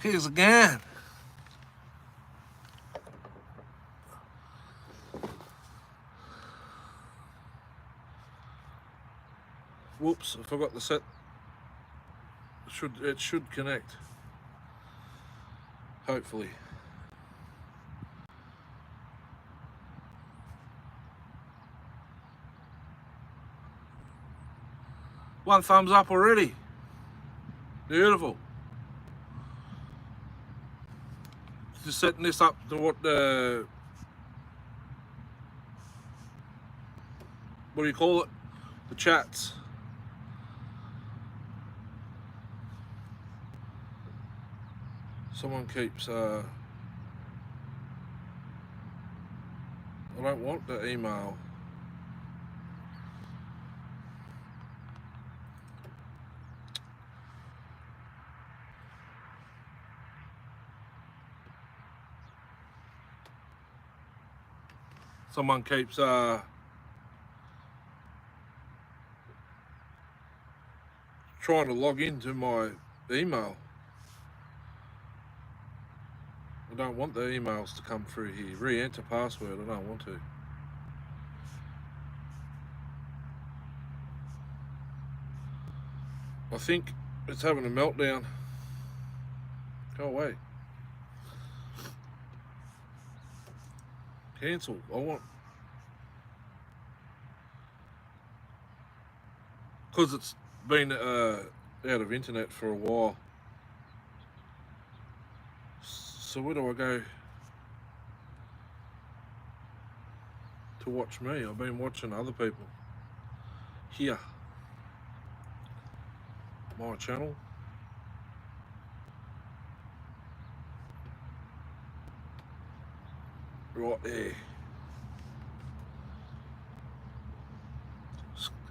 Here's again. Whoops, I forgot to set. It should connect. Hopefully. One thumbs up already. Beautiful. Just setting this up to what do you call it? The chats. Someone keeps I don't want the email. Someone keeps trying to log into my email. I don't want the emails to come through here. Re-enter password, I don't want to. I think it's having a meltdown. Go away. Cancel. I want. Because it's been out of internet for a while. So where do I go to watch me? I've been watching other people. Here. My channel. Right there.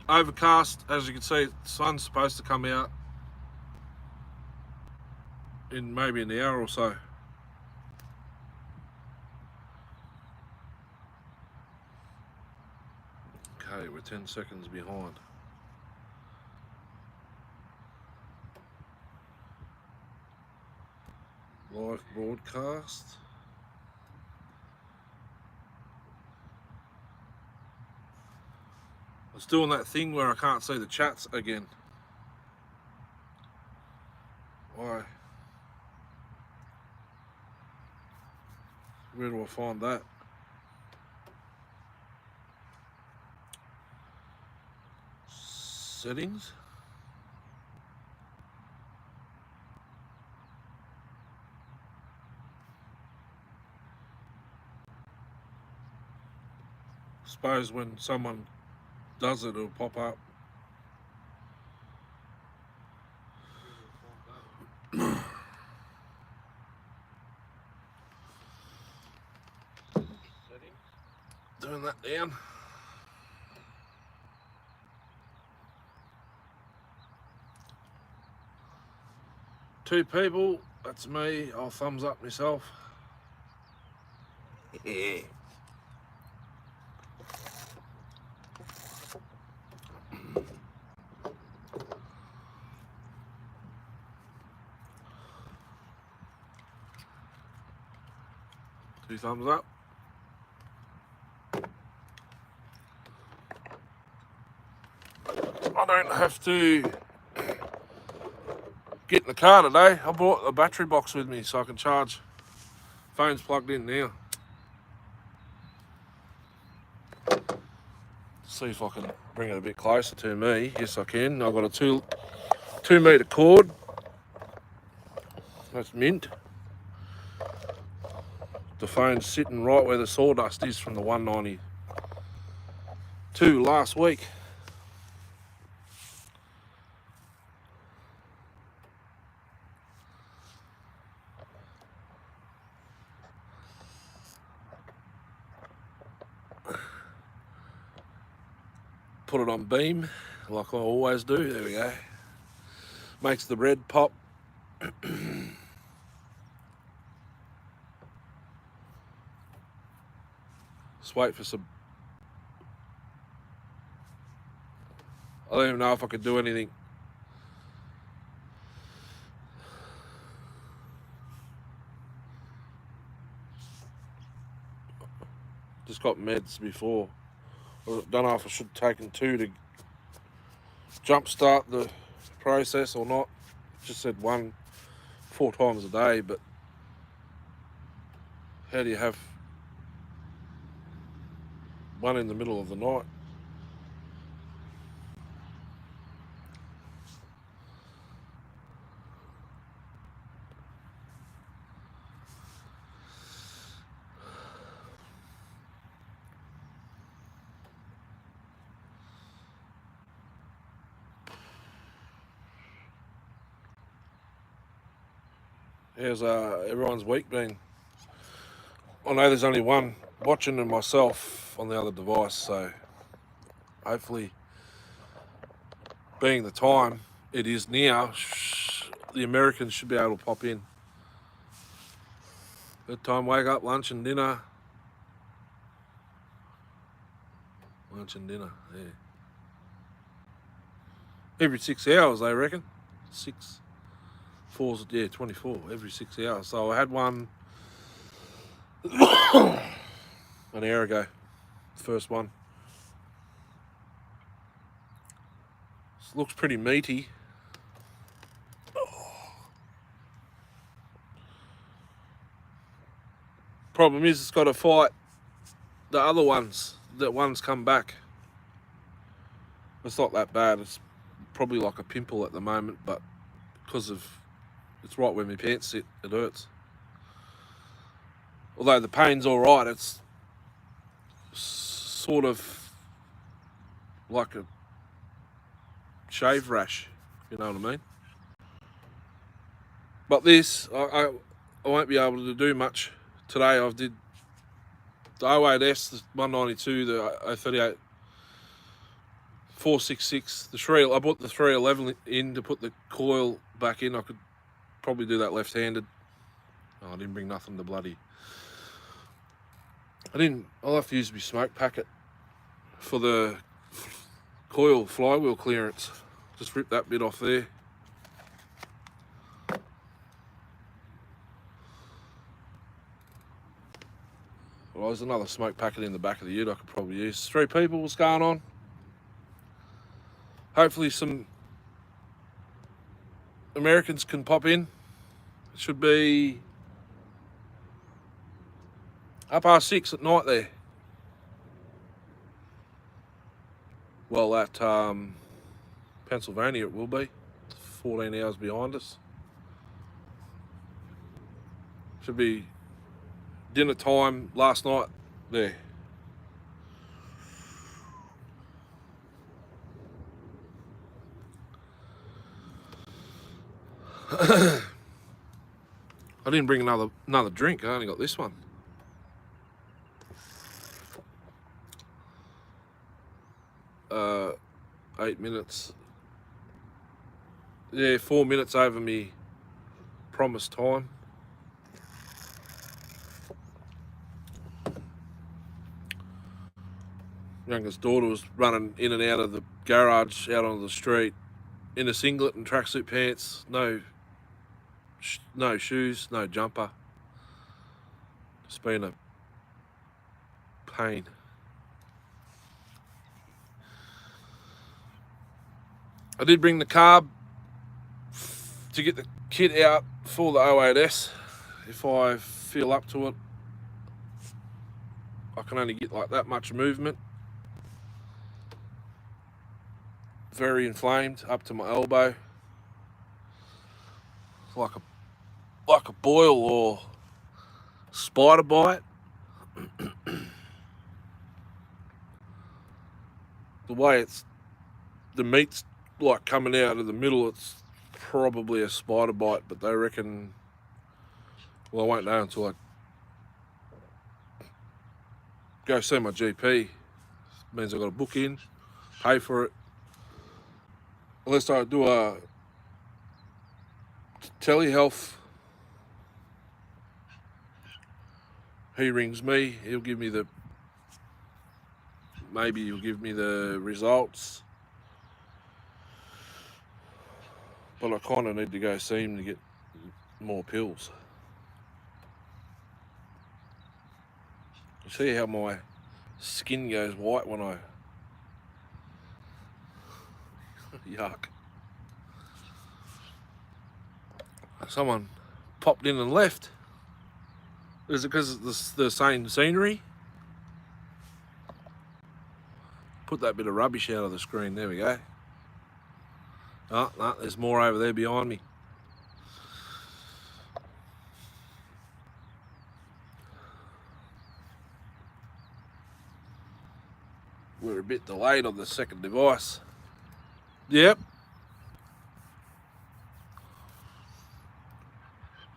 Overcast, as you can see, the sun's supposed to come out in maybe an hour or so. Okay, we're 10 seconds behind. Live broadcast. It's doing that thing where I can't see the chats again. Why? Where do I find that? Settings? Suppose when someone does it, it'll pop up. Turn that down. Two people, that's me. I'll thumbs up myself. Yeah. Two thumbs up. I don't have to get in the car today. I brought a battery box with me so I can charge. Phone's plugged in now. See if I can bring it a bit closer to me. Yes, I can. I've got a 2 metre cord. That's mint. The phone's sitting right where the sawdust is from the 192 last week. Put it on beam like I always do. There we go. Makes the bread pop. Just wait for some. I don't even know if I could do anything. got meds before. I don't know if I should have taken 2 to jumpstart the process or not. Just said 1 4 times a day, but how do you have 1 in the middle of the night? How's everyone's week been? I know there's only one watching and myself on the other device, so hopefully, being the time it is now, the Americans should be able to pop in. Good time, wake up, lunch and dinner. Lunch and dinner, yeah. Every 6 hours, they reckon. 6, 4's, yeah, 24, every 6 hours. So I had one an hour ago, first one. This looks pretty meaty. Problem is, it's got to fight the other ones. That one's come back. It's not that bad. It's probably like a pimple at the moment, but because of it's right where my pants sit, it hurts. Although the pain's all right, it's sort of like a shave rash, you know what I mean? But this, I won't be able to do much today. I did the 08S, the 192, the 038, 466, the 3. I bought the 311 in to put the coil back in. I could probably do that left-handed. Oh, I didn't bring nothing to bloody. I'll have to use my smoke packet for the coil flywheel clearance. Just rip that bit off there. Well, there's another smoke packet in the back of the ute I could probably use. 3 people, what's going on? Hopefully some Americans can pop in. It should be 6:30 at night there. Well, at Pennsylvania it will be. 14 hours behind us. Should be dinner time last night there. I didn't bring another drink. I only got this one. Uh, 8 minutes. Yeah, 4 minutes over me promised time. Youngest daughter was running in and out of the garage out onto the street in a singlet and tracksuit pants, no shoes, no jumper. It's been a pain. I did bring the carb to get the kit out for the 08S. If I feel up to it, I can only get like that much movement. Very inflamed up to my elbow, like a boil or spider bite. The way the meat's like coming out of the middle, it's probably a spider bite, but they reckon, well, I won't know until I go see my GP. It means I've got to book in, pay for it. Unless I do a telehealth, he rings me, maybe he'll give me the results. But I kind of need to go see him to get more pills. You see how my Skin goes white when I... Yuck. Someone popped in and left. Is it because it's the same scenery? Put that bit of rubbish out of the screen. There we go. Oh, no, there's more over there behind me. We're a bit delayed on the second device. Yep.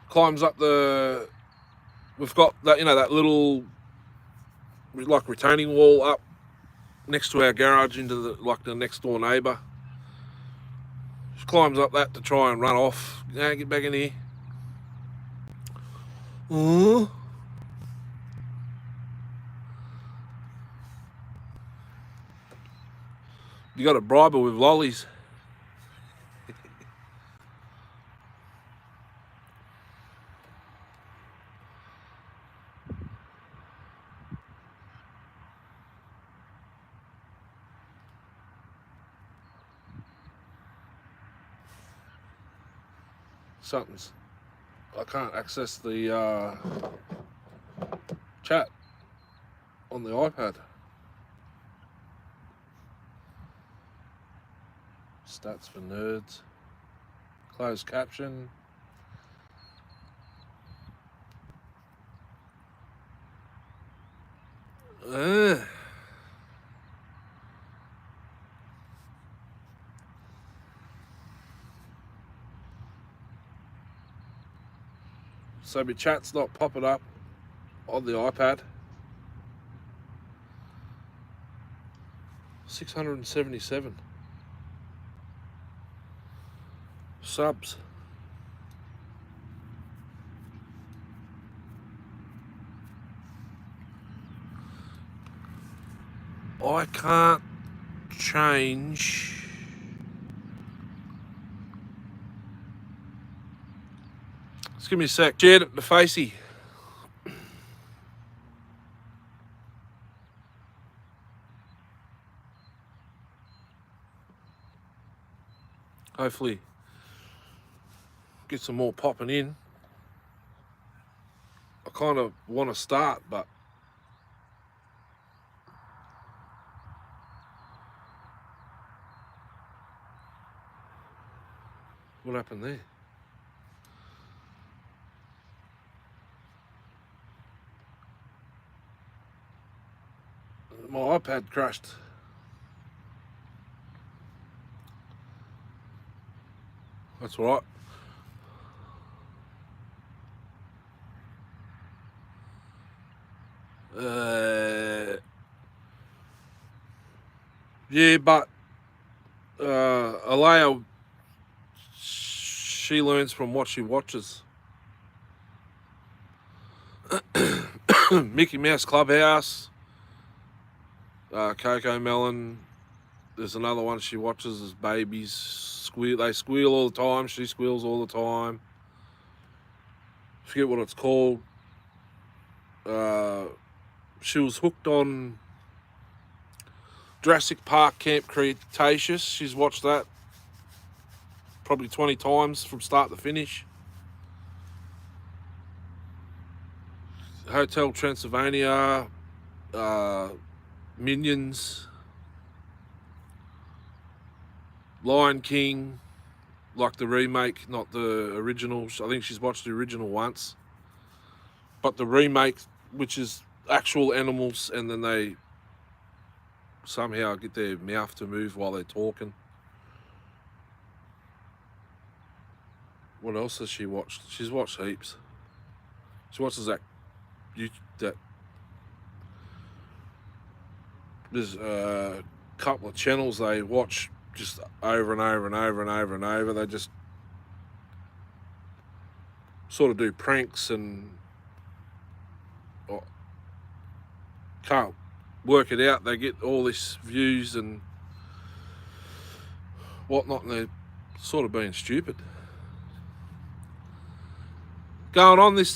Climbs up the... We've got that, you know, that little like retaining wall up next to our garage into the next door neighbour. She climbs up that to try and run off. Yeah, get back in here. You got to bribe her with lollies. Something's... I can't access the chat on the iPad. Stats for nerds. Closed caption. So my chat's not popping up on the iPad. 677 subs. I can't change. Just give me a sec. Shared it to Facey. Hopefully get some more popping in. I kind of want to start, but what happened there? My iPad crashed. That's all right. Yeah, but Alea, she learns from what she watches. Mickey Mouse Clubhouse, Coco Melon. There's another one she watches as babies. Squeal. They squeal all the time. She squeals all the time. Forget what it's called. She was hooked on Jurassic Park Camp Cretaceous. She's watched that probably 20 times from start to finish. Hotel Transylvania, Minions, Lion King, like the remake, not the original. I think she's watched the original once. But the remake, which is actual animals, and then they somehow get their mouth to move while they're talking. What else has she watched? She's watched heaps. She watches that there's a couple of channels they watch just over and over and over and over and over. They just sort of do pranks and can't work it out. They get all this views and whatnot, and they're sort of being stupid. Going on this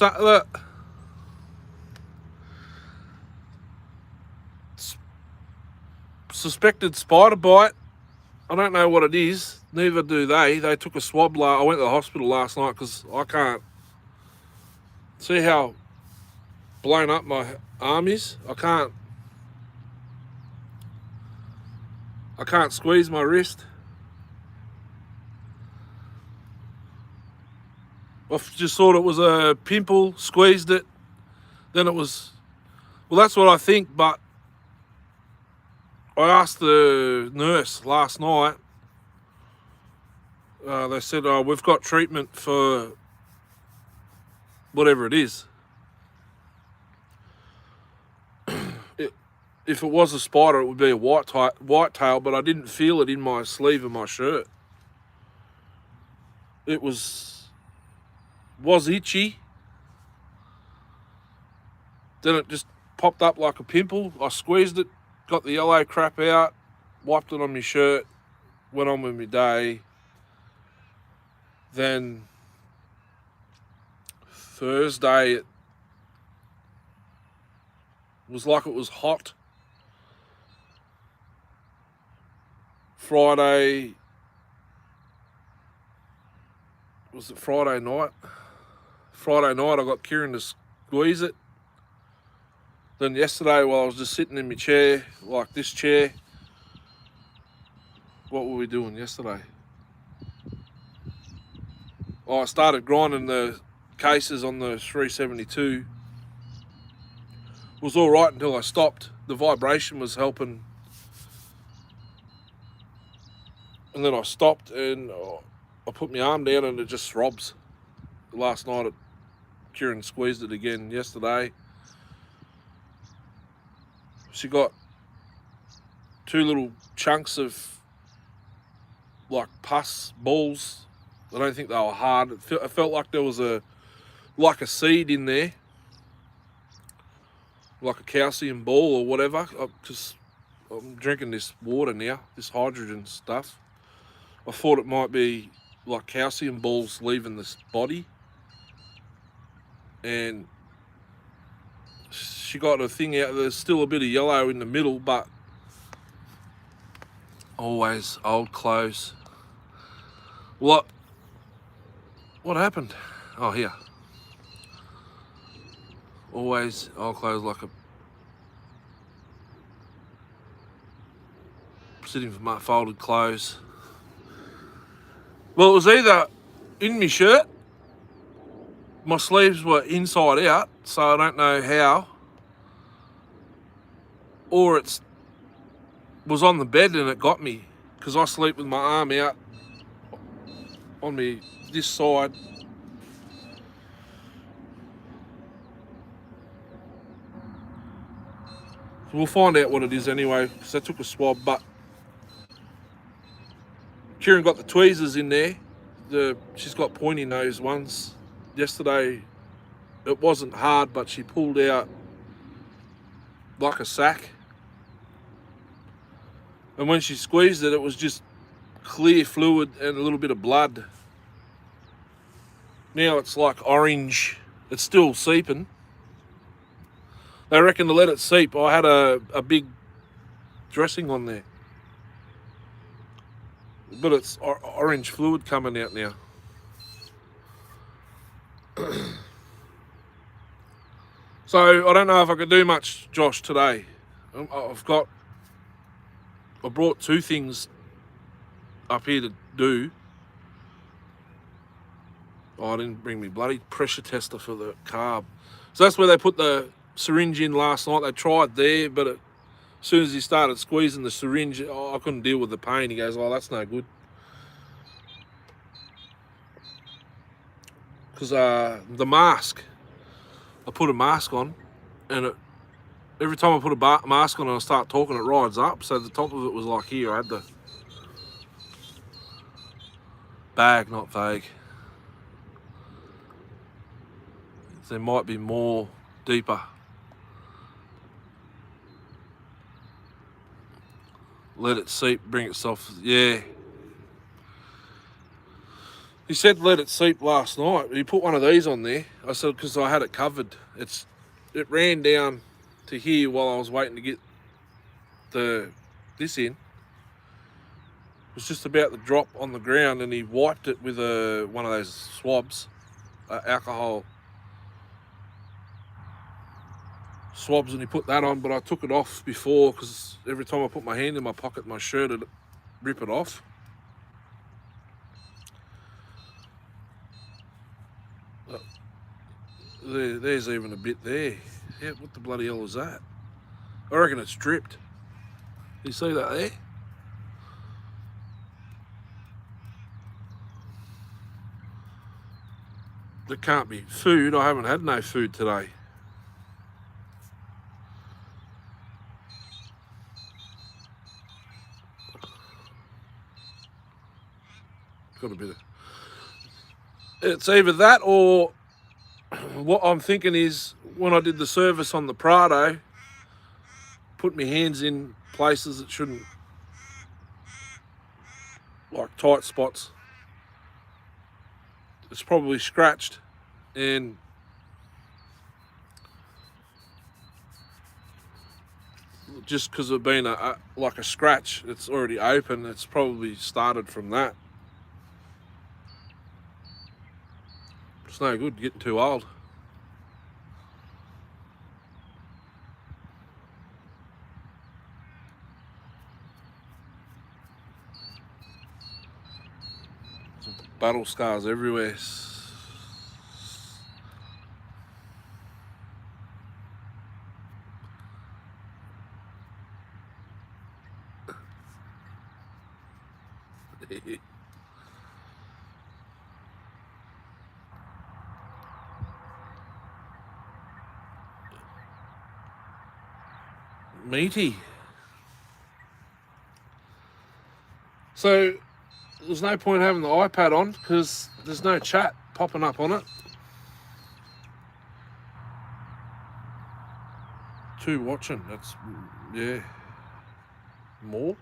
suspected spider bite. I don't know what it is. Neither do they. They took a swab. I went to the hospital last night because I can't see how blown up my arm is. I can't squeeze my wrist. I just thought it was a pimple, squeezed it, then it was, well, that's what I think, but I asked the nurse last night. They said, oh, we've got treatment for whatever it is. If it was a spider, it would be a white tail, but I didn't feel it in my sleeve of my shirt. It was itchy. Then it just popped up like a pimple. I squeezed it, got the yellow crap out, wiped it on my shirt, went on with my day. Then Thursday, it was like it was hot. Friday, was it Friday night? Friday night I got Kieran to squeeze it. Then yesterday while I was just sitting in my chair, like this chair, what were we doing yesterday? Oh, I started grinding the cases on the 372. It was all right until I stopped. The vibration was helping. And then I stopped and I put my arm down and it just throbs. Last night, Kieran squeezed it again yesterday. She got 2 little chunks of like pus balls. I don't think they were hard. It felt like there was a seed in there, like a calcium ball or whatever. Because I'm drinking this water now, this hydrogen stuff. I thought it might be like calcium balls leaving this body. And she got a thing out. There's still a bit of yellow in the middle, but always old clothes. What happened? Oh, here. Always old clothes, like a sitting for my folded clothes. Well, it was either in my shirt, my sleeves were inside out, so I don't know how, or it was on the bed and it got me, because I sleep with my arm out on me this side. So we'll find out what it is anyway, because I took a swab, but Kieran got the tweezers in there. She's got pointy nose ones. Yesterday it wasn't hard, but she pulled out like a sack. And when she squeezed it, it was just clear fluid and a little bit of blood. Now it's like orange. It's still seeping. They reckon to let it seep. I had a big dressing on there. But it's orange fluid coming out now. So I don't know if I could do much, Josh, today. I brought 2 things up here to do. Oh, I didn't bring me bloody pressure tester for the carb. So that's where they put the syringe in last night. They tried there, but as soon as he started squeezing the syringe, I couldn't deal with the pain. He goes, oh, that's no good. Because the mask, I put a mask on, and every time I put a mask on and I start talking, it rides up. So the top of it was like here. I had the bag, not vague. There might be more deeper. Let it seep, bring itself, yeah. He said let it seep last night. He put one of these on there. I said, because I had it covered. It ran down to here while I was waiting to get the this in. It was just about to drop on the ground, and he wiped it with one of those swabs, alcohol swabs, and he put that on, but I took it off before because every time I put my hand in my pocket, my shirt would rip it off. There's even a bit there. Yeah, what the bloody hell is that? I reckon it's dripped. You see that there? It can't be food. I haven't had no food today. Got a bit of... It's either that or what I'm thinking is when I did the service on the Prado, put my hands in places that shouldn't, like tight spots. It's probably scratched, and just because of being like a scratch, it's already open. It's probably started from that. It's no good getting too old. Battle scars everywhere. Meaty. So there's no point having the iPad on because there's no chat popping up on it. 2 watching. That's, yeah, more.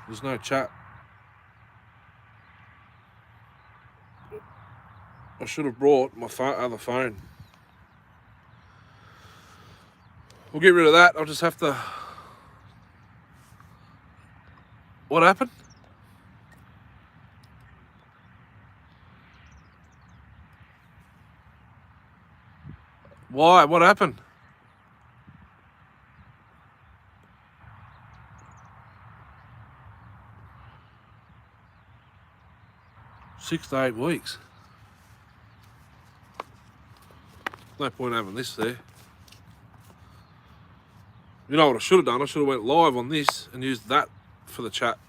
There's no chat. I should have brought my other phone. We'll get rid of that. I'll just have to... What happened? Why? What happened? Six to 8 weeks. No point having this there. You know what I should have done? I should have went live on this and used that for the chat.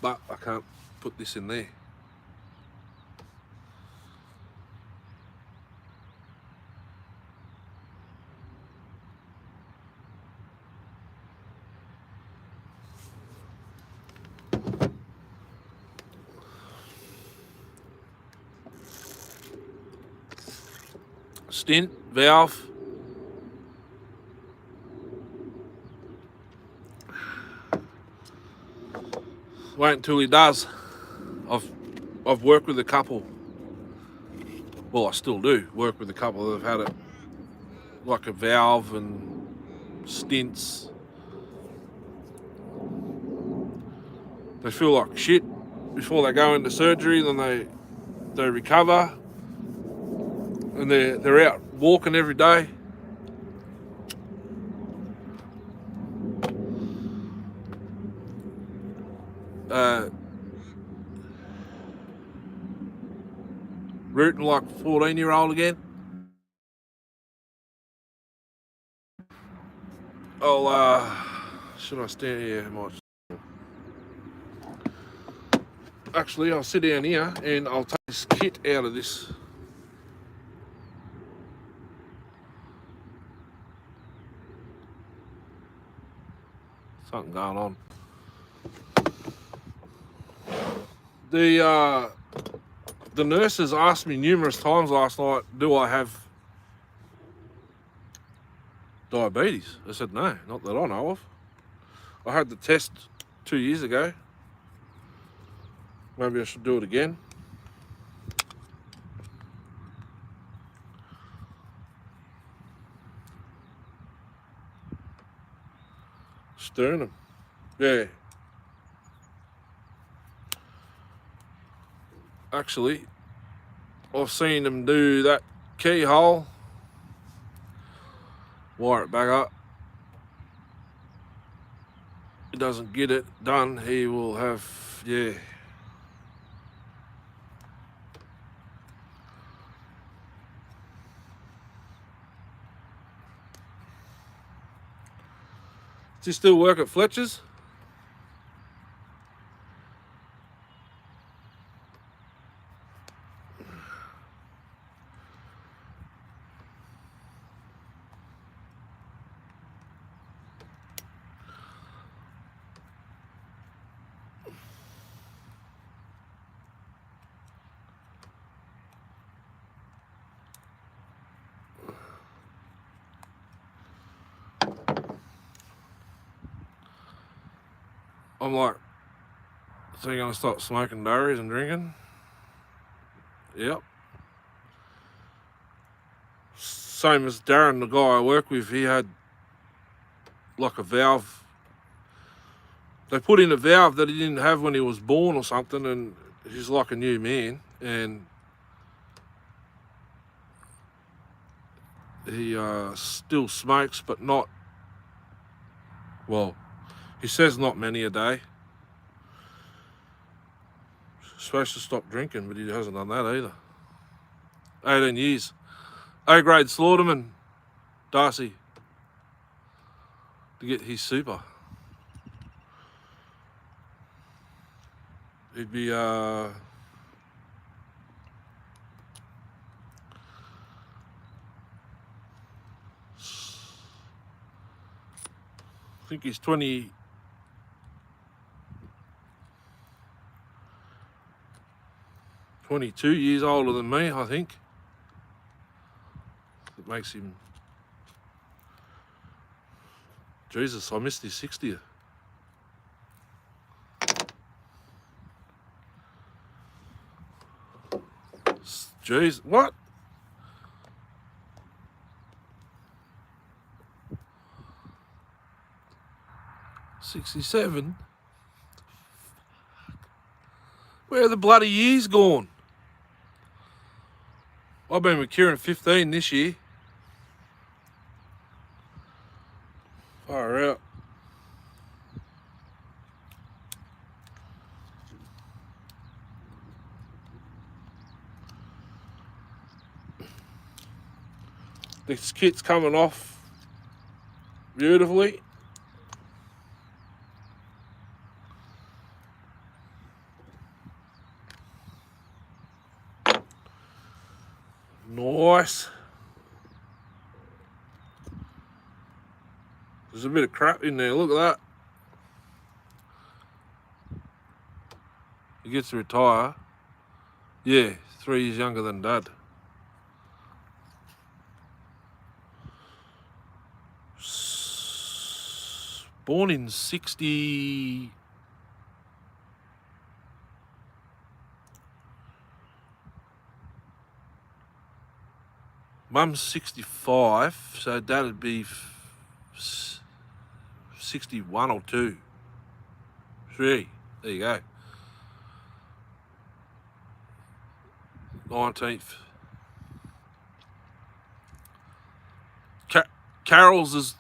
But I can't put this in there. Stint, valve. Wait until he does. I've worked with a couple. Well, I still do work with a couple that have had it, like a valve and stints. They feel like shit before they go into surgery. Then they recover, and they're out walking every day. Rooting like a 14-year-old again. Should I stand here? Actually, I'll sit down here and I'll take this kit out of this. Something going on. The nurses asked me numerous times last night, do I have diabetes? I said no, not that I know of. I had the test 2 years ago. Maybe I should do it again. Sternum. Yeah. Actually, I've seen them do that keyhole. Wire it back up. He doesn't get it done, he will have, yeah. Does he still work at Fletcher's? I'm like, so you're going to stop smoking durries and drinking? Yep. Same as Darren, the guy I work with, he had like a valve. They put in a valve that he didn't have when he was born or something, and he's like a new man. And he still smokes, but not, well, he says not many a day. He's supposed to stop drinking, but he hasn't done that either. 18 years. A-grade slaughterman, Darcy, to get his super. He'd be I think he's 22 years older than me, I think. It makes him, Jesus, I missed his 60th. Jeez, what? $67? Where are the bloody years gone? I've been with Kieran 15 this year. Far out. This kit's coming off beautifully. Nice. There's a bit of crap in there, look at that. He gets to retire. Yeah, 3 years younger than Dad. Born in 60... Mum's 65, so Dad'd be 61 or 2. 3. There you go. 19th. Carol's is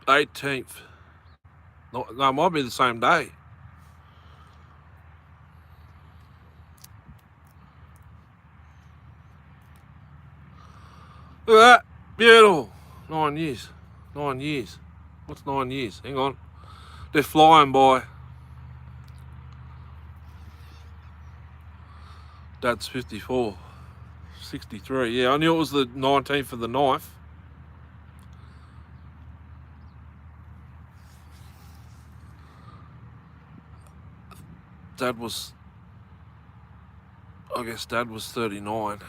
18th. No, it might be the same day. Look at that. Beautiful. 9 years. 9 years. What's 9 years? Hang on. They're flying by. Dad's 54. 63. Yeah, I knew it was the 19th of the 9th. Dad was, I guess Dad was 39.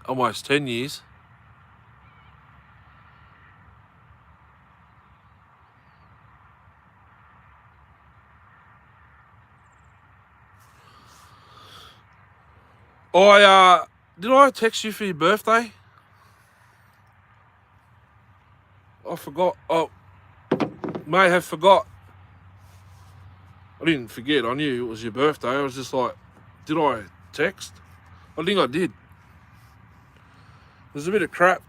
Almost 10 years. Did I text you for your birthday? I forgot. Oh, may have forgot. I didn't forget. I knew it was your birthday. I was just like, did I text? I think I did. There's a bit of crap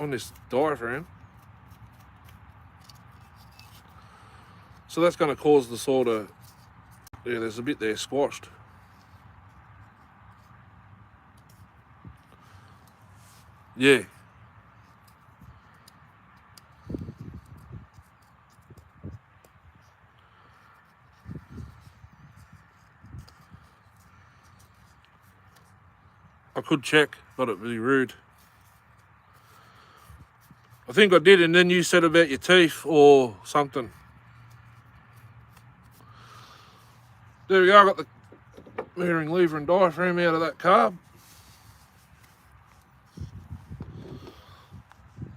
on this diaphragm. So that's going to cause the sort of, yeah, there's a bit there squashed. Yeah. I could check, but it'd be rude. I think I did, and then you said about your teeth or something. There we go, I got the bearing, lever and diaphragm out of that carb.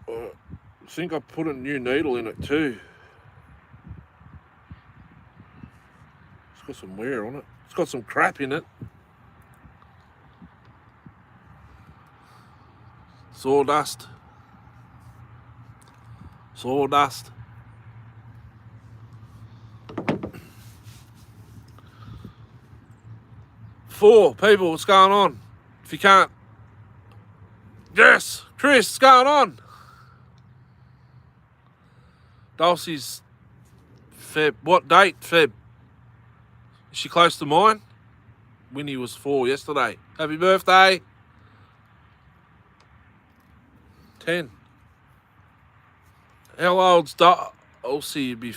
I think I put a new needle in it too. It's got some wear on it. It's got some crap in it. Sawdust. Sawdust. Four people, what's going on? If you can't, yes, Chris, what's going on? Dulcie's Feb. What date, Feb? Is she close to mine? Winnie was 4 yesterday. Happy birthday. 10. How old's Dulcie? You'd be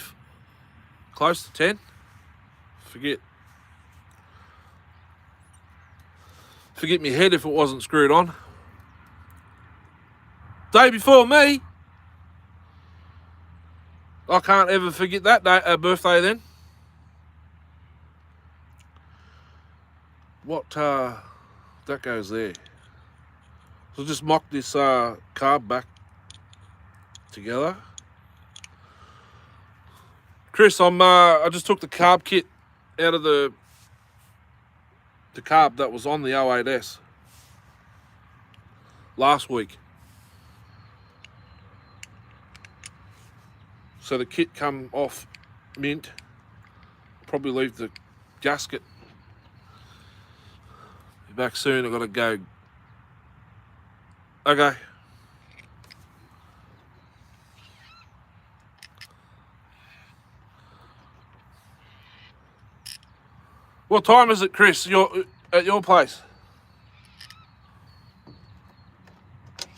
close to 10? Forget my head if it wasn't screwed on. Day before me. I can't ever forget that day, birthday then. What, that goes there. So just mock this carb back together. Chris, I just took the carb kit out of the carb that was on the 08S last week. So the kit come off mint. Probably leave the gasket. Be back soon. I've got to go. Okay. What time is it, Chris? You're at your place.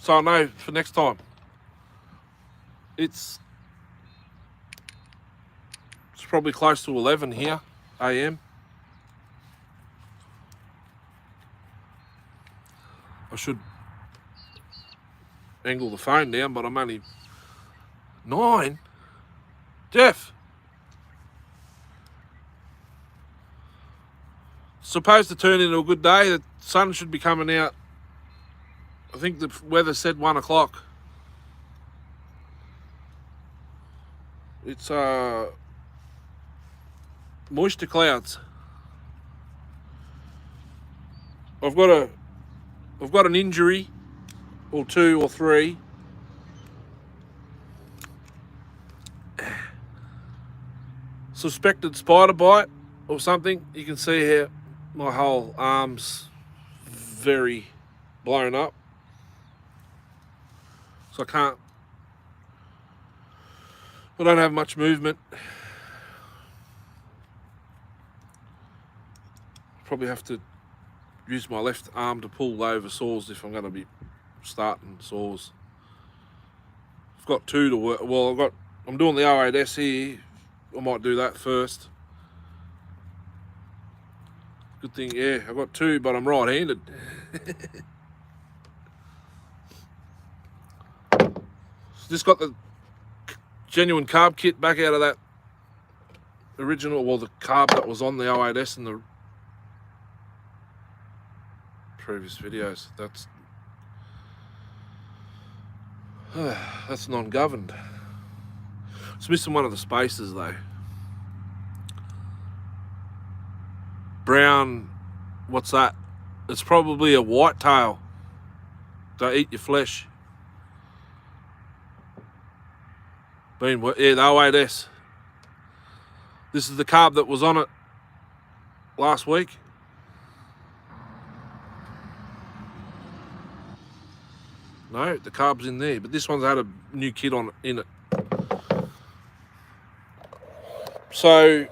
So I know for next time. It's probably close to 11 here, AM. I should angle the phone down, but I'm only 9. Jeff. Supposed to turn into a good day. The sun should be coming out. I think the weather said 1 o'clock. It's moisture clouds. I've got an injury or 2 or 3. Suspected spider bite or something. You can see here my whole arm's very blown up. So I don't have much movement. Probably have to use my left arm to pull over saws if I'm going to be starting saws. I've got 2 to work. Well, I'm doing the 08S here. I might do that first. Good thing, yeah, I've got 2, but I'm right-handed. Just got the genuine carb kit back out of that original, well, the carb that was on the 08S in the previous videos. That's non-governed. It's missing one of the spaces though. Brown, what's that? It's probably a whitetail. They eat your flesh. Yeah, the 08S. This is the carb that was on it last week. No, the carb's in there, but this one's had a new kit on in it. So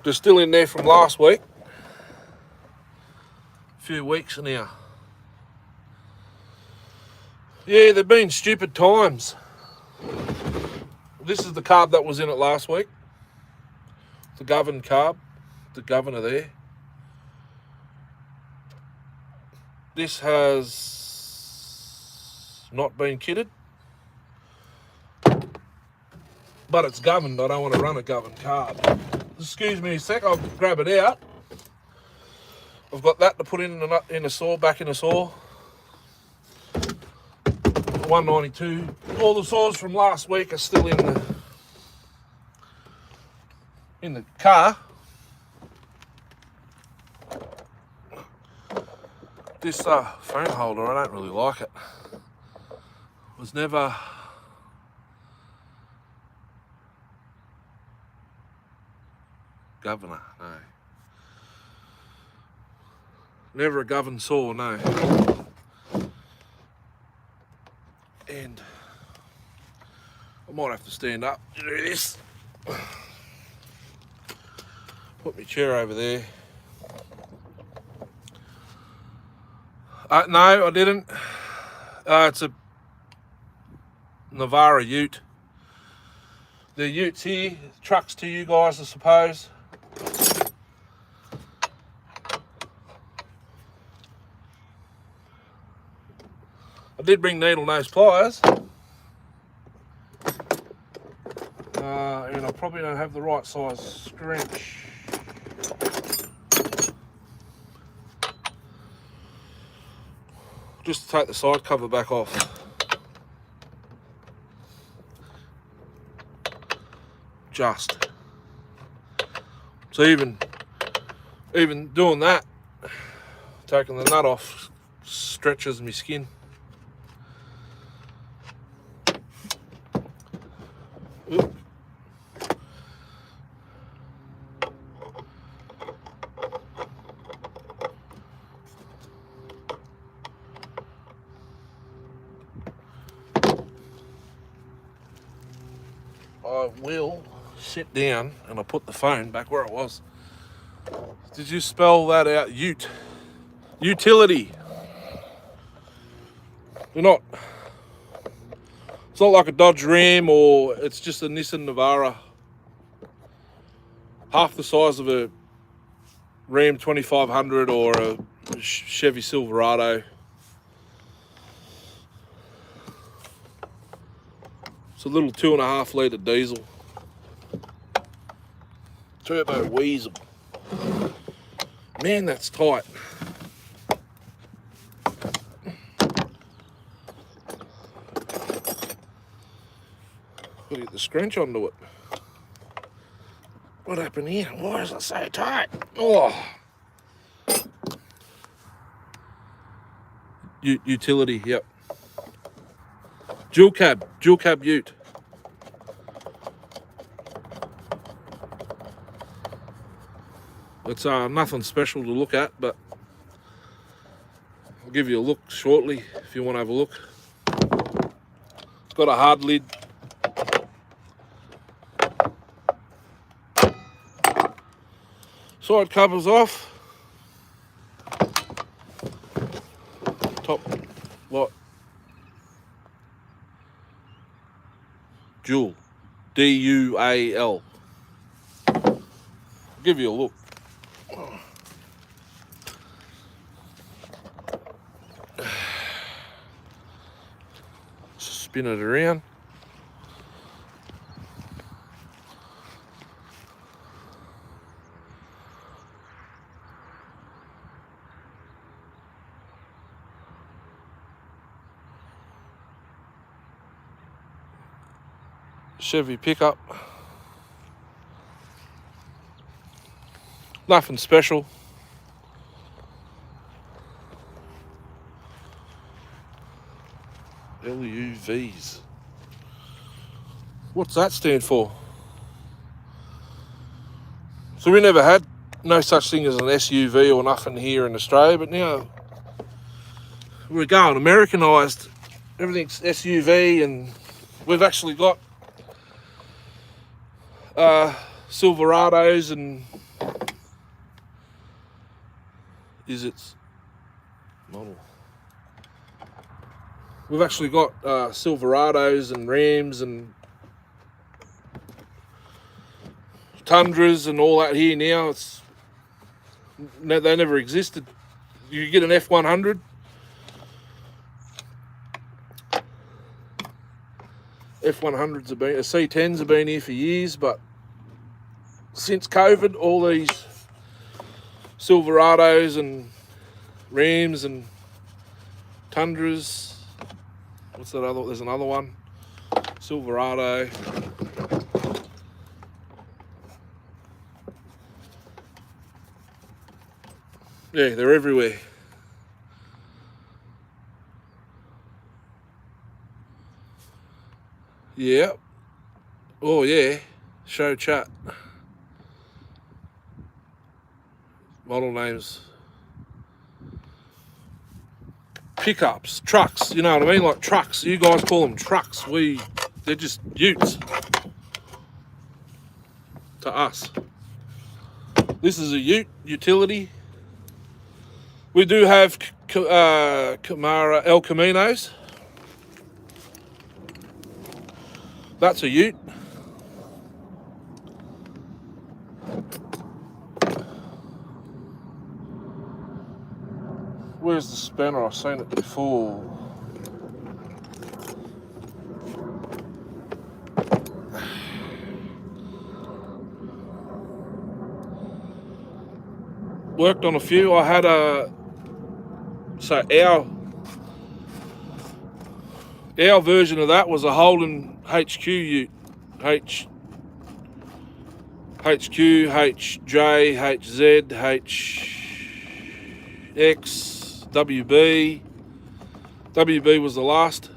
they're still in there from last week. A few weeks now. Yeah, they've been stupid times. This is the carb that was in it last week. The governed carb, the governor there. This has not been kitted, but it's governed. I don't want to run a governed carb. Excuse me a sec, I'll grab it out. I've got that to put in a saw, back in a saw. 192. All the saws from last week are still in the car. This phone holder, I don't really like it. Was never governor, no. Never a governed saw, no. And I might have to stand up to do this. Put my chair over there. No, I didn't. It's a Navara ute. The utes here, trucks to you guys, I suppose. I did bring needle nose pliers. And I probably don't have the right size wrench. Just to take the side cover back off. Just. So even doing that, taking the nut off, stretches my skin. Oop. I will sit down and I'll put the phone back where it was. Did you spell that out? Ute. Utility. They're not. It's not like a Dodge Ram, or it's just a Nissan Navara. Half the size of a Ram 2500 or a Chevy Silverado. It's a little 2.5 litre diesel. Turbo Weasel. Man, that's tight. Gotta get the scrunch onto it. What happened here? Why is it so tight? Oh. Utility, yep. Dual cab ute. It's nothing special to look at, but I'll give you a look shortly if you want to have a look. It's got a hard lid. Side covers off. Top light. Dual. D-U-A-L. I'll give you a look. Spin it around. Chevy pickup. Nothing special. LUVs. What's that stand for? So we never had no such thing as an SUV or nothing here in Australia, but now we're going Americanised. Everything's SUV, and we've actually got Silverados and is its model. We've actually got Silverados and Rams and Tundras and all that here now. They never existed. You get an F100. F100s have been, C10s have been here for years, but since COVID, all these Silverados and Rams and Tundras. What's that other? There's another one. Silverado. Yeah, they're everywhere. Yeah. Oh yeah. Show chat. Model names. Pickups, trucks, you know what I mean? Like trucks. You guys call them trucks. They're just utes to us. This is a ute, utility. We do have Camaro El Caminos. That's a ute. Where's the spanner? I've seen it before. Worked on a few. I had our version of that was a Holden HQ ute. HQ, HJ, HZ, HX, WB. WB was the last.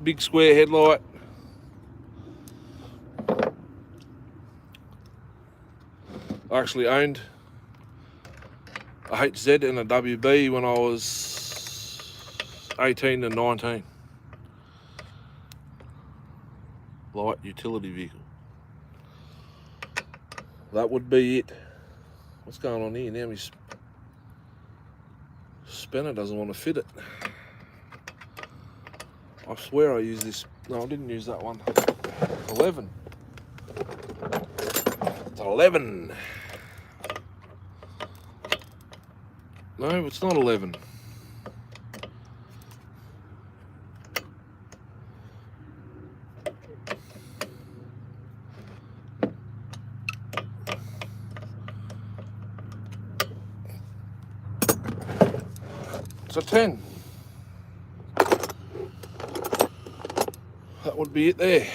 Big square headlight. I actually owned a HZ and a WB when I was 18 and 19. Light utility vehicle. That would be it. What's going on here now? My spinner doesn't want to fit it. I swear I used this. No, I didn't use that one. 11. It's 11. No, it's not 11. It's a 10. That would be it there.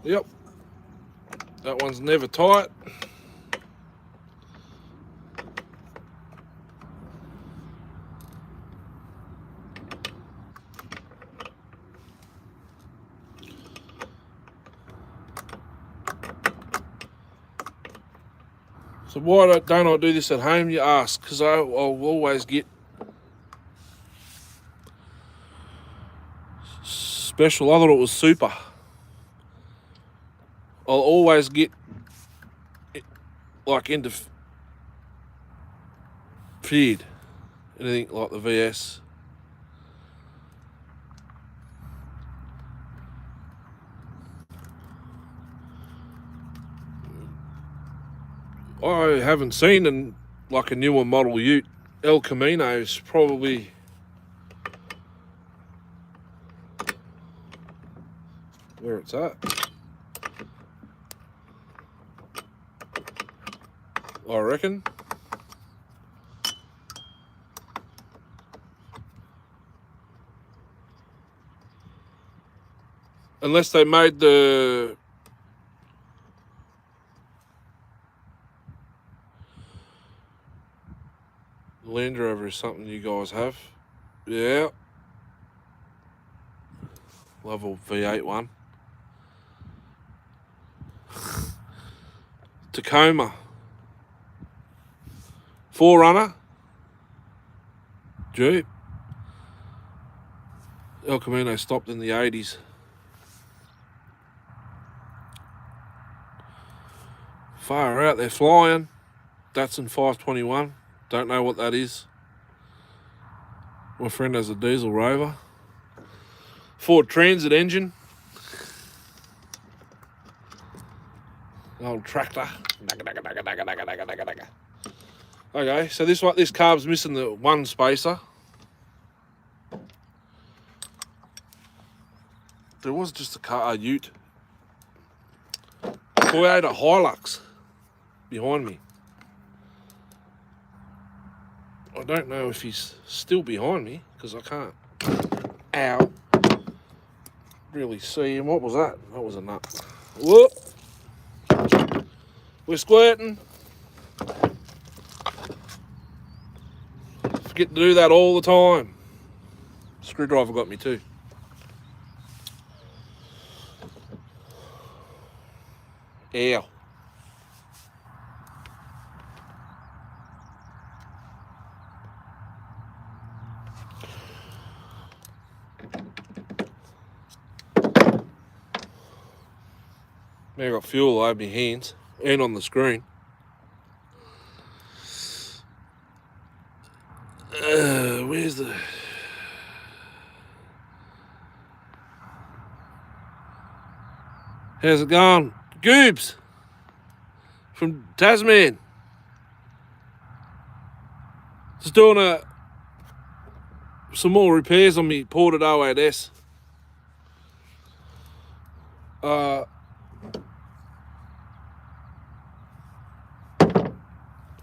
Yep. That one's never tight. So why don't I do this at home, you ask? Because I'll always get special. I thought it was super. I'll always get like interfered. Anything like the VS. I haven't seen a newer model ute. El Camino's probably where it's at. I reckon. Unless they made the Land Rover is something you guys have. Yeah. Love a V8 one. Tacoma. Forerunner. Jeep. El Camino stopped in the 80s. Far out, they're flying. Datsun 521. Don't know what that is. My friend has a diesel Rover. Ford Transit engine. Old tractor. Okay, so this carb's missing the one spacer. There was just a ute. Toyota Hilux behind me. I don't know if he's still behind me because I can't. Ow. Really see him. What was that? That was a nut. Whoop. We're squirting. Forget to do that all the time. Screwdriver got me too. Ow. Now I got fuel all over my hands and on the screen. Where's the... How's it going? Goobs from Tasman. Just doing some more repairs on me ported 08S.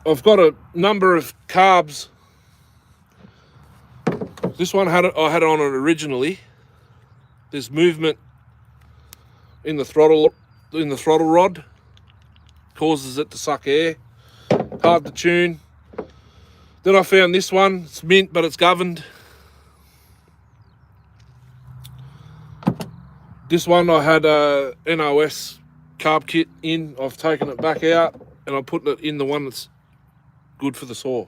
I've got a number of carbs. This one I had it on it originally. There's movement in the throttle rod, causes it to suck air. Hard to tune. Then I found this one. It's mint, but it's governed. This one I had a NOS carb kit in. I've taken it back out and I'm putting it in the one that's good for the saw.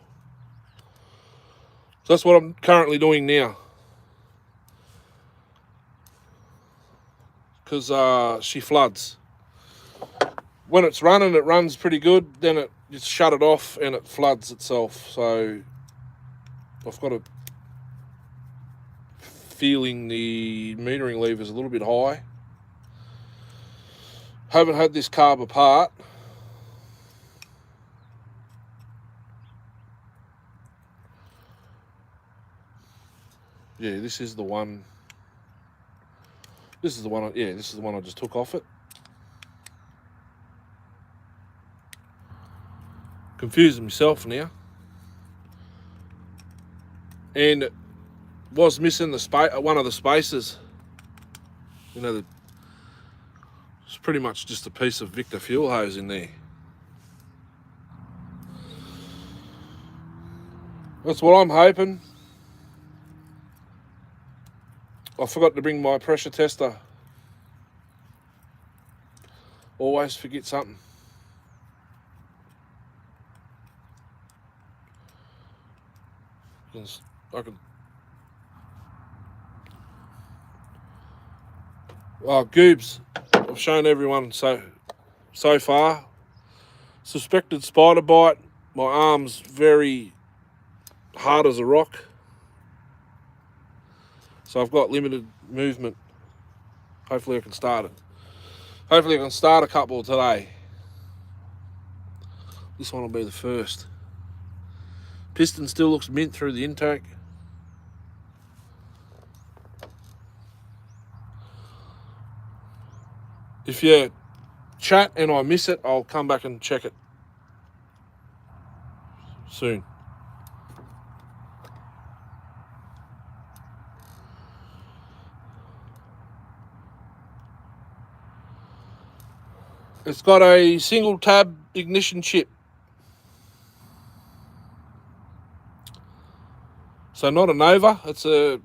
So that's what I'm currently doing now. Because she floods. When it's running, it runs pretty good. Then it just shut it off and it floods itself. So I've got a feeling the metering lever is a little bit high. Haven't had this carb apart. Yeah, this is the one. This is the one I just took off it. Confusing myself now. And it was missing one of the spacers. You know, it's pretty much just a piece of Victor fuel hose in there. That's what I'm hoping. I forgot to bring my pressure tester. Always forget something. I can. Oh, goobs. I've shown everyone so far. Suspected spider bite. My arm's very hard as a rock. So I've got limited movement. Hopefully I can start it. Hopefully I can start a couple today. This one will be the first. Piston still looks mint through the intake. If you chat and I miss it, I'll come back and check it soon. It's got a single tab ignition chip. So not a Nova, it's a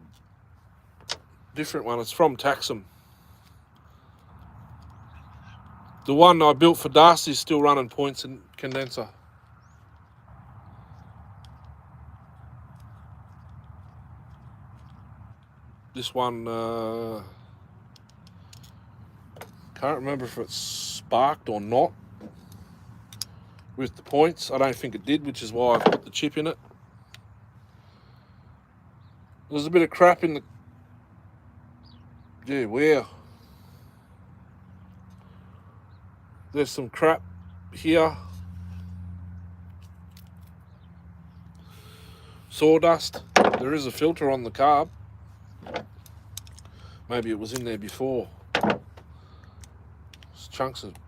different one. It's from Taxum. The one I built for Darcy is still running points and condenser. This one, can't remember if it's sparked or not with the points. I don't think it did, which is why I've put the chip in it. There's a bit of crap in the... Yeah, wow. There's some crap here. Sawdust. There is a filter on the carb. Maybe it was in there before. It's chunks and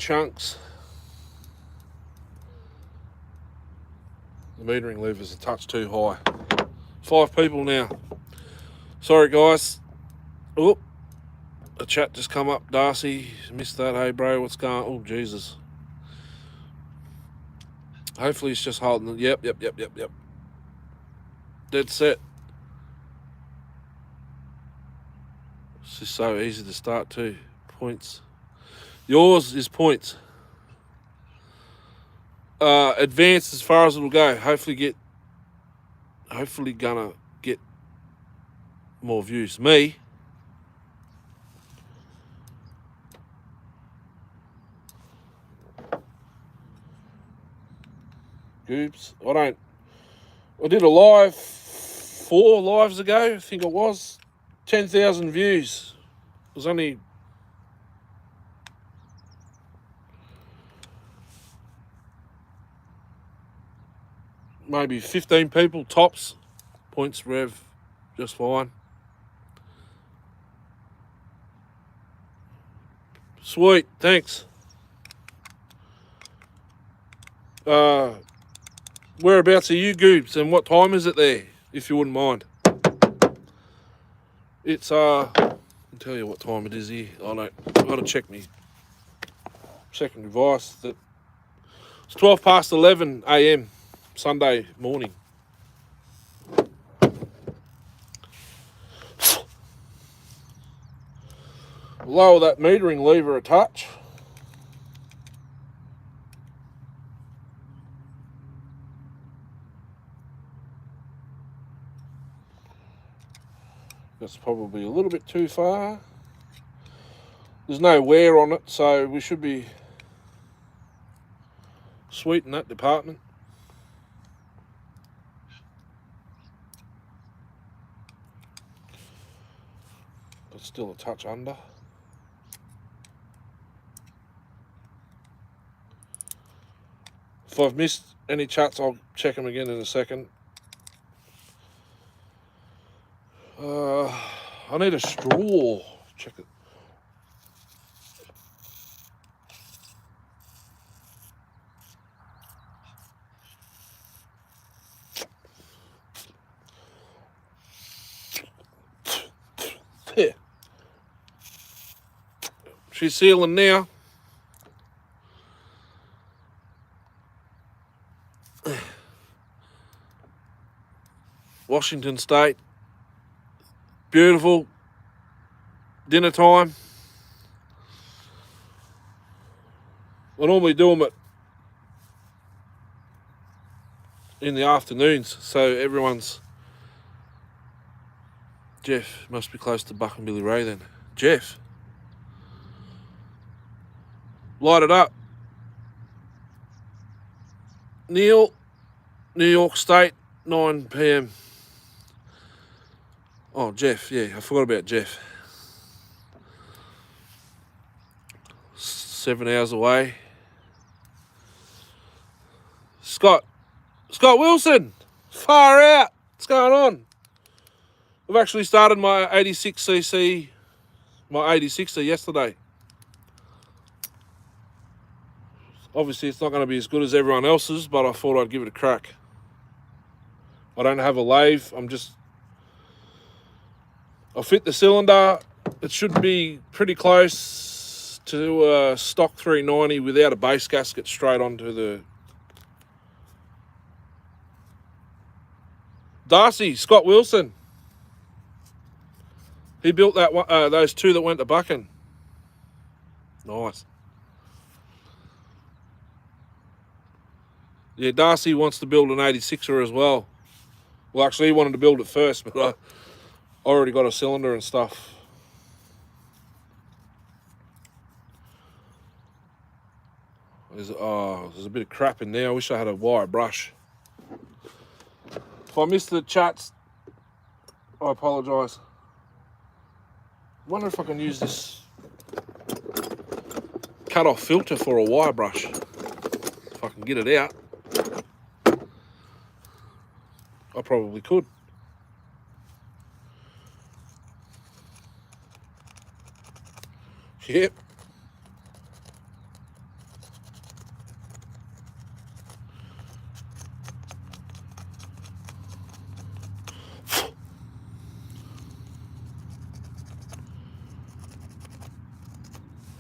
chunks. The metering lever's a touch too high. 5 people now. Sorry guys. Oh, a chat just come up. Darcy, missed that. Hey bro, what's going on? Oh Jesus. Hopefully he's just holding it. Yep. Dead set. This is so easy to start too. Points. Yours is points. Advanced as far as it'll go. Hopefully gonna get more views. Me. Goobs. I did a live 4 lives ago, I think it was. 10,000 views. It was only maybe 15 people tops. Points rev just fine. Sweet, thanks. Whereabouts are you, Goobs, and what time is it there, if you wouldn't mind? It's I'll tell you what time it is here. I've got to check me second device. That it's 12 past 11 a.m. Sunday morning. Lower that metering lever a touch. That's probably a little bit too far. There's no wear on it, so we should be sweet in that department. But still a touch under. If I've missed any chats, I'll check them again in a second. I need a straw. Check it. There. She's sealing now. Washington State. Beautiful. Dinner time. I normally do them in the afternoons, so everyone's... Jeff must be close to Buck and Billy Ray then. Jeff. Light it up. Neil, New York State, 9 p.m. Oh, Jeff, yeah, I forgot about Jeff. 7 hours away. Scott Wilson, far out. What's going on? I've actually started my 86cc, my 86er yesterday. Obviously, it's not going to be as good as everyone else's, but I thought I'd give it a crack. I don't have a lathe. I fit the cylinder. It should be pretty close to stock 390 without a base gasket straight onto the Darcy, Scott Wilson. He built that one, those two that went to Buchan. Nice. Yeah, Darcy wants to build an 86er as well. Well, actually, he wanted to build it first, but I already got a cylinder and stuff. There's a bit of crap in there. I wish I had a wire brush. If I missed the chats, I apologise. Wonder if I can use this cut-off filter for a wire brush. If I can get it out, I probably could. Yep.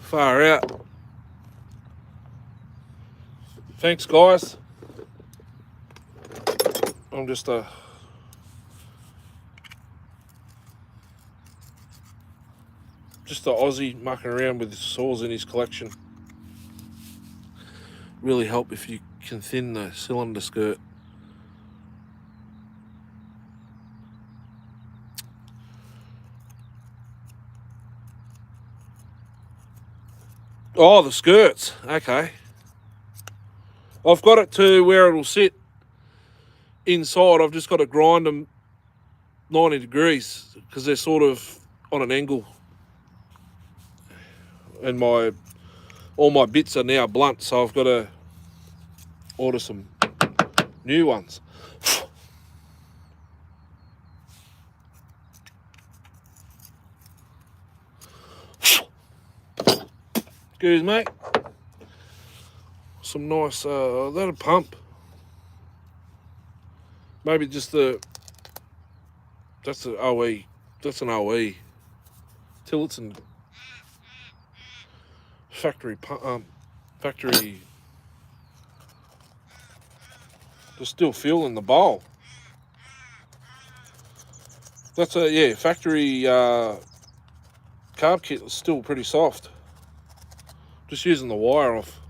Far out. Thanks, guys. I'm just a Aussie mucking around with saws in his collection. Really help if you can thin the cylinder skirt. Oh, the skirts. Okay. I've got it to where it'll sit inside. I've just got to grind them 90 degrees because they're sort of on an angle. And all my bits are now blunt, so I've got to order some new ones. Excuse me. Some nice, that'll pump. Maybe just that's an OE. That's an OE. Tillotson factory. There's still fuel in the bowl. That's a factory carb kit is still pretty soft. Just using the wire off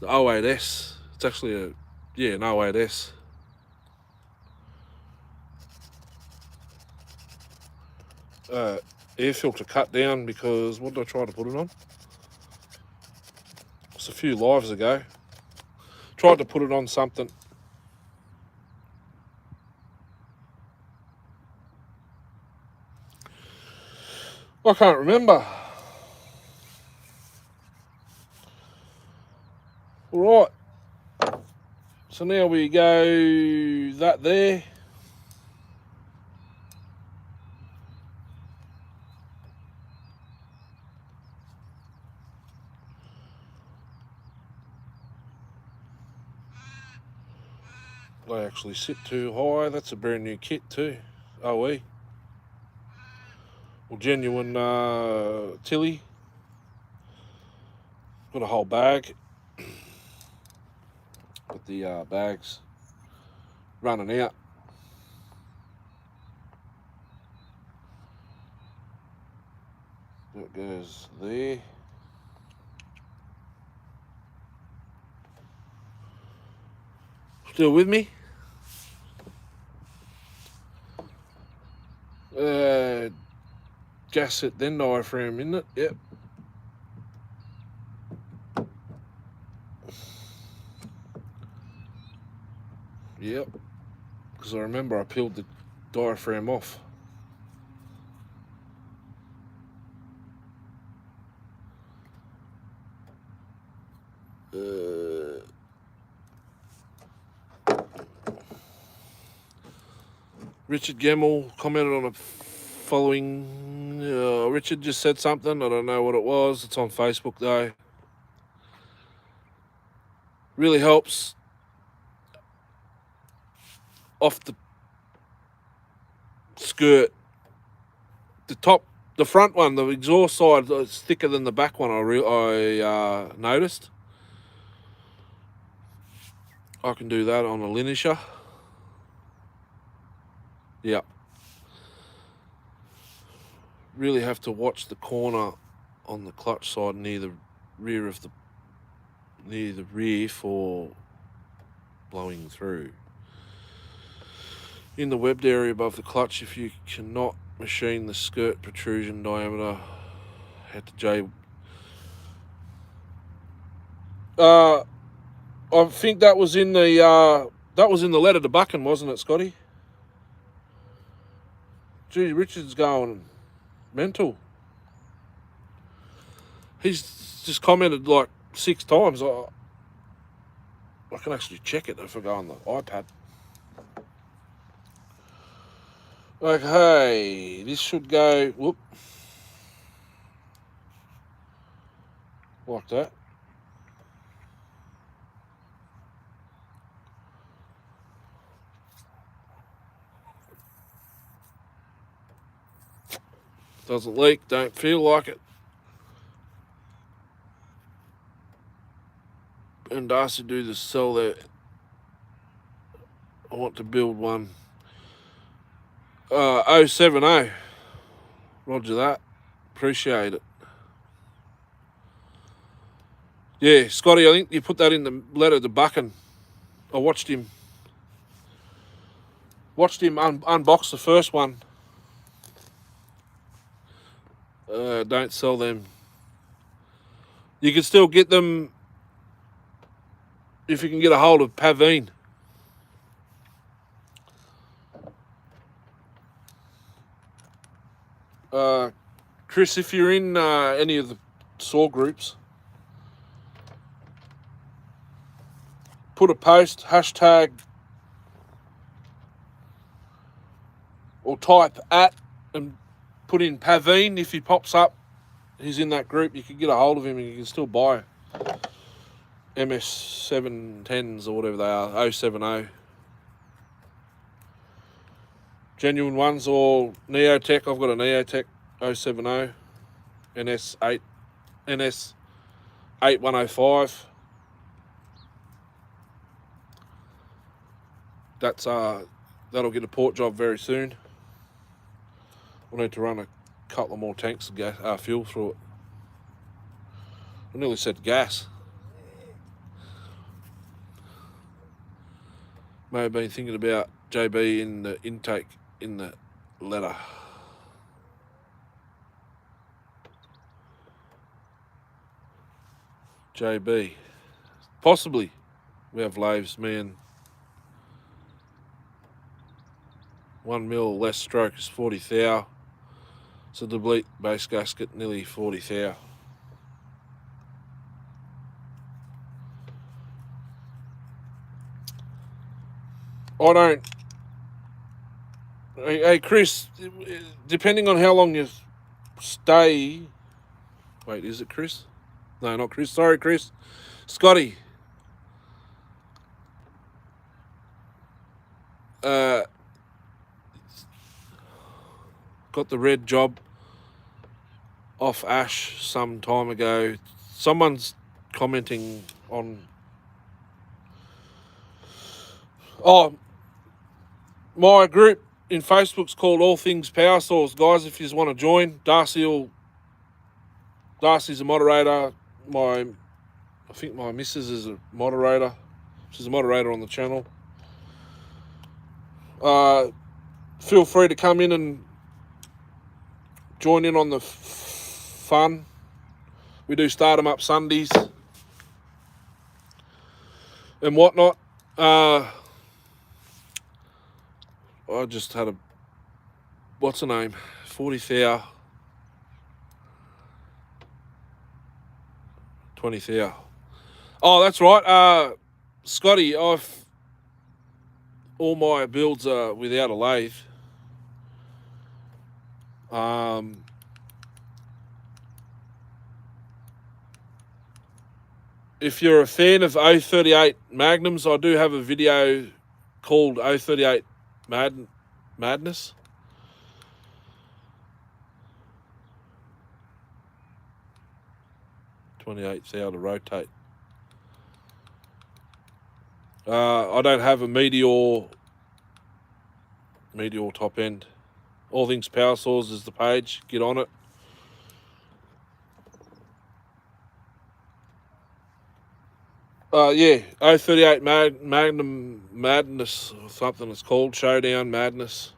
the 08S. It's actually an 08S. Air filter cut down because what did I try to put it on? It's a few lives ago. Tried to put it on something. I can't remember. All right. So now we go that there. They actually sit too high. That's a brand new kit too. OE. Well, genuine Tilly. Got a whole bag. But the bag's running out. That goes there. Still with me? Gasset then diaphragm, isn't it? Yep. Yep. Because I remember I peeled the diaphragm off. Richard Gemmell commented on a following. Richard just said something. I don't know what it was. It's on Facebook though. Really helps off the skirt. The front one, the exhaust side, is thicker than the back one. I noticed. I can do that on a linisher. Yeah. Really have to watch the corner on the clutch side near the rear for blowing through. In the webbed area above the clutch, if you cannot machine the skirt protrusion diameter, head to J. I think that was in the letter to Buchan, wasn't it, Scotty? Gee, Richard's going mental. He's just commented like 6 times. I can actually check it if I go on the iPad. Okay, this should go, whoop, like that. Doesn't leak, don't feel like it. And Darcy do the sell there. I want to build one. 070. Roger that. Appreciate it. Yeah, Scotty, I think you put that in the letter to Buchan. I watched him unbox the first one. Don't sell them. You can still get them if you can get a hold of Pavine. Chris, if you're in any of the saw groups, put a post, hashtag, or type at and put in Pavine. If he pops up, he's in that group. You can get a hold of him and you can still buy MS710s or whatever they are, 070. Genuine ones or Neotech. I've got a Neotech 070 NS8105. That'll get a port job very soon. We'll need to run a couple of more tanks of gas, fuel through it. I nearly said gas. May have been thinking about JB in the intake in the letter. JB. Possibly. We have laves, man. 1 mil less stroke is 40 thou. So deplete base gasket nearly 40 thou. I don't. Hey Chris, depending on how long you stay. Wait, is it Chris? No, not Chris. Sorry, Chris. Scotty. Got the red job off Ash some time ago. Someone's commenting on. Oh, my group in Facebook's called All Things Power Source. Guys, if you want to join, Darcy's a moderator. I think my missus is a moderator. She's a moderator on the channel. Feel free to come in and join in on the fun. We do start them up Sundays and whatnot. I just had a, what's the name? 40 thou. 20 thou. Oh, that's right. Scotty, all my builds are without a lathe. If you're a fan of 038 Magnums, I do have a video called 038 Madness. $28 thou to rotate. I don't have a Meteor Meteor top end. All Things Power Saws is the page. Get on it. Yeah, 038 Magnum Madness or something it's called. Showdown Madness.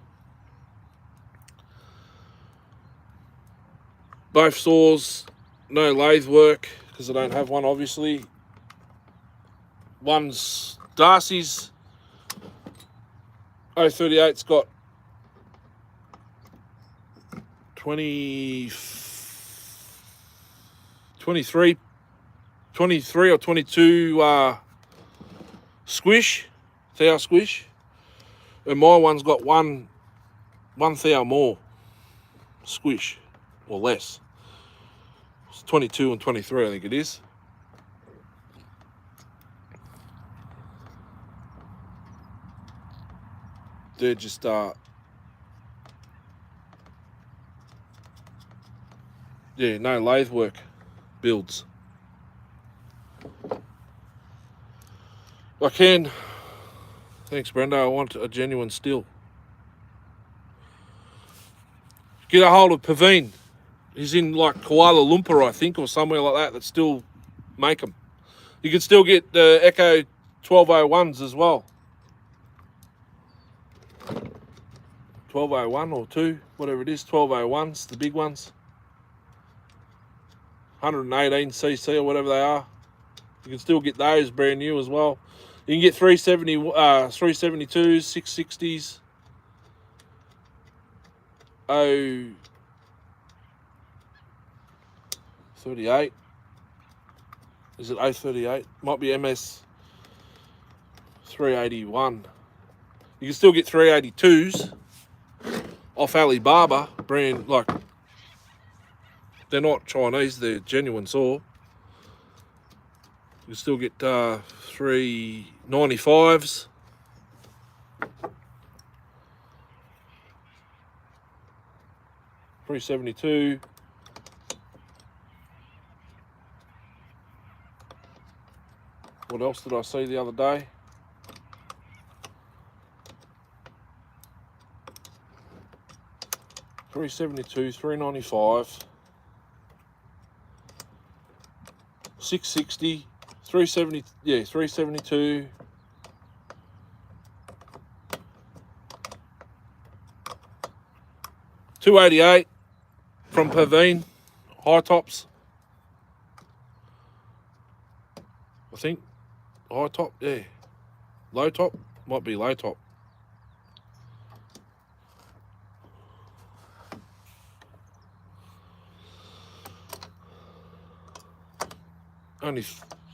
Both saws, no lathe work because I don't have one, obviously. One's Darcy's 038's got 23 or 22 squish, thou squish, and my one's got one thou more squish or less. It's 22 and 23, I think it is. They're just yeah, no lathe work builds. I can. Thanks, Brendo. I want a genuine steel. Get a hold of Paveen. He's in like Kuala Lumpur, I think, or somewhere like that still make them. You can still get the Echo 1201s as well. 1201 or 2, whatever it is, 1201s, the big ones. 118cc or whatever they are. You can still get those brand new as well. You can get 372s, 660s. 038. Is it 038? Might be MS 381. You can still get 382s off Alibaba brand, like they're not Chinese, they're genuine saw. You can still get 395s. $372. What else did I see the other day? $372, $395, $660, $370, yeah, $372. $288 from Paveen, high tops. I think high top, yeah. Low top, might be low top.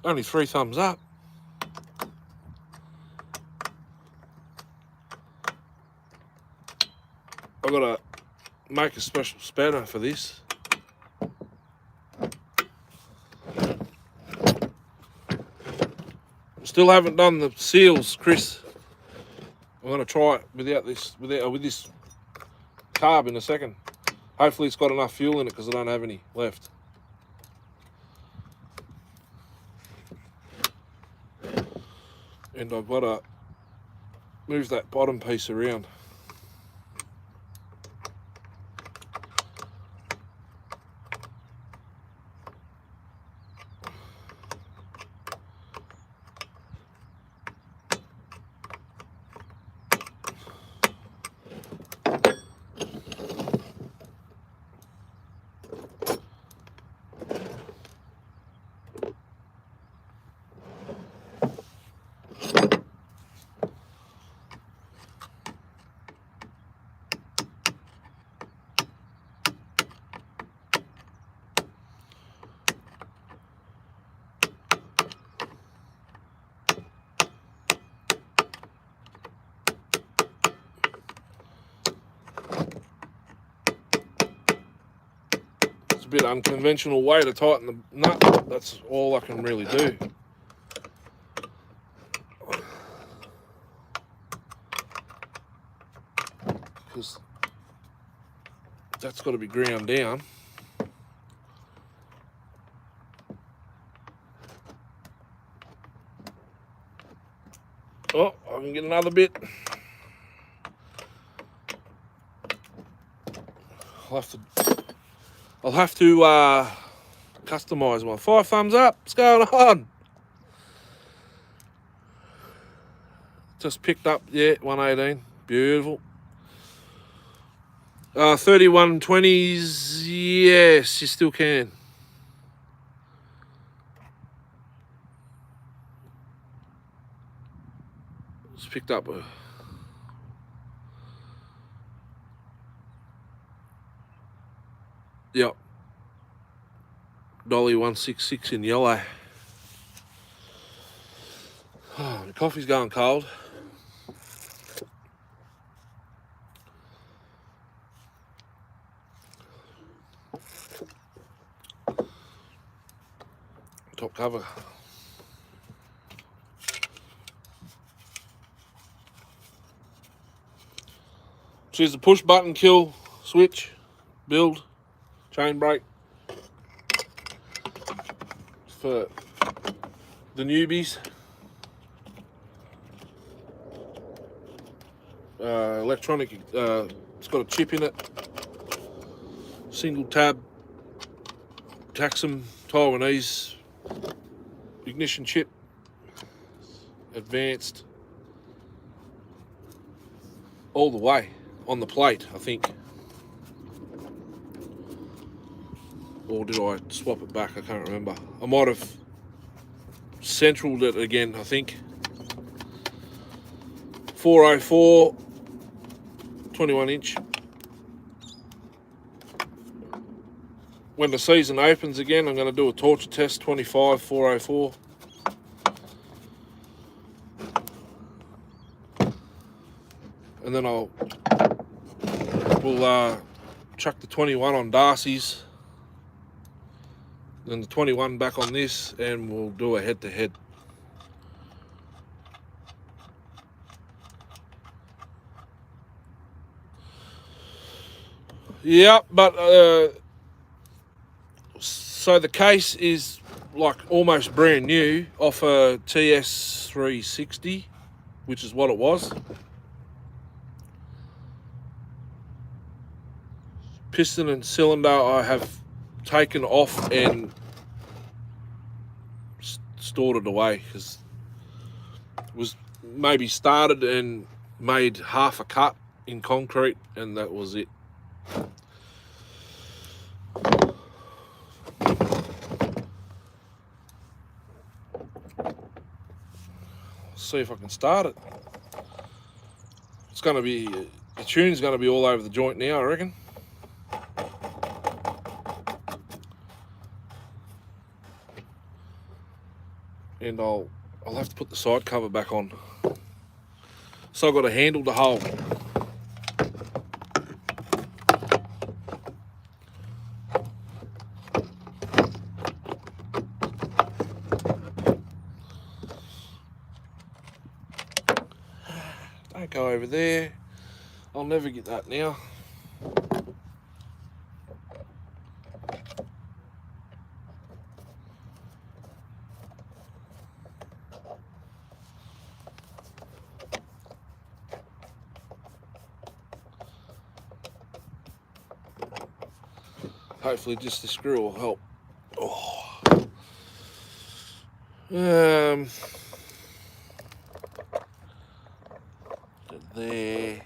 Only 3 thumbs up. I've got to make a special spanner for this. Still haven't done the seals, Chris. I'm going to try it with this carb in a second. Hopefully it's got enough fuel in it because I don't have any left. And I've got to move that bottom piece around. Bit unconventional way to tighten the nut. That's all I can really do. Because that's got to be ground down. Oh, I can get another bit. I'll have to customise one. 5 thumbs up. What's going on? Just picked up, 118. Beautiful. 3120s, yes, you still can. Just picked up a yep. Dolly 166 in yellow. Oh, the coffee's going cold. Top cover. Choose the push button, kill, switch, build, chain brake. For the newbies. Electronic, it's got a chip in it. Single tab, Taxum Taiwanese ignition chip. Advanced. All the way on the plate, I think. Or did I swap it back? I can't remember. I might have centraled it again, I think. 404, 21 inch. When the season opens again, I'm going to do a torture test, 25, 404. And then we'll chuck the 21 on Darcy's. Then the 21 back on this, and we'll do a head-to-head. Yeah, but so the case is like almost brand new off a TS 360, which is what it was. Piston and cylinder I have taken off and stored it away because it was maybe started and made half a cut in concrete, and that was it. See if I can start it. It's going to be, the tune's going to be all over the joint now, I reckon. And I'll have to put the side cover back on. So I've got a handle to hold. Don't go over there. I'll never get that now. Hopefully just the screw will help. Oh. There.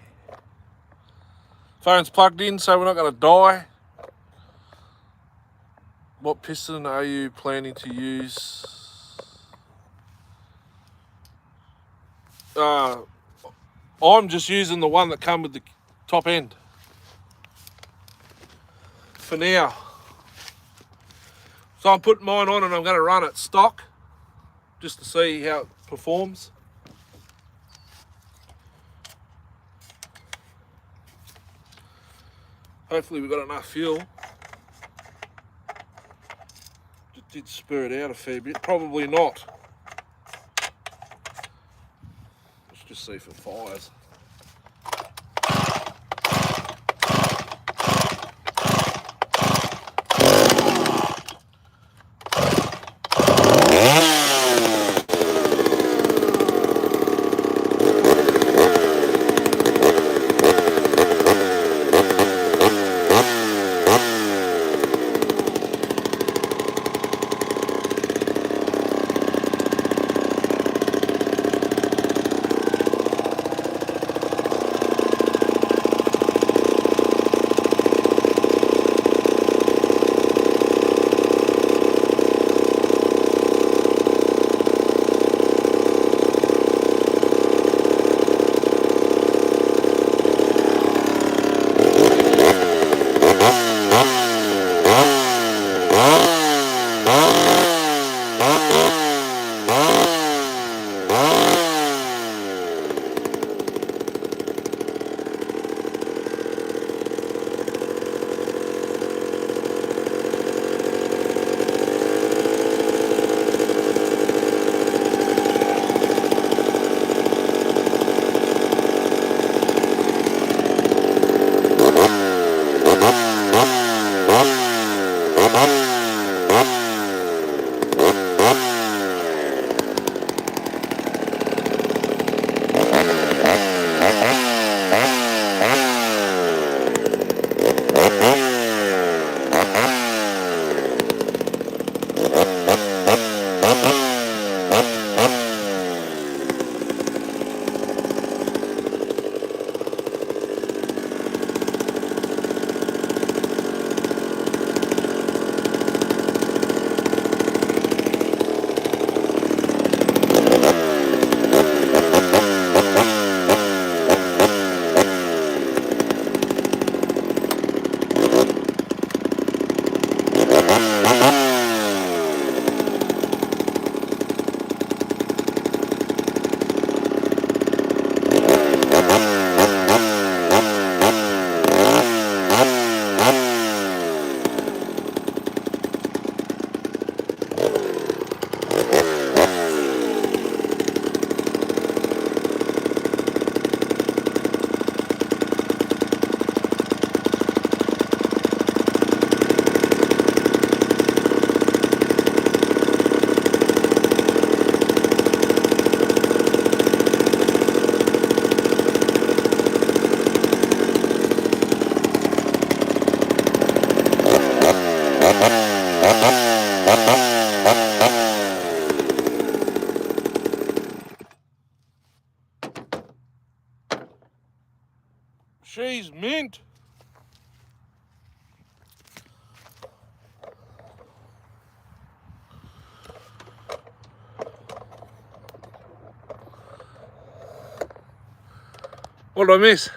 Phone's plugged in, so we're not going to die. What piston are you planning to use? I'm just using the one that come with the top end for now. So I'm putting mine on and I'm going to run it stock just to see how it performs. Hopefully we've got enough fuel. It did spur it out a fair bit. Probably not. Let's just see if it fires. She's mint. What did I miss?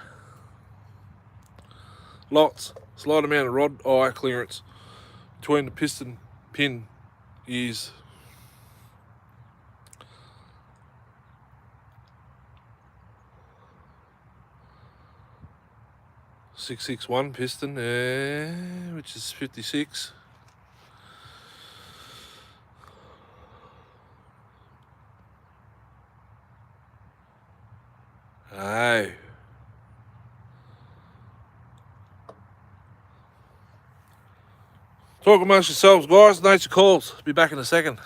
Lots. Slight amount of rod eye clearance between the piston pin is .661 piston, which is 56. Oh. Talk amongst yourselves, guys. Nature calls. Be back in a second.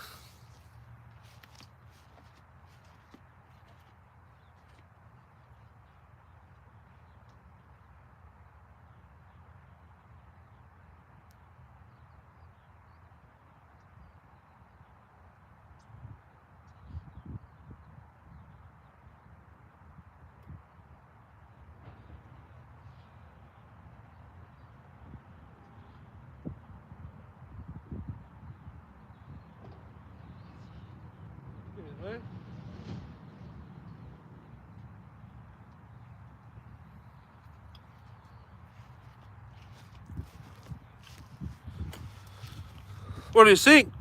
What do you think?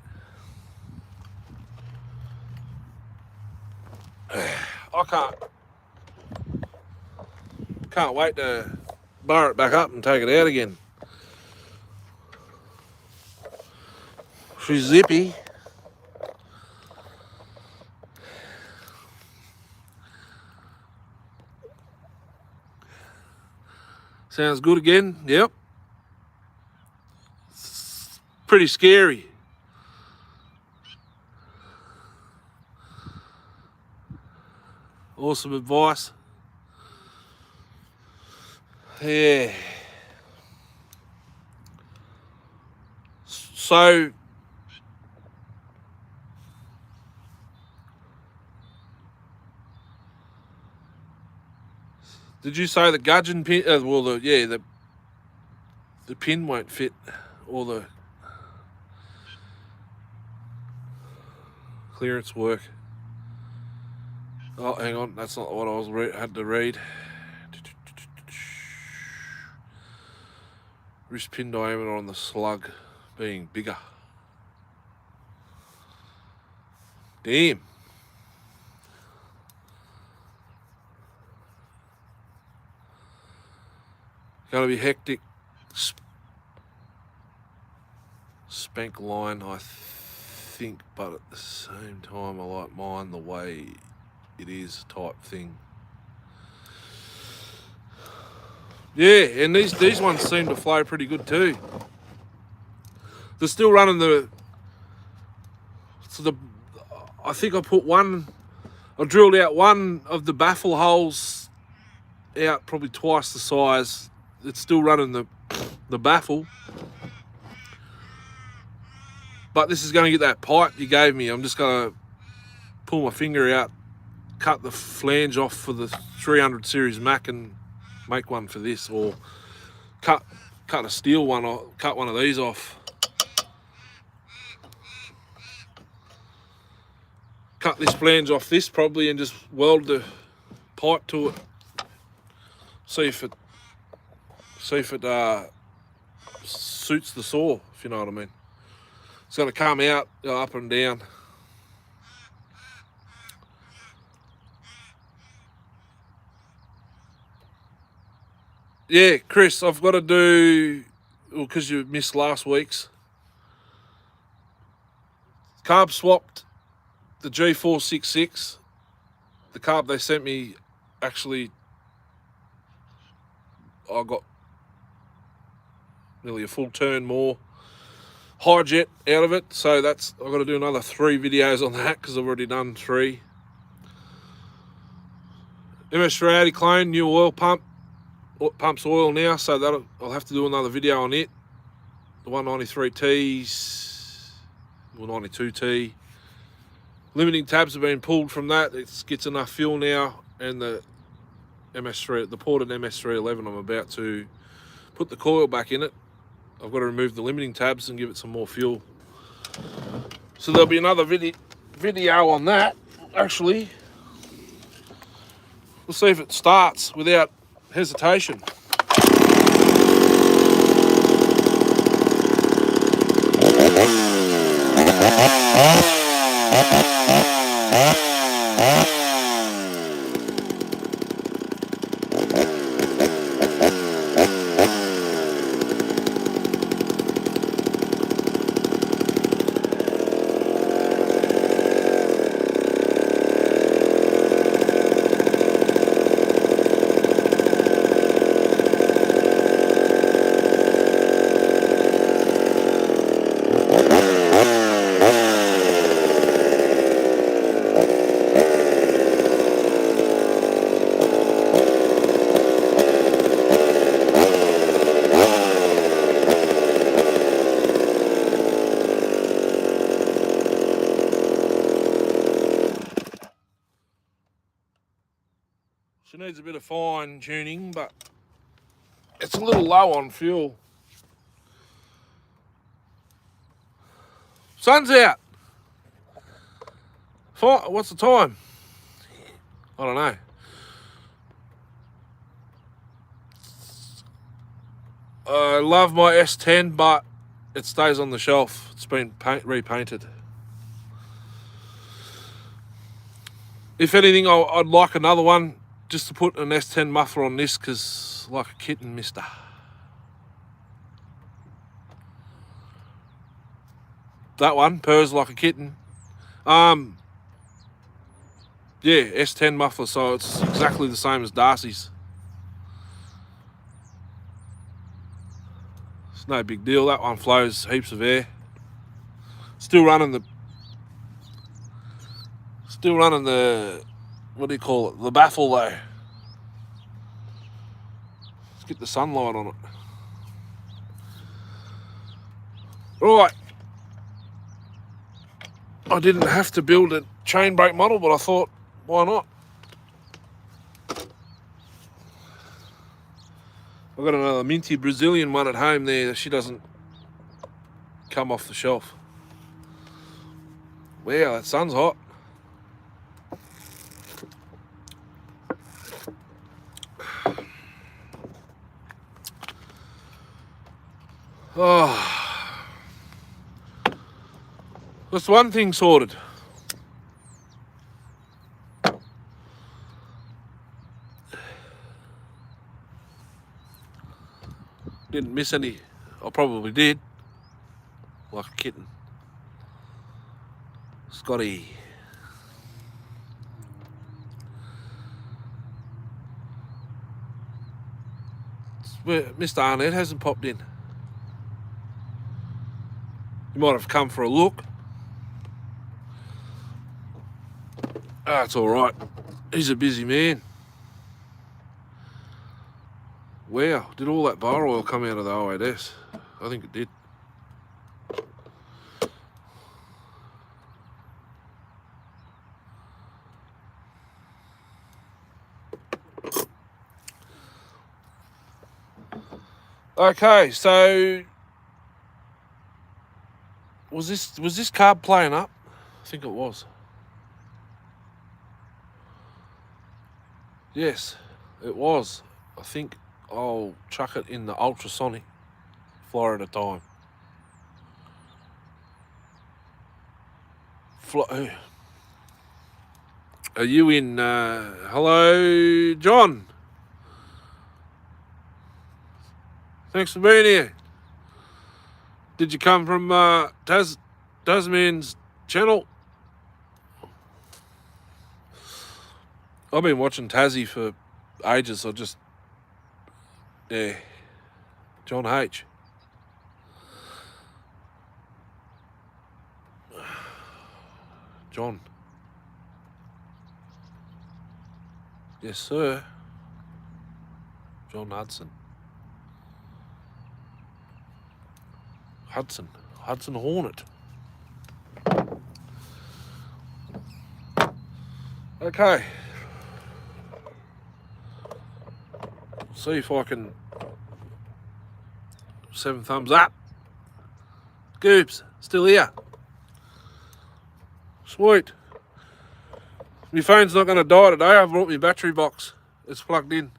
I can't wait to bar it back up and take it out again. She's zippy. Sounds good again. Yep. Pretty scary. Awesome advice. Yeah. So, did you say the gudgeon pin? Well, the pin won't fit, or the clearance work. Oh, hang on, that's not what I had to read. Wrist pin diameter on the slug being bigger. Damn. Gonna be hectic. Spank line, I think, but at the same time, I like mine the way it is type thing. Yeah, and these ones seem to flow pretty good too. They're still running I think I drilled out one of the baffle holes out probably twice the size. It's still running the baffle. But this is going to get that pipe you gave me. I'm just going to pull my finger out, cut the flange off for the 300 series Mac and make one for this, or cut a steel one, or cut one of these off. Cut this flange off this probably and just weld the pipe to it. See if it suits the saw, if you know what I mean. It's going to come out up and down. Yeah, Chris, I've got to do, because you missed last week's. Carb swapped the G466. The carb they sent me, actually, I got nearly a full turn more high jet out of it. So I've got to do another 3 videos on that because I've already done 3. MS380 clone, new oil pump. Pumps oil now, so I'll have to do another video on it. The 193Ts, or 92T. Limiting tabs have been pulled from that. It gets enough fuel now, and the ported MS311, I'm about to put the coil back in it. I've got to remove the limiting tabs and give it some more fuel. So there'll be another video on that, actually. We'll see if it starts without hesitation. She needs a bit of fine tuning, but it's a little low on fuel. Sun's out. What's the time? I don't know. I love my S10, but it stays on the shelf. It's been repainted. If anything, I'd like another one just to put an S10 muffler on this, because like a kitten, mister. That one purrs like a kitten. Yeah, S10 muffler, so it's exactly the same as Darcy's. It's no big deal. That one flows heaps of air. Still running the what do you call it? The baffle though. Let's get the sunlight on it. Right. I didn't have to build a chain brake model, but I thought, why not? I've got another minty Brazilian one at home there. She doesn't come off the shelf. Wow, that sun's hot. Oh, that's one thing sorted. Didn't miss any. I probably did. Like a kitten. Scotty. Mr. Arnett hasn't popped in. He might have come for a look. Ah, it's all right. He's a busy man. Wow, did all that bar oil come out of the OAS? I think it did. Okay, so was this carb playing up? I think it was. Yes, it was. I think I'll chuck it in the ultrasonic, fly at a time. Are you in? Hello, John. Thanks for being here. Did you come from Tasman's channel? I've been watching Tassie for ages. Yeah, John H. John. Yes, sir. John Hudson. Hudson Hornet. Okay. See if I can 7 thumbs up. Goobs, still here. Sweet. My phone's not going to die today. I've brought my battery box. It's plugged in.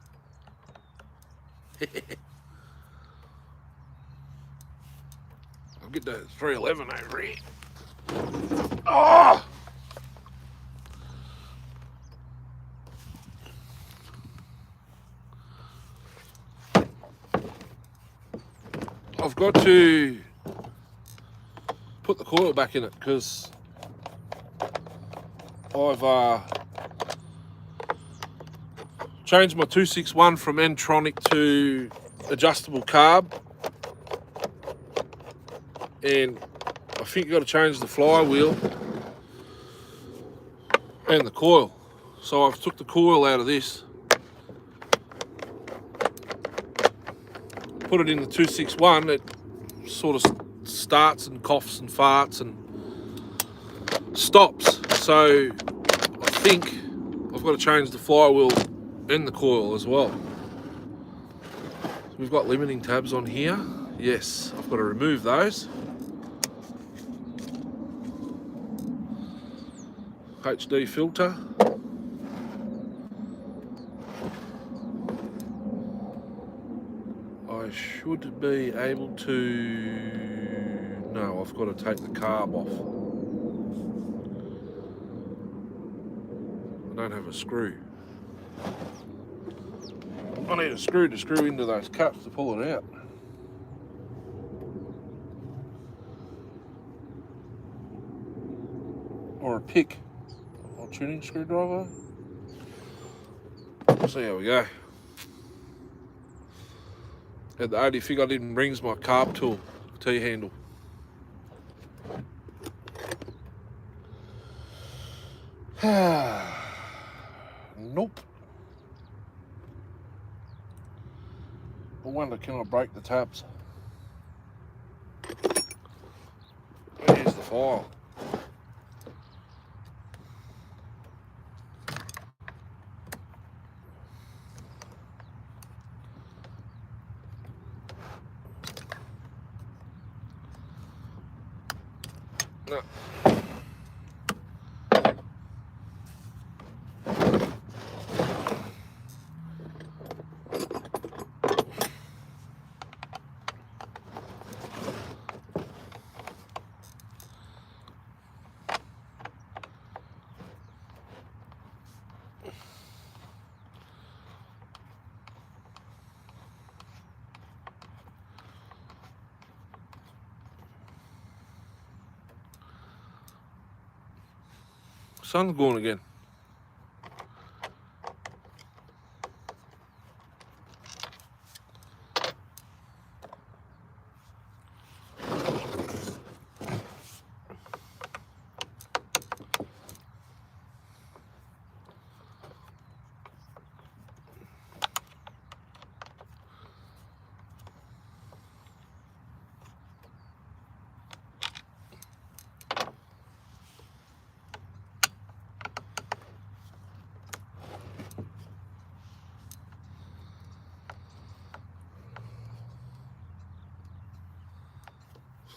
I'll get the 311 over here. Oh! I've got to put the coil back in it because I've changed my 261 from N-tronic to adjustable carb, and I think you've got to change the flywheel and the coil. So I've took the coil out of this, put it in the 261. It sort of starts and coughs and farts and stops. So I think I've got to change the flywheel and the coil as well. We've got limiting tabs on here. Yes, I've got to remove those. HD filter. I should be able to... No, I've got to take the carb off. I don't have a screw. I need a screw to screw into those cups to pull it out. Or a pick. Or a tuning screwdriver. See how we go. And the only thing I didn't bring is my carb tool, T-handle. Nope. I wonder, can I break the tabs? Here's the file. No. Sun's gone again.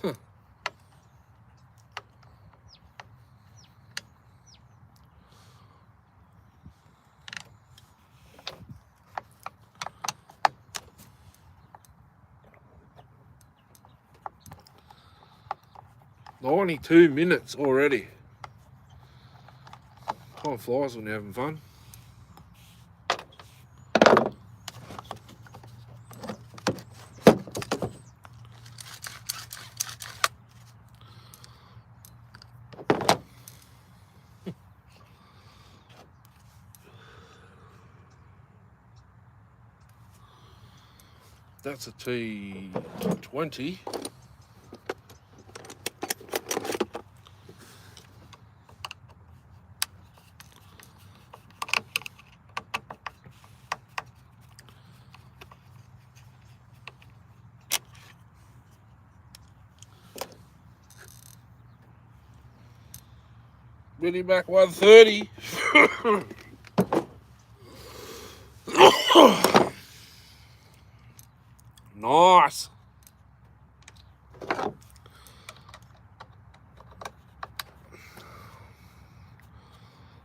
Huh. $92 already. Time flies when you're having fun. That's a T20. Really back 130. Nice.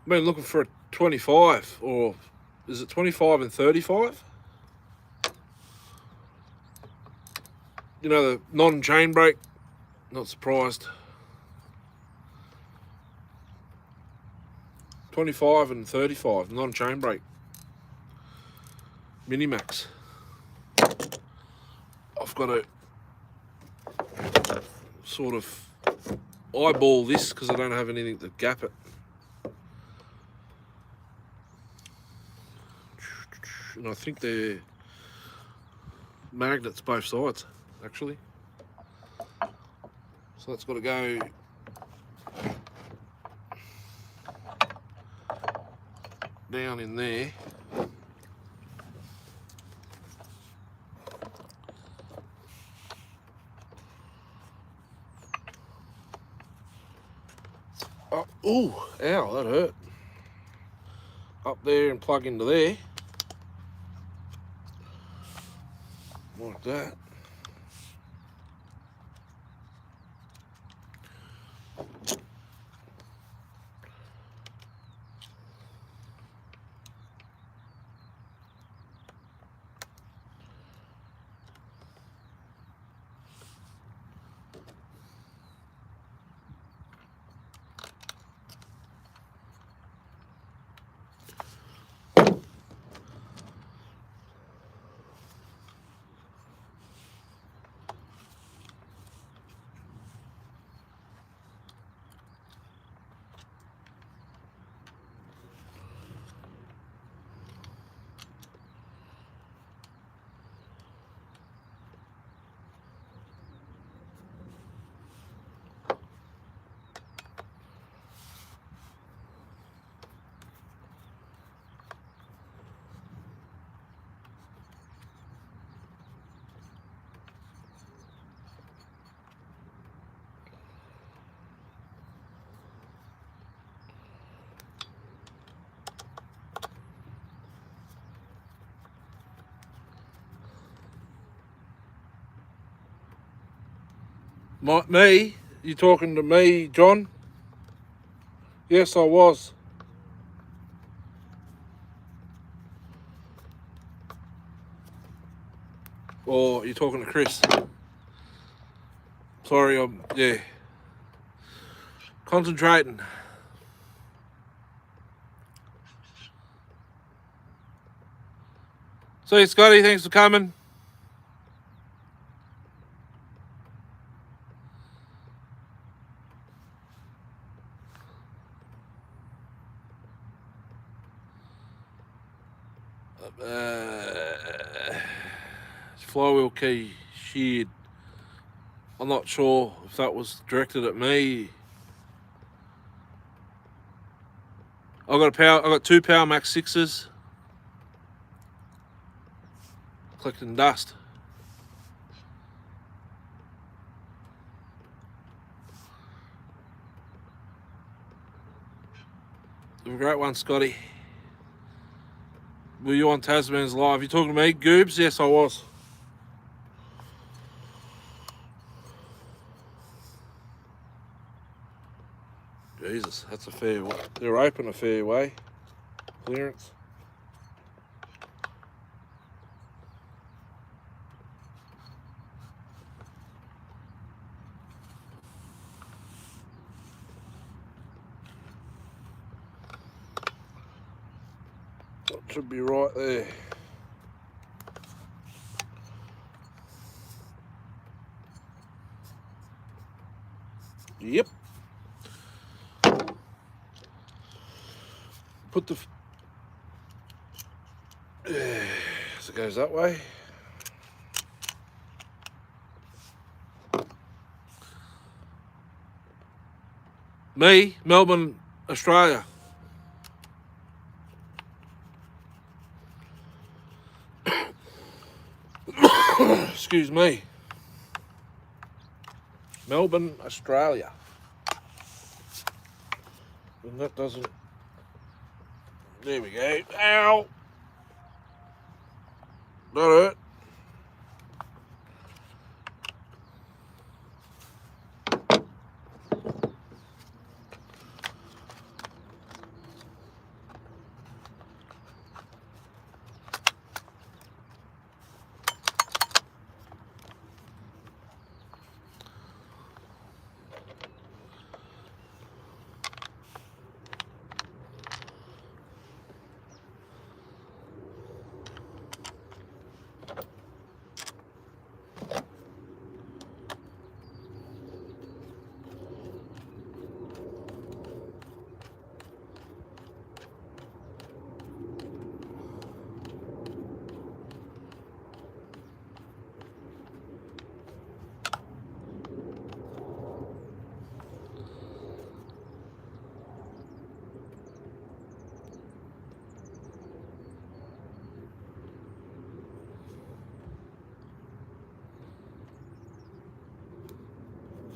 Been looking for a 25, or is it 25 and 35? You know, the non-chain brake. Not surprised. 25 and 35, non-chain brake. Minimax. I've got to sort of eyeball this because I don't have anything to gap it. And I think they're magnets both sides, actually. So that's got to go down in there. Oh, ooh, ow, that hurt. Up there and plug into there. Like that. Me? You talking to me, John? Yes, I was. Or you talking to Chris? Sorry, I'm concentrating. See you, Scotty. Thanks for coming. Flywheel key sheared. I'm not sure if that was directed at me. I got two Power Max 6s. Collecting dust. Have a great one, Scotty. Were you on Tasman's Live? You talking to me, Goobs? Yes, I was. Jesus, that's a fair way. They're open a fair way. Clearance. That should be right there. Yep. Put the... So it goes that way. Me, Melbourne, Australia. Excuse me. Melbourne, Australia. And that doesn't... There we go. Ow! That hurt.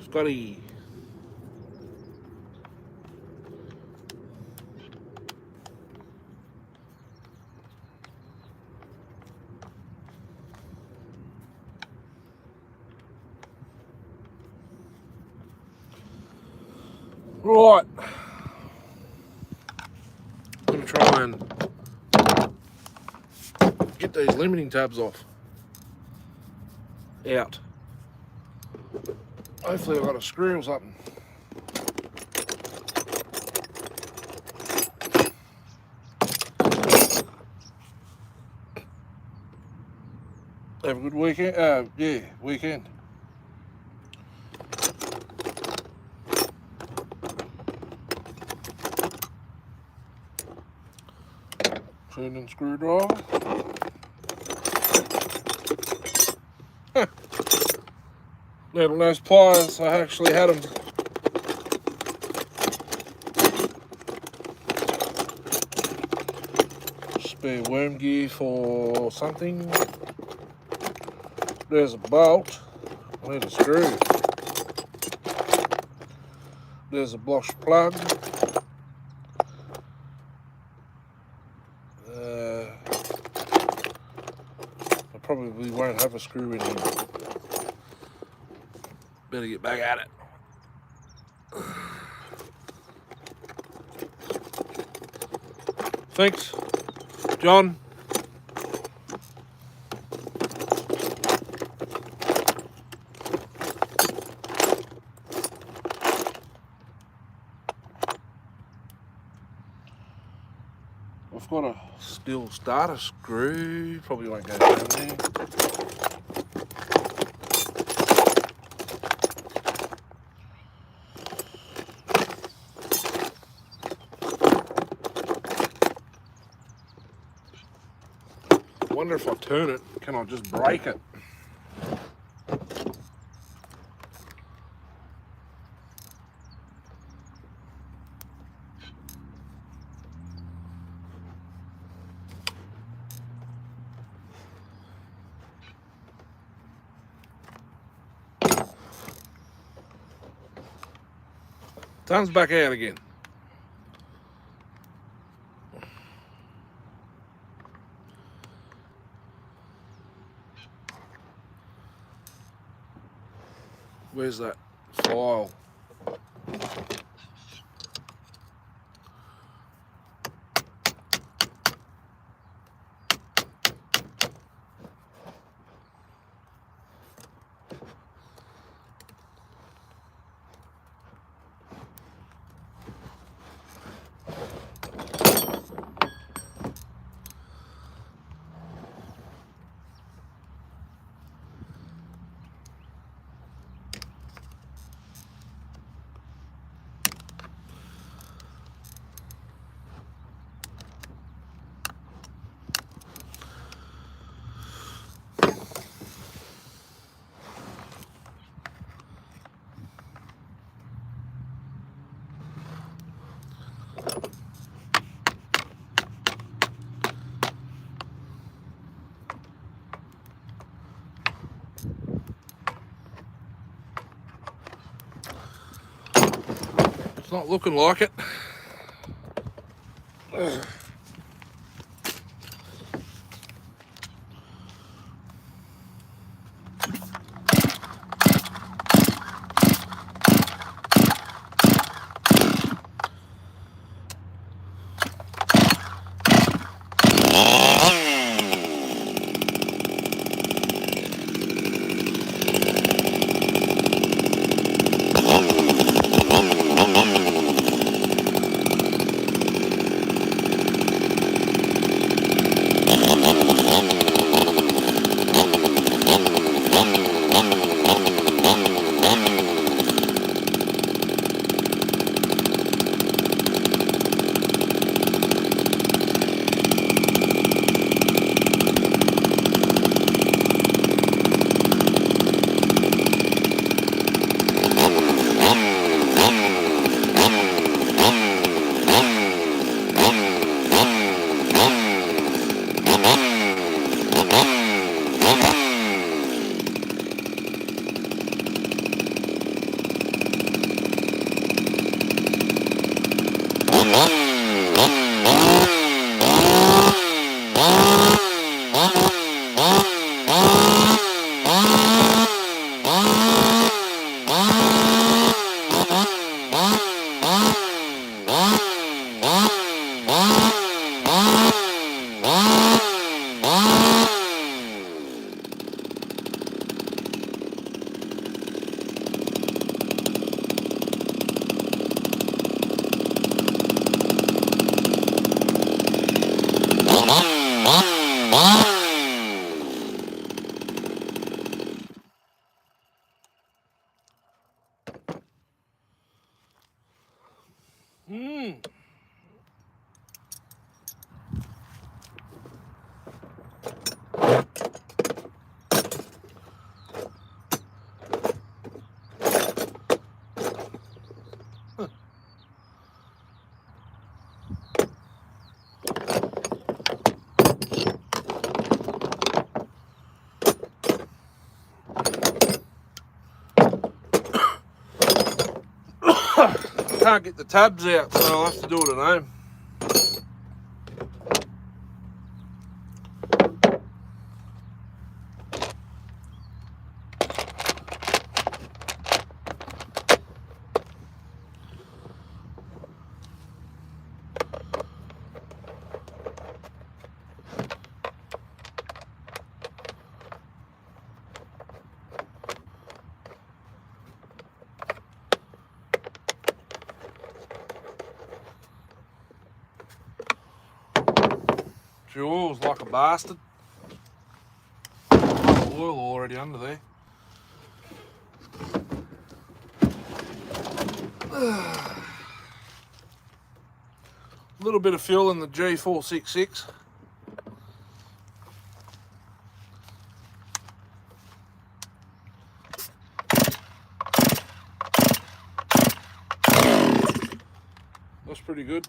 Scotty. Right. I'm going to try and get these limiting tabs off. Out. Hopefully I've got a screw or something. Have a good weekend. Yeah, weekend. Turning screwdriver. Little those pliers, I actually had them. Spare worm gear for something. There's a bolt. I need a screw. There's a Bosch plug. I probably won't have a screw in here. Better get back at it. Thanks, John. I've got a steel starter screw, probably won't go down there. wonder if I turn it, can I just break it? Comes back out again. Where's that file? It's not looking like it. Can't get the tabs out, so I'll have to do it at home. Oil's like a bastard. Oil already under there. A little bit of fuel in the G466. That's pretty good.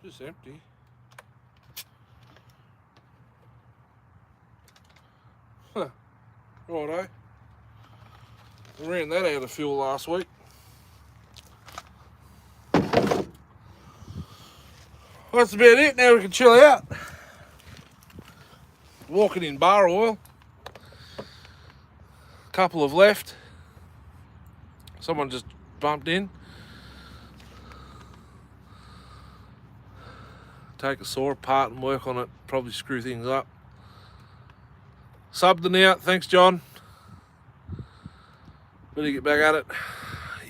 Just empty. Huh. Righto. I ran that out of fuel last week. Well, that's about it. Now we can chill out. Walking in bar oil. Couple have left. Someone just bumped in. Take a saw apart and work on it. Probably screw things up. Subbed and out. Thanks, John. Better get back at it.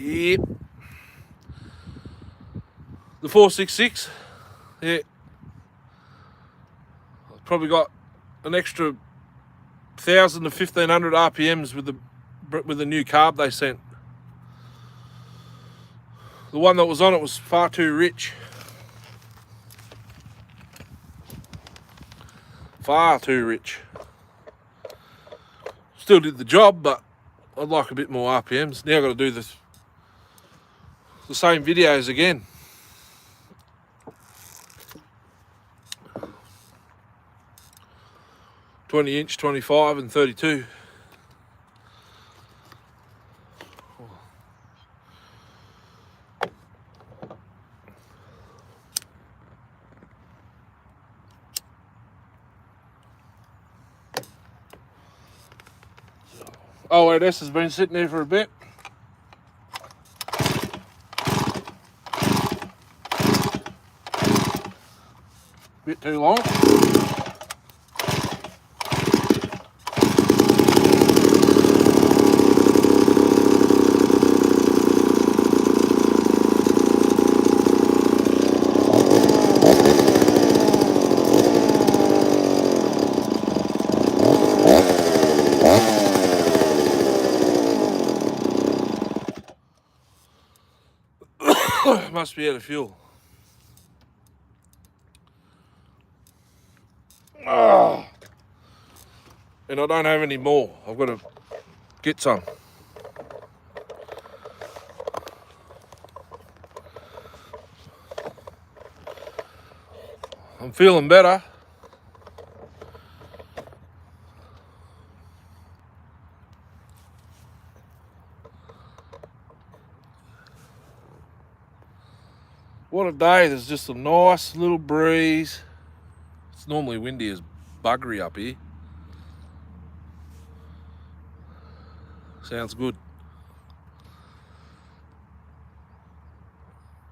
Yep. The 466. Yeah. I've probably got an extra 1,000 to 1,500 RPMs with the new carb they sent. The one that was on it was far too rich. Far too rich. Still did the job, but I'd like a bit more RPMs. Now I've got to do the same videos again. "20" 25 and 32. OS has been sitting there for a bit. Bit too long. Must be out of fuel. Oh. And I don't have any more. I've got to get some. I'm feeling better. What a day. There's just a nice little breeze. It's normally windy as buggery up here. Sounds good.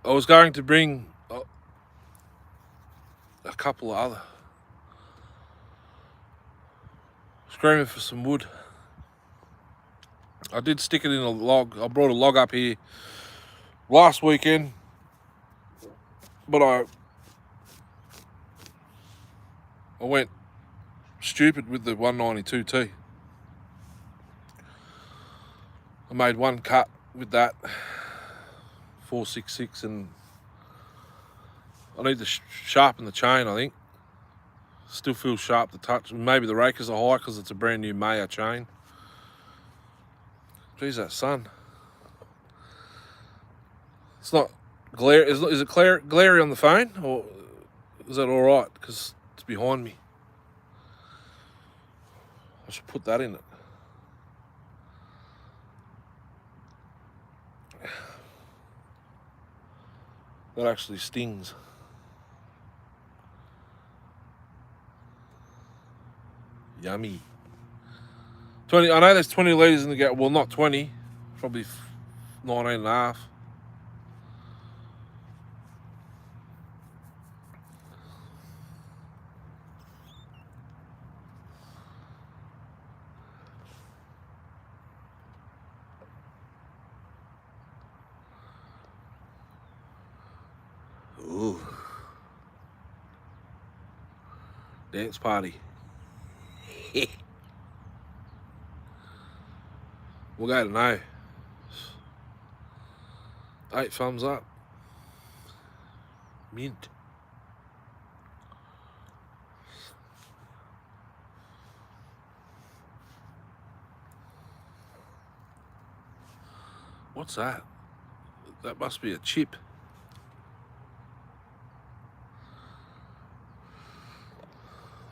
I was going to bring a couple of other. Screaming for some wood. I did stick it in a log. I brought a log up here last weekend, but I went stupid with the 192T. I made one cut with that 466, and I need to sharpen the chain, I think. Still feels sharp to touch. Maybe the rakers are high because it's a brand new Maya chain. Geez, that sun. It's not glare. Is it glary on the phone, or Is that all right? Because it's behind me. I should put that in it. That actually stings. Yummy. 20. I know there's 20 litres in the gallon. Well, not 20. Probably 19 and a half. Ooh. Dance party. We'll go to no. 8 thumbs up. Mint. What's that? That must be a chip.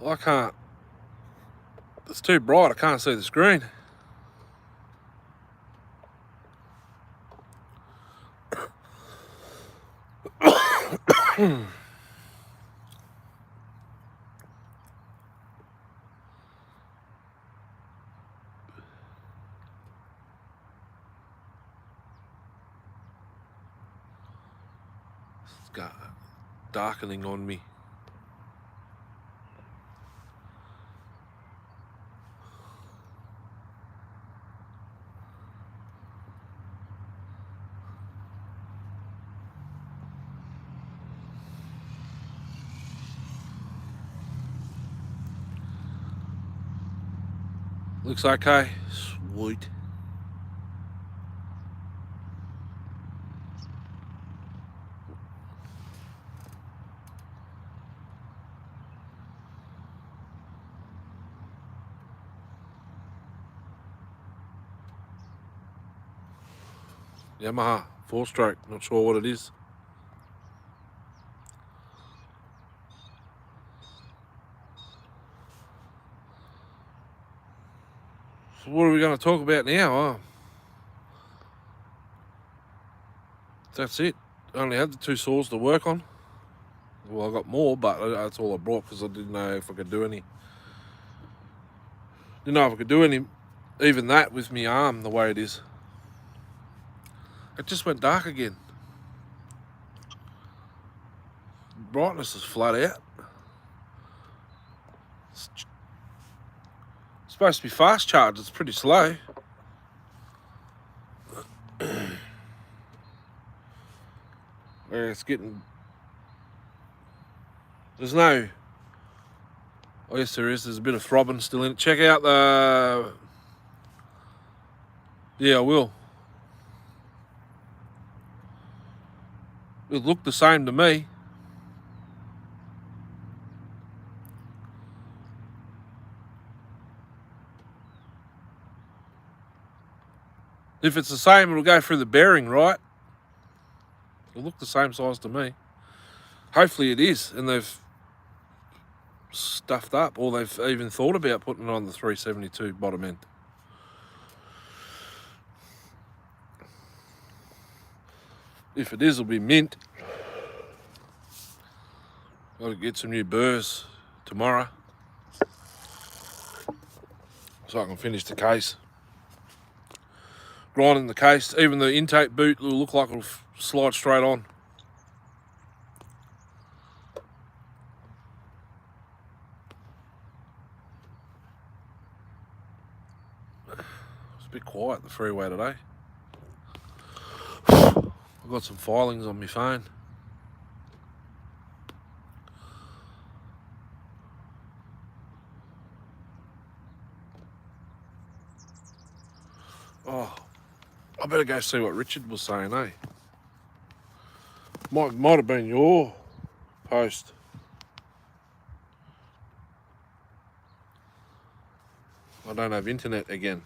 I can't. It's too bright. I can't see the screen. It's got darkening on me. Looks okay. Sweet. Yamaha 4-stroke. Not sure what it is. So what are we going to talk about now? Oh, that's it. I only had the 2 saws to work on. Well, I got more, but that's all I brought because I didn't know if I could do any. Didn't know if I could do any, even that with my arm the way it is. It just went dark again. Brightness is flat out. It's supposed to be fast charge. It's pretty slow. It's getting. There's no. Oh yes, there is. There's a bit of throbbing still in it. Check out the. Yeah, I will. It looked the same to me. If it's the same, it'll go through the bearing, right? It'll look the same size to me. Hopefully it is, and they've stuffed up, or they've even thought about putting it on the 372 bottom end. If it is, it'll be mint. Got to get some new burrs tomorrow so I can finish the case. Grinding the case, even the intake boot will look like it'll slide straight on. It's a bit quiet, the freeway today. I've got some filings on my phone. Oh, I better go see what Richard was saying, eh? Might have been your post. I don't have internet again.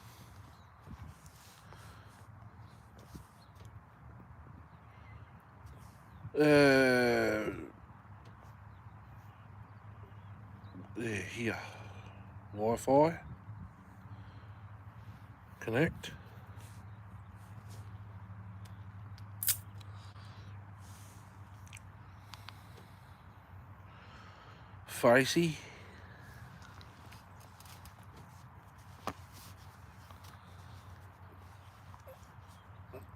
there, here. Wi-Fi. Connect. Facey.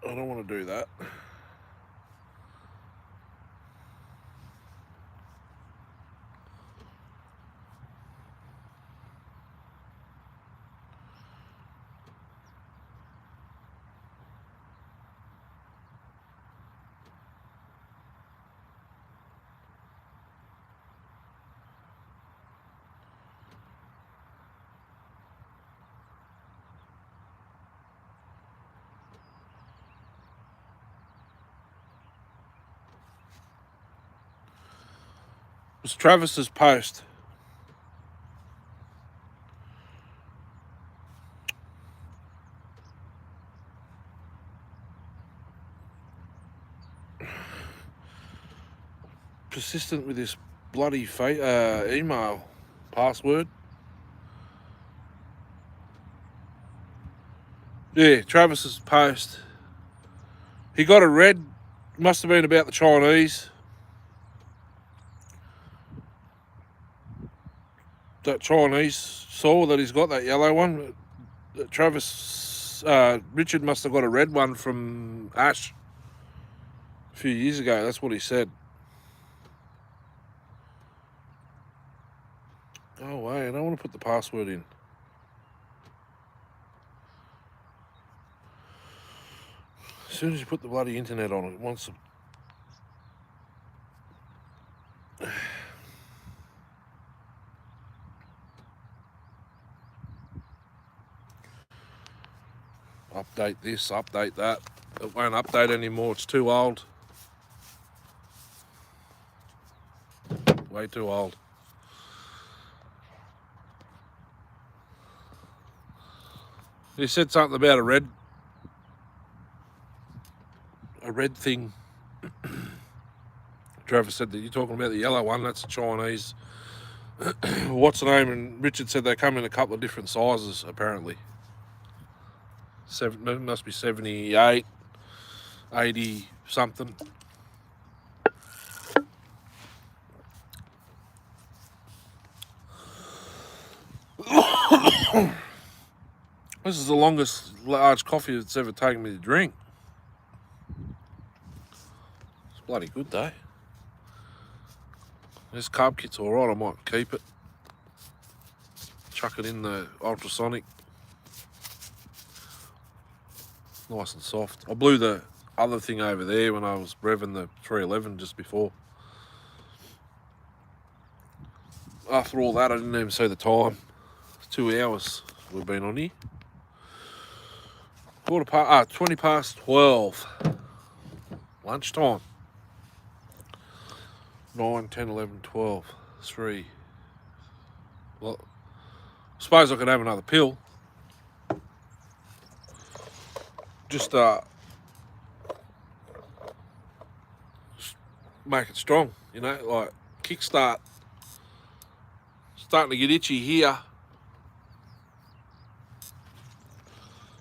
I don't want to do that. It was Travis's post. Persistent with this bloody email password. Yeah, Travis's post. He got a red, must have been about the Chinese. That Chinese saw that he's got, that yellow one. Richard must have got a red one from Ash a few years ago. That's what he said. Oh, wait, I don't want to put the password in. As soon as you put the bloody internet on, it wants to... Update this, update that. It won't update anymore, it's too old. Way too old. He said something about a red thing. Travis said that you're talking about the yellow one, that's the Chinese. What's the name? And Richard said they come in a couple of different sizes, apparently. Must be 78, 80 something. This is the longest large coffee that's ever taken me to drink. It's bloody good though. This carb kit's alright, I might keep it. Chuck it in the ultrasonic. Nice and soft. I blew the other thing over there when I was revving the 311 just before. After all that, I didn't even see the time. 2 hours we've been on here. 20 past 12. Lunchtime. 9, 10, 11, 12, 3. Well, I suppose I could have another pill. Just make it strong, you know, like kickstart. Starting to get itchy here.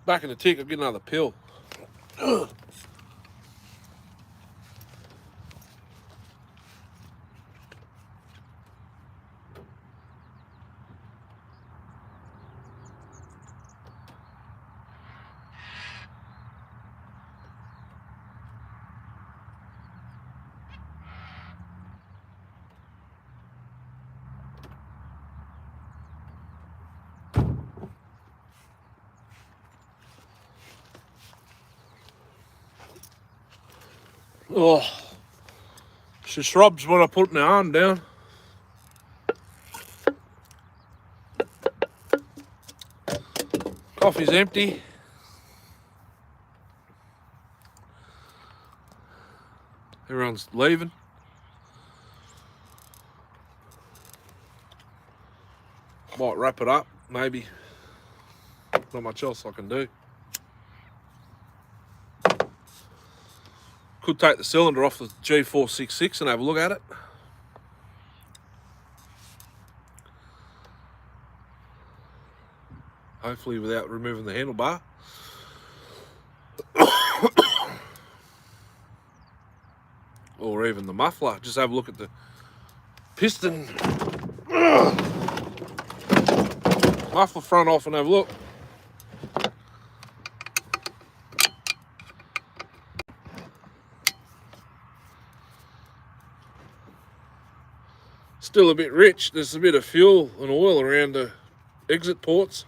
Back in the tick, I'll get another pill. Oh, she shrubs when I put my arm down. Coffee's empty. Everyone's leaving. Might wrap it up, maybe. Not much else I can do. Could take the cylinder off the G466 and have a look at it. hopefully without removing the handlebar. Or even the muffler. Just have a look at the piston. Muffler front off and have a look. Still a bit rich. There's a bit of fuel and oil around the exit ports.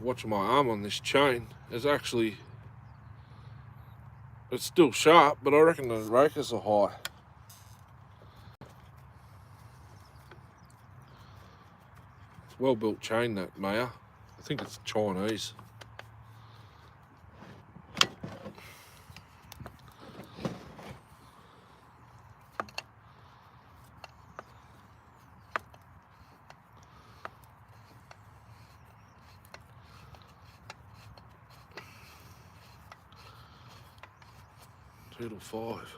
Watching my arm on this chain is actually, it's still sharp, but I reckon the rakers are high. It's well built chain, that Maya. I think it's Chinese. Two to five.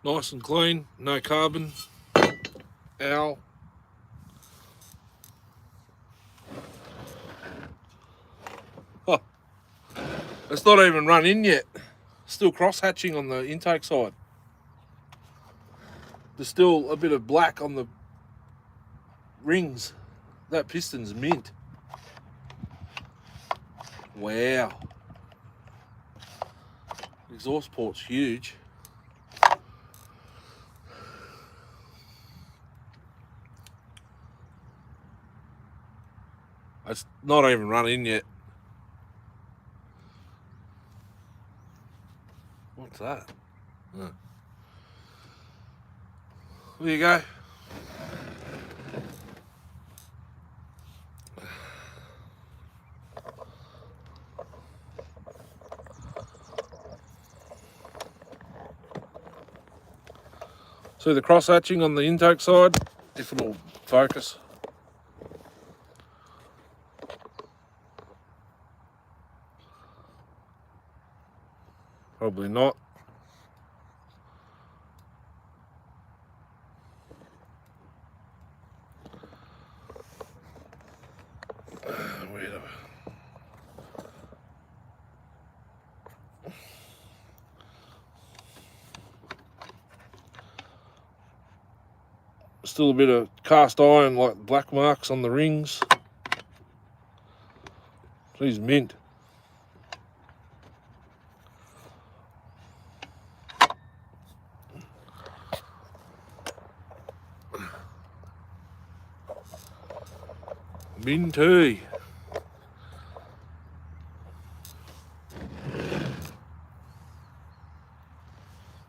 Nice and clean, no carbon. Ow. Oh, it's not even run in yet. Still cross hatching on the intake side. There's still a bit of black on the rings. That piston's mint. Wow. Exhaust port's huge. It's not even run in yet. What's that? Oh. There you go. See the cross hatching on the intake side? If it'll focus. Probably not. Still a bit of cast iron, like black marks on the rings. Please mint. Minty.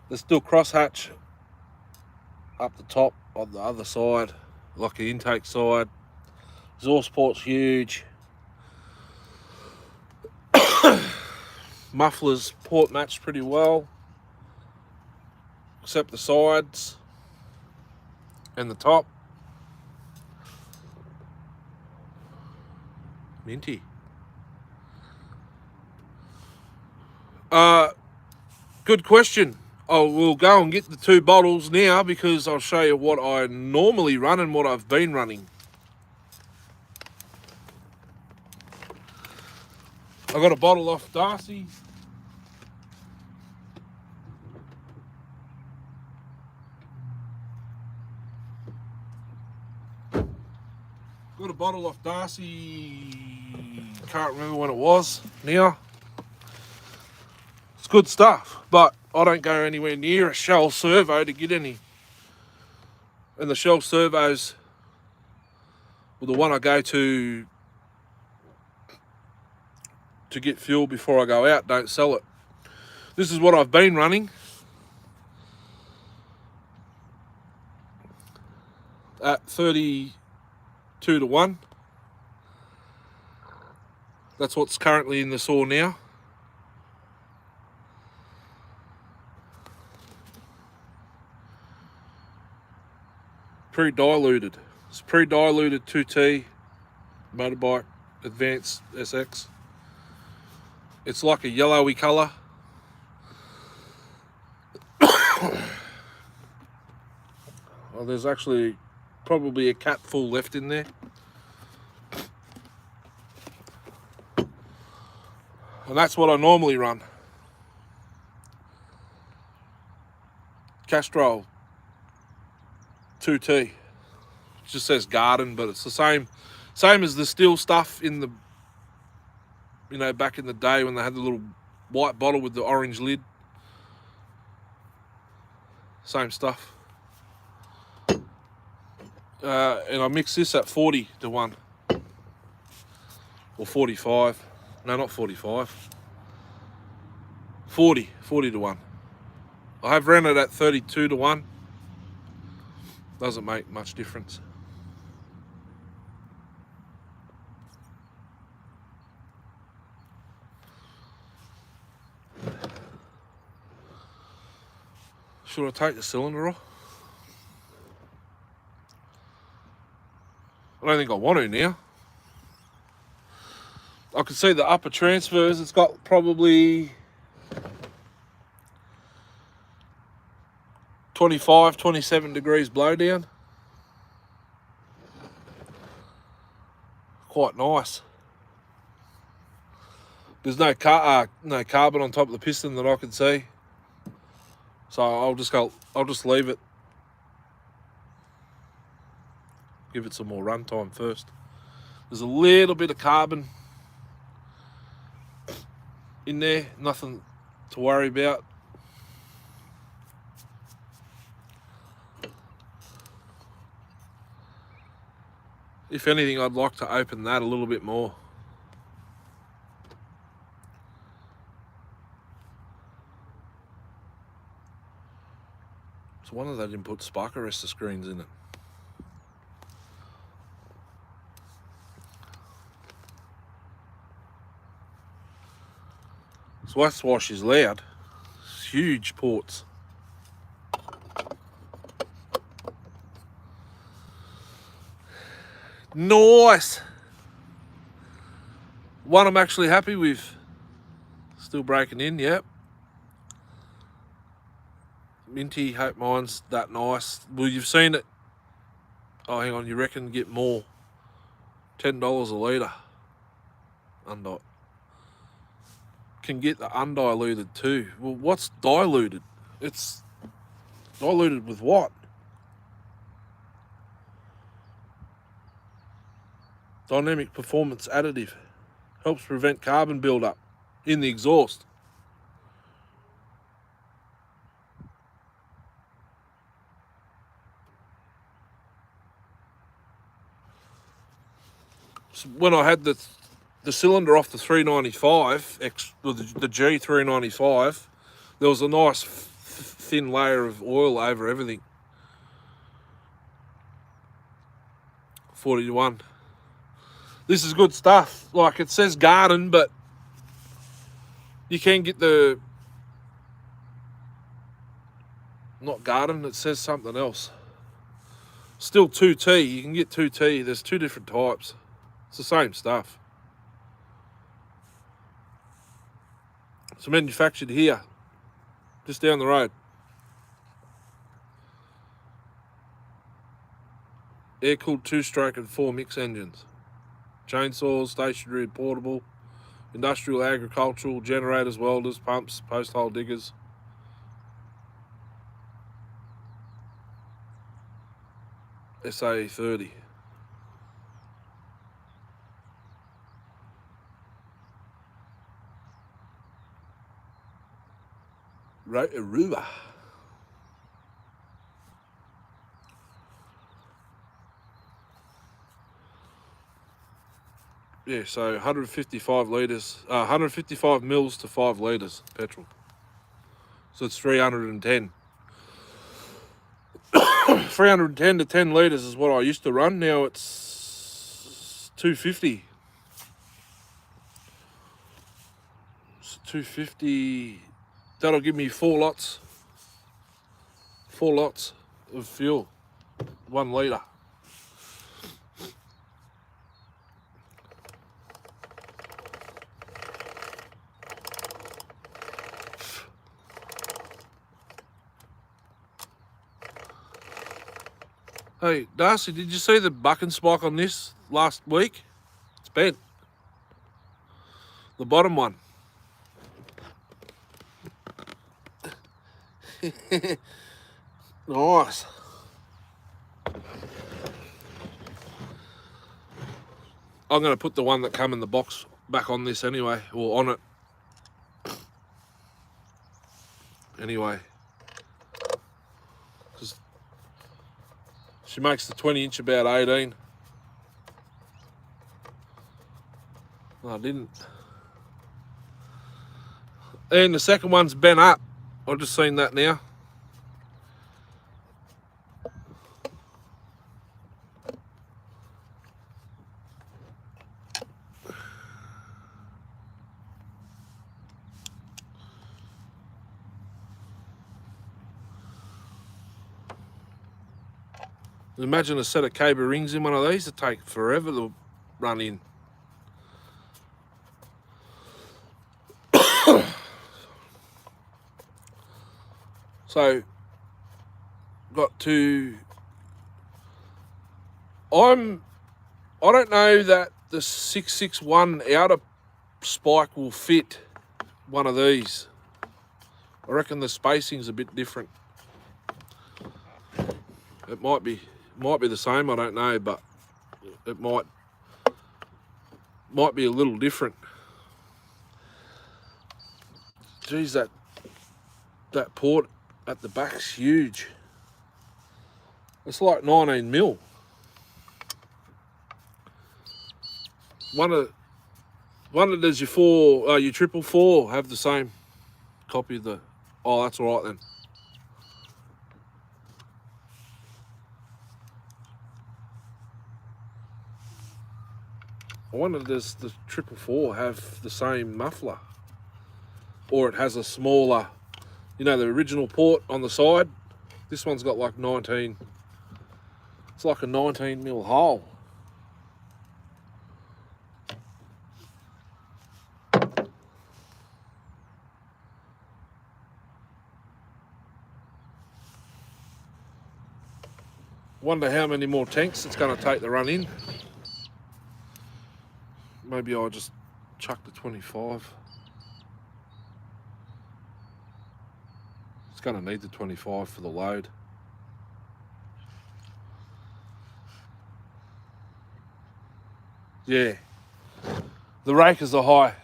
There's still crosshatch up the top on the other side, like the intake side. Exhaust port's huge. Mufflers port matched pretty well, except the sides and the top. Minty. Good question. I will go and get the 2 bottles now because I'll show you what I normally run and what I've been running. I got a bottle off Darcy. Got a bottle off Darcy. Can't remember when it was now. It's good stuff, but I don't go anywhere near a Shell servo to get any. And the Shell servos, well, the one I go to get fuel before I go out, don't sell it. This is what I've been running at 32 to 1. That's what's currently in the saw now. Pre-diluted. It's pre-diluted 2T motorbike Advanced SX. It's like a yellowy colour. Well, there's actually probably a cap full left in there. And that's what I normally run. Castrol 2T. It just says garden, but it's the same as the steel stuff in the, back in the day when they had the little white bottle with the orange lid. Same stuff. And I mix this at 40 to 1. Or 45. No, not 45. 40 to 1. I have ran it at 32 to 1. Doesn't make much difference. Should I take the cylinder off? I don't think I want to now. I can see the upper transfers. It's got probably 25, 27 degrees blowdown. Quite nice. There's no carbon on top of the piston that I can see. So I'll just leave it. Give it some more run time first. There's a little bit of carbon in there, nothing to worry about. If anything, I'd like to open that a little bit more. It's one of they didn't put spark arrestor screens in it. So that's why she's loud. It's huge ports. Nice. One I'm actually happy with. Still breaking in, yep. Minty, hope mine's that nice. Well, you've seen it. Oh, hang on, you reckon get more? $10 a litre. Undot. Can get the undiluted too. Well, what's diluted? It's diluted with what? Dynamic performance additive. Helps prevent carbon buildup in the exhaust. So when I had the cylinder off the 395, the G395, there was a nice thin layer of oil over everything. 40 to 1. This is good stuff. Like, it says garden, but you can get the, not garden, it says something else. Still 2T, you can get 2T. There's two different types. It's the same stuff. It's manufactured here, just down the road. Air-cooled 2-stroke and 4 mix engines. Chainsaws, stationary and portable. Industrial, agricultural, generators, welders, pumps, post-hole diggers. SAE 30. Rotorua. Yeah, so 155 litres, 155 mils to 5 litres petrol. So it's 310. 310 to 10 litres is what I used to run. Now it's 250. It's 250. That'll give me 4 lots. 4 lots of fuel. 1 litre. Hey, Darcy, did you see the bucking spike on this last week? It's bent. The bottom one. Nice. I'm going to put the one that came in the box back on this anyway, or on it. Anyway. Because she makes the 20 inch about 18. No, I didn't. And the second one's bent up. I've just seen that now. Imagine a set of cable rings in one of these. It'd take forever to run in. So, got to... I don't know that the 661 outer spike will fit one of these. I reckon the spacing's a bit different. It might be the same, I don't know, but it might be a little different. Geez, that port at the back's huge. It's like 19 mil. One of does your 444 have the same copy of the... Oh, that's all right then. I wonder, does the 444 have the same muffler? Or it has a smaller, you know, the original port on the side? This one's got like 19. It's like a 19 mil hole. Wonder how many more tanks it's going to take to run in. Maybe I'll just chuck the 25. It's going to need the 25 for the load. Yeah. The rakers are high.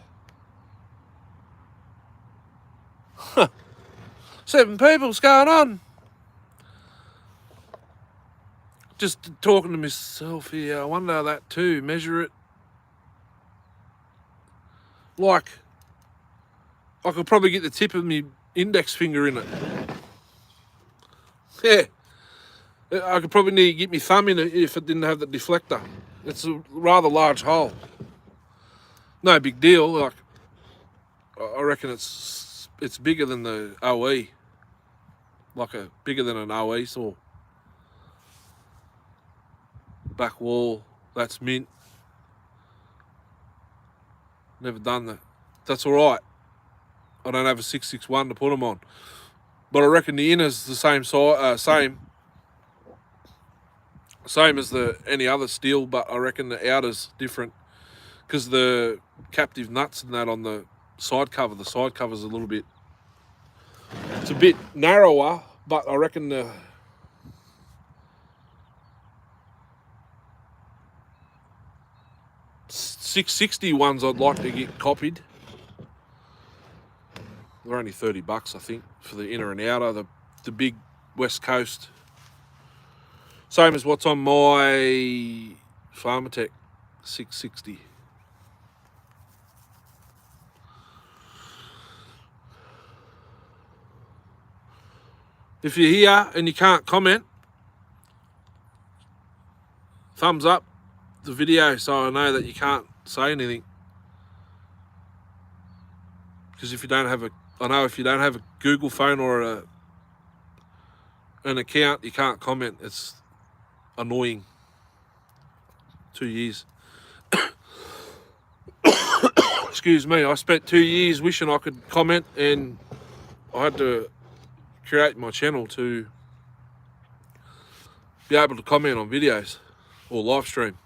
7 people, what's going on? Just talking to myself here. I wonder that too. Measure it. Like, I could probably get the tip of my index finger in it. Yeah. I could probably need to get my thumb in it if it didn't have the deflector. It's a rather large hole. No big deal. Like, I reckon it's bigger than the OE. Like bigger than an OE saw. Back wall, that's mint. Never done that. That's all right. I don't have a 661 to put them on. But I reckon the inner's the same size, same as any other steel, but I reckon the outer's different because the captive nuts and that on the side cover's a little bit, it's a bit narrower, but I reckon the 660 ones I'd like to get copied. They're only $30, I think, for the inner and outer, the big West Coast. Same as what's on my Pharmatech 660. If you're here and you can't comment, thumbs up the video so I know that you can't say anything. Because if you don't have a Google phone or an account, you can't comment. It's annoying. 2 years. Excuse me, I spent 2 years wishing I could comment, and I had to create my channel to be able to comment on videos or live stream.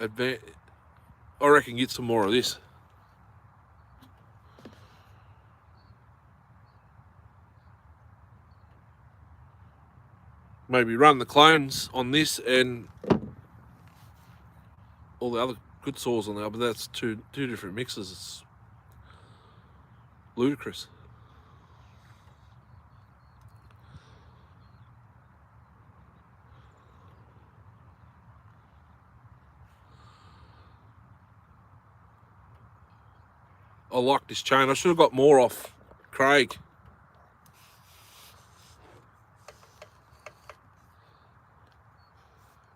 I reckon get some more of this. Maybe run the clones on this and all the other good saws on there, but that's two different mixes. It's ludicrous. I like this chain. I should have got more off Craig.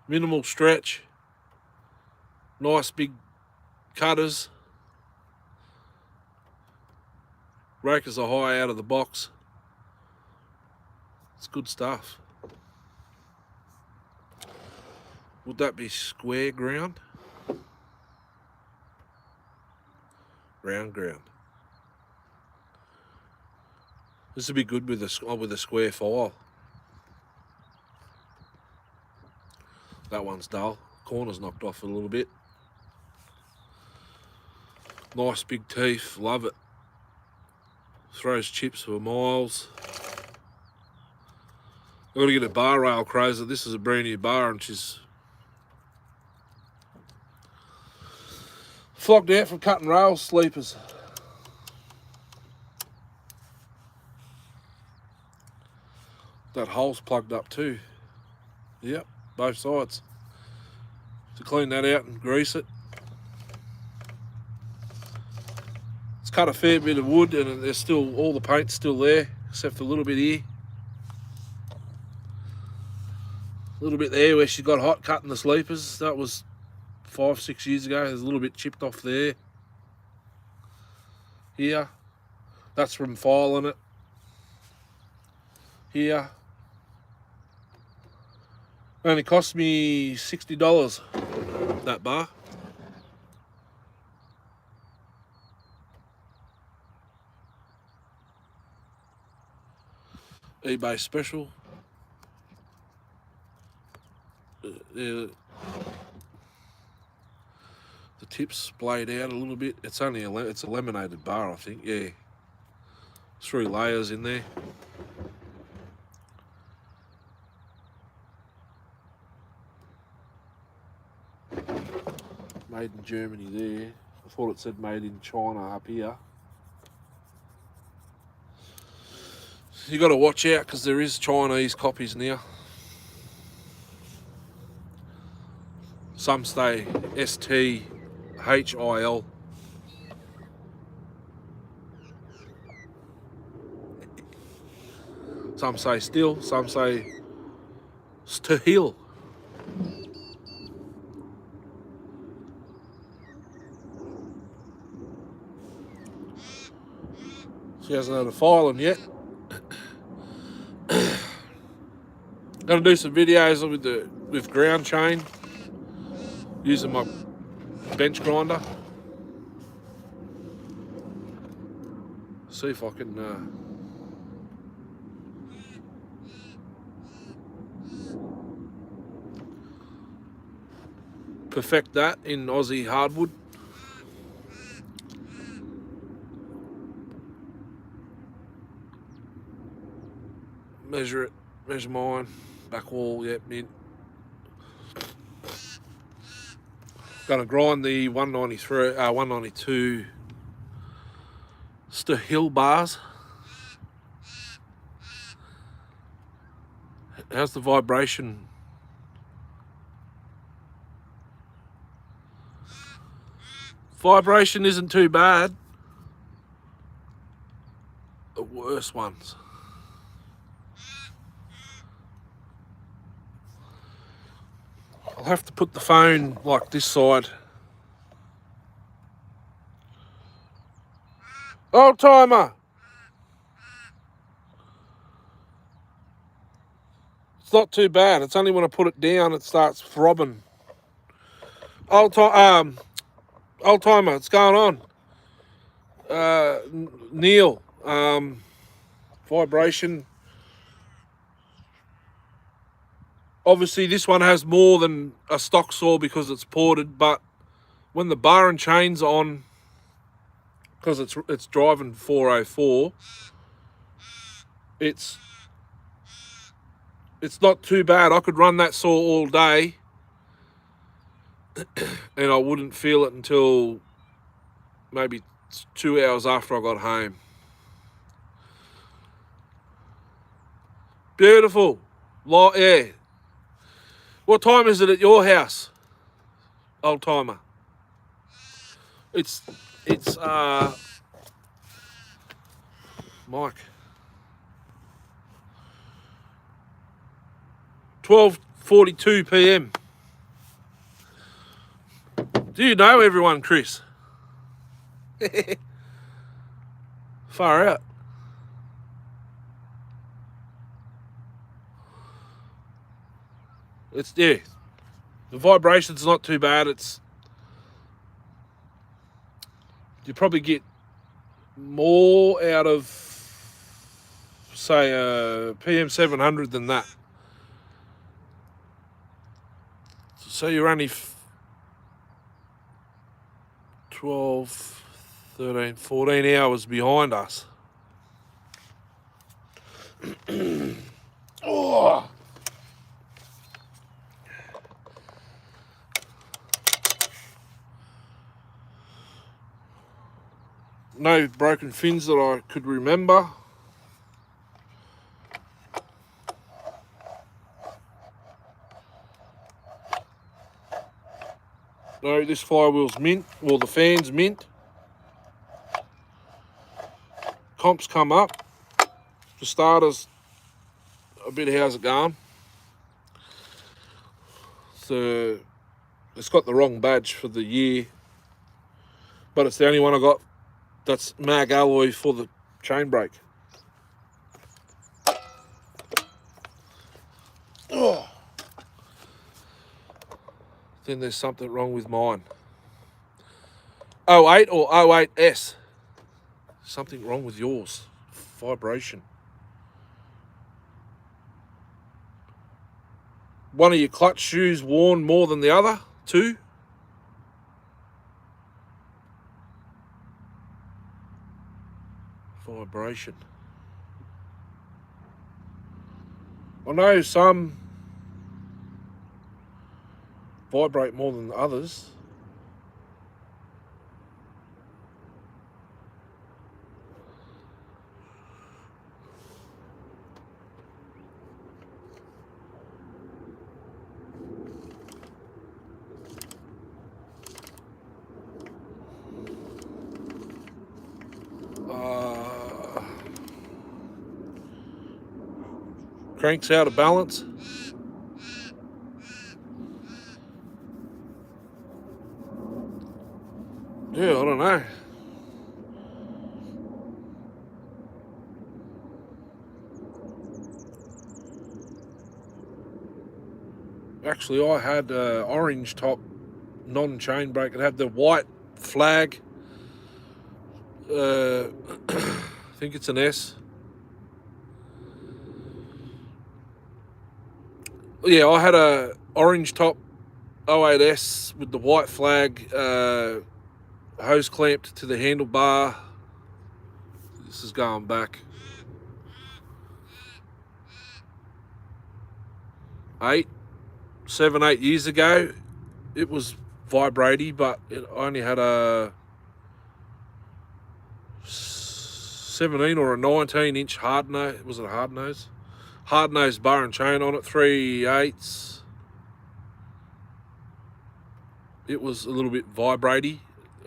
Minimal stretch. Nice big cutters. Rakers are high out of the box. It's good stuff. Would that be square ground? Round ground. This would be good with a square file. That one's dull. Corner's knocked off a little bit. Nice big teeth, love it. Throws chips for miles. I've got to get a bar rail closer. This is a brand new bar and she's flogged out from cutting rail sleepers. That hole's plugged up too. Yep, both sides. To clean that out and grease it. It's cut a fair bit of wood and there's still, all the paint's still there, except for a little bit here. A little bit there where she got hot cutting the sleepers. That was 5-6 years ago. There's a little bit chipped off there. Here. That's from filing it. Here. Only cost me $60, that bar. eBay special. The tips splayed out a little bit. It's only it's a laminated bar, I think. Yeah, 3 layers in there. Made in Germany there. I thought it said made in China up here. You got to watch out because there is Chinese copies now. Some say STHIL. Some say still, some say Stihil. She hasn't had a filing yet. Gonna do some videos with ground chain using my bench grinder. See if I can perfect that in Aussie hardwood. Measure it, measure mine, back wall, yep, mint. Going to grind the 193, 192 Hill bars. How's the vibration? Vibration isn't too bad. The worst ones. I'll have to put the phone like this side. Old timer. It's not too bad. It's only when I put it down it starts throbbing. Old timer, what's going on? Neil, vibration. Obviously, this one has more than a stock saw because it's ported, but when the bar and chain's on, because it's driving 404, it's not too bad. I could run that saw all day, and I wouldn't feel it until maybe 2 hours after I got home. Beautiful. Yeah. What time is it at your house, old timer? It's Mike. 12:42 p.m. Do you know everyone, Chris? Far out. The vibration's not too bad. You probably get more out of, say, a PM700 than that. So you're only 12, 13, 14 hours behind us. Oh. No broken fins that I could remember. No, this flywheel's mint. Well, the fan's mint. Comps come up. For starters, a bit of how's it going? So it's got the wrong badge for the year, but it's the only one I got that's mag alloy for the chain brake. Oh. Then there's something wrong with mine. 08 or 08S. Something wrong with yours. Vibration. One of your clutch shoes worn more than the other? Two? Vibration. I know some vibrate more than others. Crank's out of balance. Yeah, I don't know. Actually, I had orange top non-chain brake. It had the white flag. I think it's an S. Yeah, I had a orange top 08S with the white flag, hose clamped to the handlebar. This is going back 8 years ago. It was vibraty, but I only had a 17 or a 19-inch hard nose. Was it a hard nose? Hard nose bar and chain on it, 3/8. It was a little bit vibraty.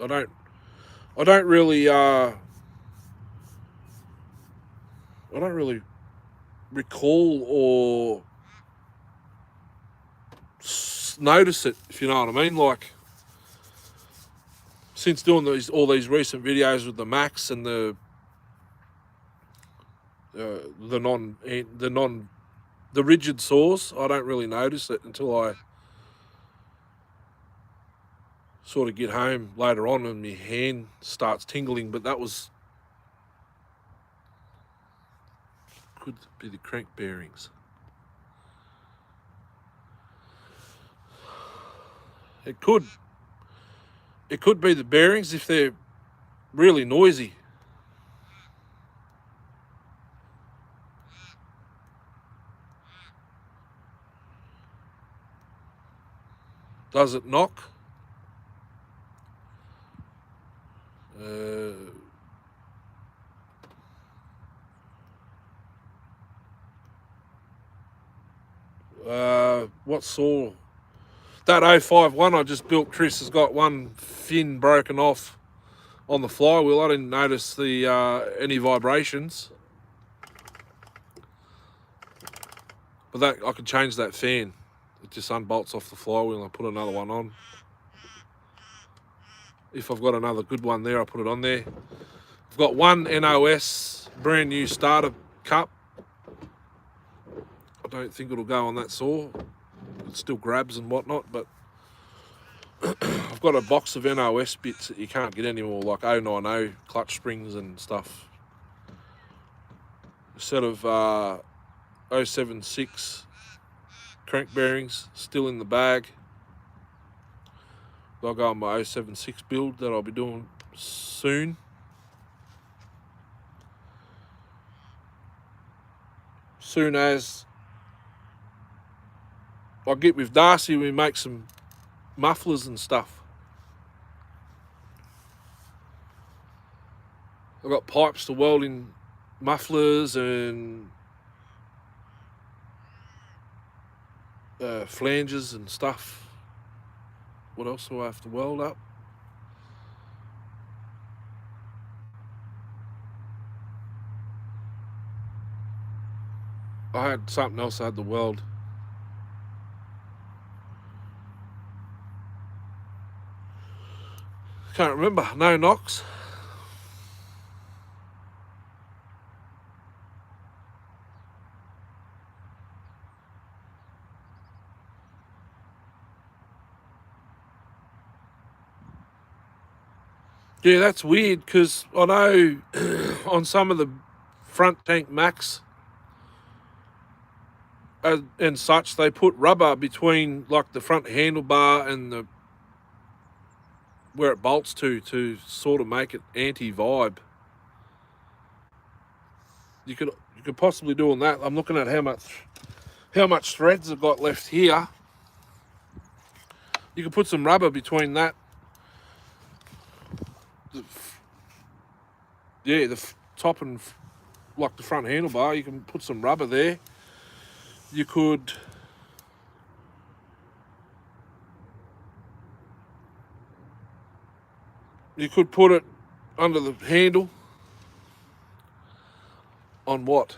I don't really recall or notice it, if you know what I mean. Like, since doing all these recent videos with the Max and the rigid saws, I don't really notice it until I sort of get home later on and my hand starts tingling. But that could be the crank bearings. It could be the bearings if they're really noisy. Does it knock? What saw? That 051 I just built, Chris, has got one fin broken off on the flywheel. I didn't notice the any vibrations. But that I could change that fan. It just unbolts off the flywheel and I put another one on. If I've got another good one there, I'll put it on there. I've got one NOS brand new starter cup. I don't think it'll go on that saw. It still grabs and whatnot, but I've got a box of NOS bits that you can't get anymore, like 090 clutch springs and stuff. A set of 076 crank bearings still in the bag. I'll go on my 076 build that I'll be doing soon. Soon as I get with Darcy, we make some mufflers and stuff. I've got pipes to weld in mufflers and flanges and stuff. What else do I have to weld up? I had something else I had to weld. Can't remember. No knocks. Yeah, that's weird because I know on some of the front tank Max and such, they put rubber between like the front handlebar and where it bolts to sort of make it anti-vibe. You could possibly do on that. I'm looking at how much threads I've got left here. You could put some rubber between that. The top and like the front handlebar, you can put some rubber there. You could put it under the handle on what?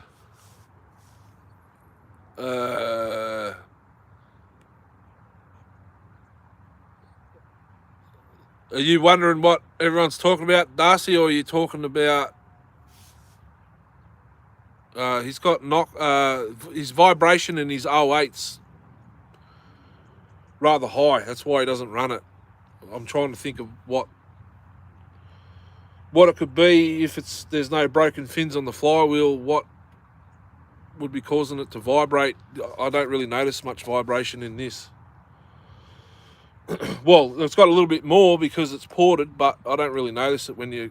Are you wondering what everyone's talking about, Darcy, or are you talking about he's got his vibration in his 08's rather high. That's why he doesn't run it. I'm trying to think of what it could be if there's no broken fins on the flywheel. What would be causing it to vibrate? I don't really notice much vibration in this. Well, it's got a little bit more because it's ported, but I don't really notice it when I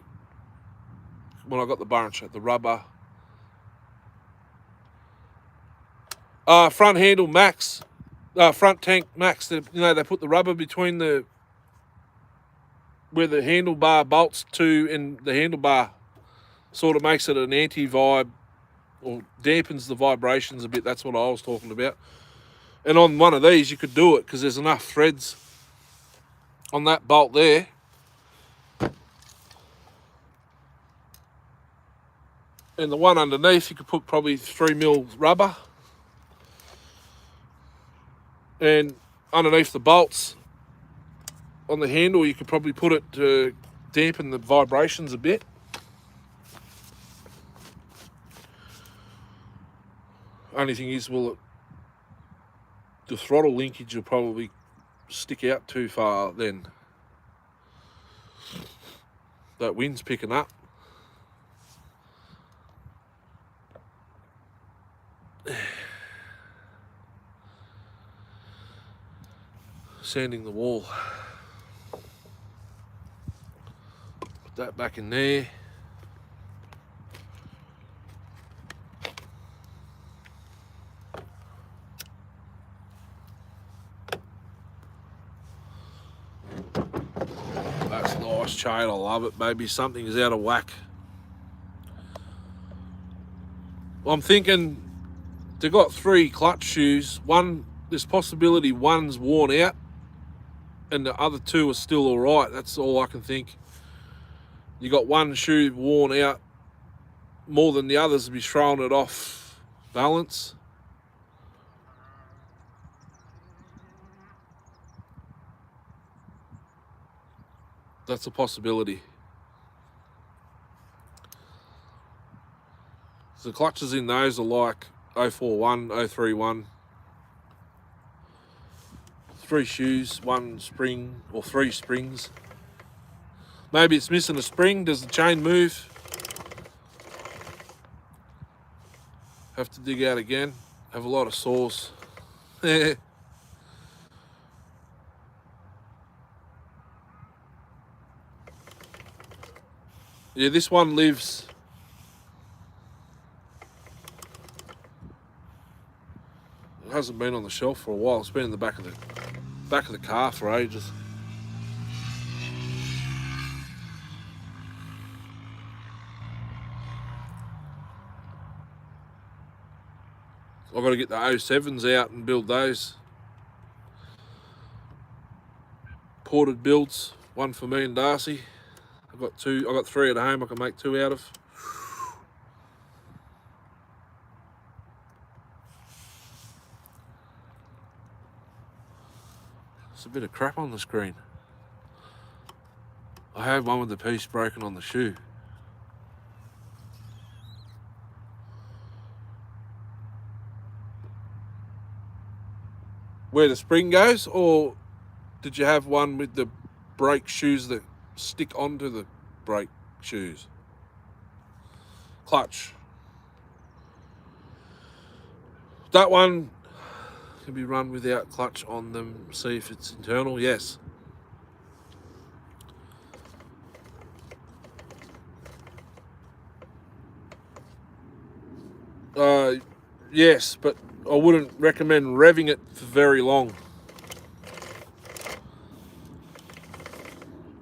got the bunch at the rubber. Front handle Max, front tank Max. They put the rubber between the where the handlebar bolts to, and the handlebar sort of makes it an anti-vibe or dampens the vibrations a bit. That's what I was talking about. And on one of these you could do it because there's enough threads on that bolt there. And the one underneath you could put probably 3mm rubber. And underneath the bolts on the handle you could probably put it to dampen the vibrations a bit. Only thing is, the throttle linkage will probably stick out too far then. That wind's picking up. Sanding the wall. Put that back in there. That's a nice chain, I love it. Maybe something is out of whack. I'm thinking they've got 3 clutch shoes. There's possibility one's worn out and the other 2 are still all right. That's all I can think. You got one shoe worn out more than the others to be throwing it off balance. That's a possibility. So the clutches in those are like 041, 031. 3 shoes, 1 spring, or 3 springs. Maybe it's missing a spring. Does the chain move? Have to dig out again. Have a lot of saws. Yeah, this one lives. It hasn't been on the shelf for a while. It's been in the back of the car for ages. I've got to get the 07s out and build those. Ported builds, one for me and Darcy. I've got 3 at home I can make 2 out of. There's a bit of crap on the screen. I had one with the piece broken on the shoe. Where the spring goes, or did you have one with the brake shoes that stick onto the brake shoes? Clutch. That one can be run without clutch on them. See if it's internal. Yes. Yes, but I wouldn't recommend revving it for very long.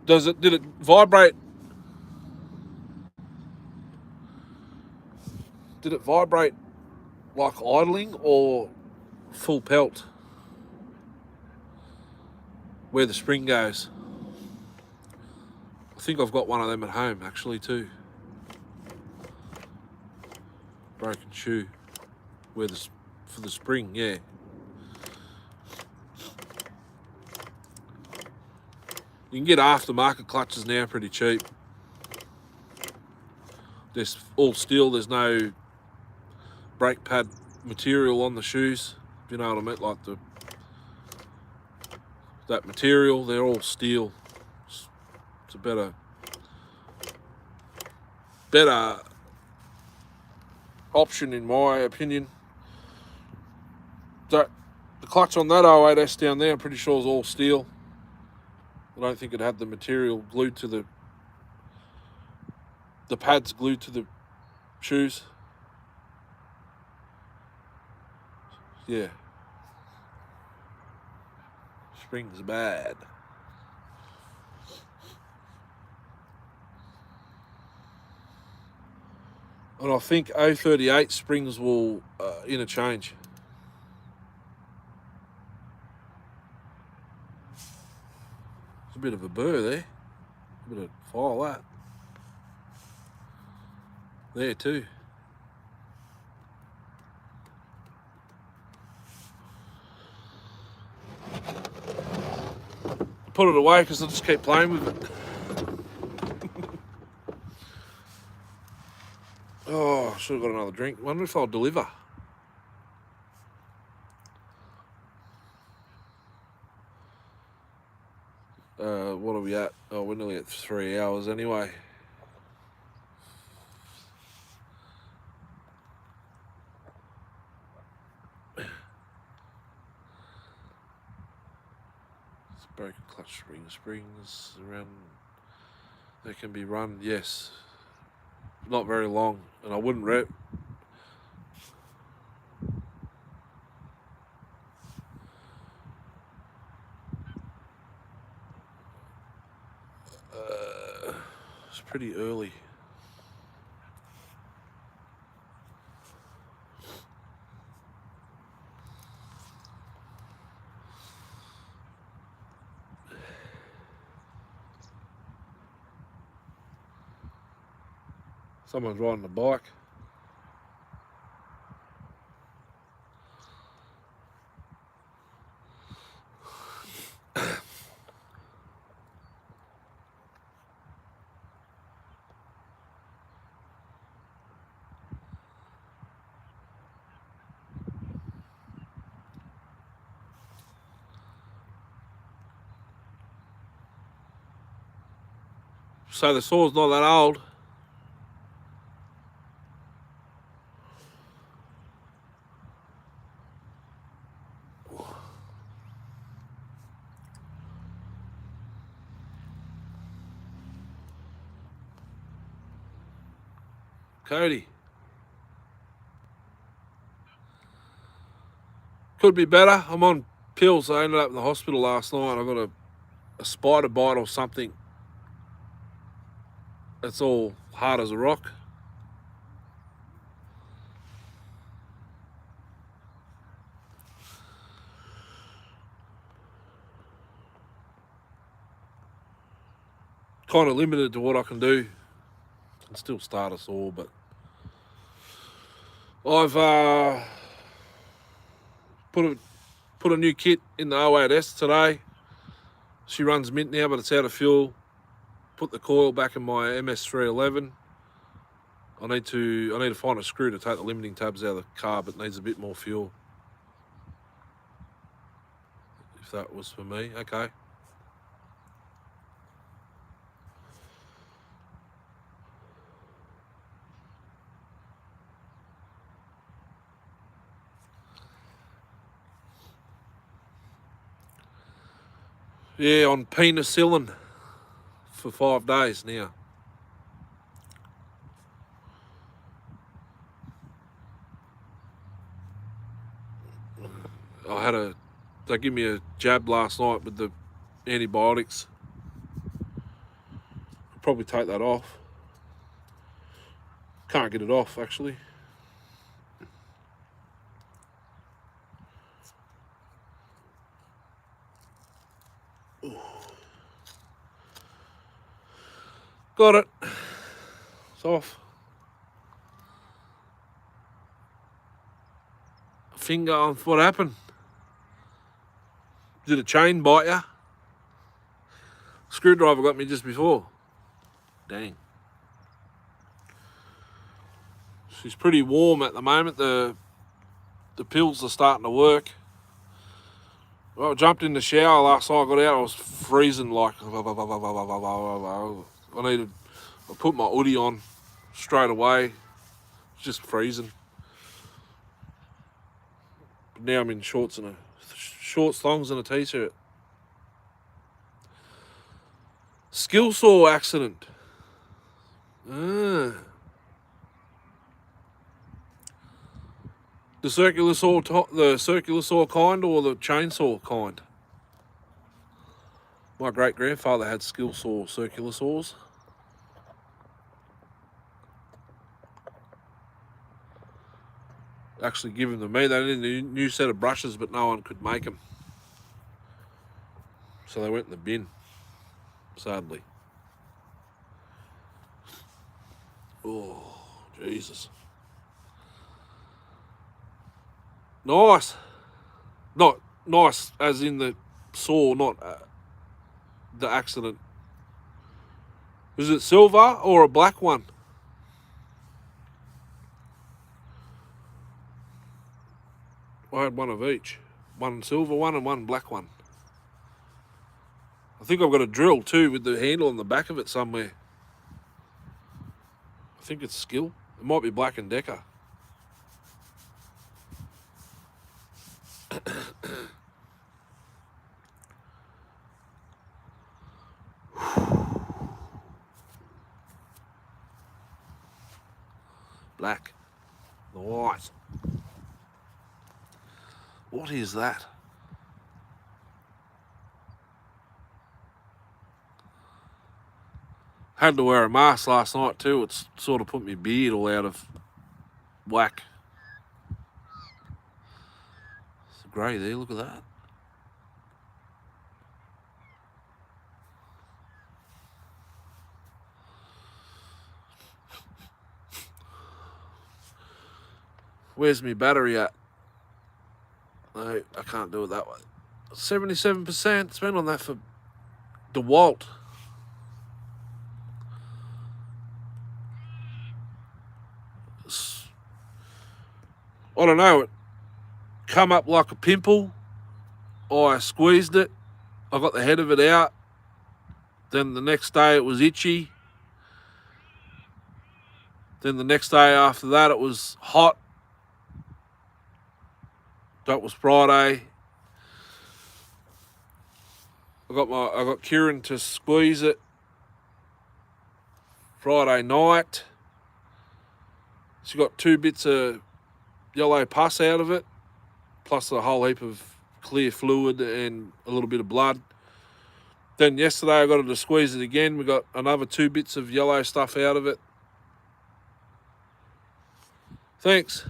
Did it vibrate? Did it vibrate like idling or full pelt? Where the spring goes. I think I've got one of them at home actually too. Broken shoe. For the spring, yeah. You can get aftermarket clutches now pretty cheap. They're all steel. There's no brake pad material on the shoes. You know what I mean? Like that material. They're all steel. It's a better option in my opinion. The clutch on that 08S down there, I'm pretty sure is all steel. I don't think it had the material glued to the pads glued to the shoes. Yeah. Spring's bad. And I think 038 springs will interchange. There's a bit of a burr there. A bit of file that. There too. Put it away because I'll just keep playing with it. Oh, should have got another drink. Wonder if I'll deliver. What are we at? Oh, we're nearly at 3 hours anyway. It's broken clutch springs around. They can be run, yes. Not very long, and I wouldn't rep. It's pretty early. Someone's riding a bike. So the saw's not that old. Cody. Could be better. I'm on pills. I ended up in the hospital last night. I got a spider bite or something. It's all hard as a rock. Kind of limited to what I can do. I can still start a saw, but I've put a new kit in the 08S today. She runs mint now, but it's out of fuel. Put the coil back in my MS311. I need to find a screw to take the limiting tabs out of the car, but it needs a bit more fuel. If that was for me, okay. Yeah, on penicillin for 5 days now. They gave me a jab last night with the antibiotics. I'll probably take that off. Can't get it off actually. Ooh. Got it. It's off. Finger on. What happened? Did a chain bite ya? Screwdriver got me just before. Dang. She's pretty warm at the moment. The pills are starting to work. Well, I jumped in the shower last night. I got out. I was freezing like. I put my hoodie on straight away. It's just freezing. But now I'm in shorts, thongs and a t-shirt. Skill saw accident. The circular saw kind or the chainsaw kind? My great grandfather had skill saw circular saws. actually given to me. They needed a new set of brushes, but no one could make them. So they went in the bin, sadly. Oh, Jesus. Nice. Not nice as in the saw, not the accident. Is it silver or a black one? I had one of each. One silver one and one black one. I think I've got a drill too with the handle on the back of it somewhere. I think it's skill. It might be Black and Decker. Black. Nice. What is that? Had to wear a mask last night too. It's sort of put my beard all out of whack. It's grey there, look at that. Where's my battery at? No, I can't do it that way. 77%. Spent on that for DeWalt. I don't know. It come up like a pimple. I squeezed it. I got the head of it out. Then the next day it was itchy. Then the next day after that it was hot. That was Friday. I got Kieran to squeeze it Friday night. She got 2 bits of yellow pus out of it, plus a whole heap of clear fluid and a little bit of blood. Then yesterday I got her to squeeze it again. We got another 2 bits of yellow stuff out of it. Thanks.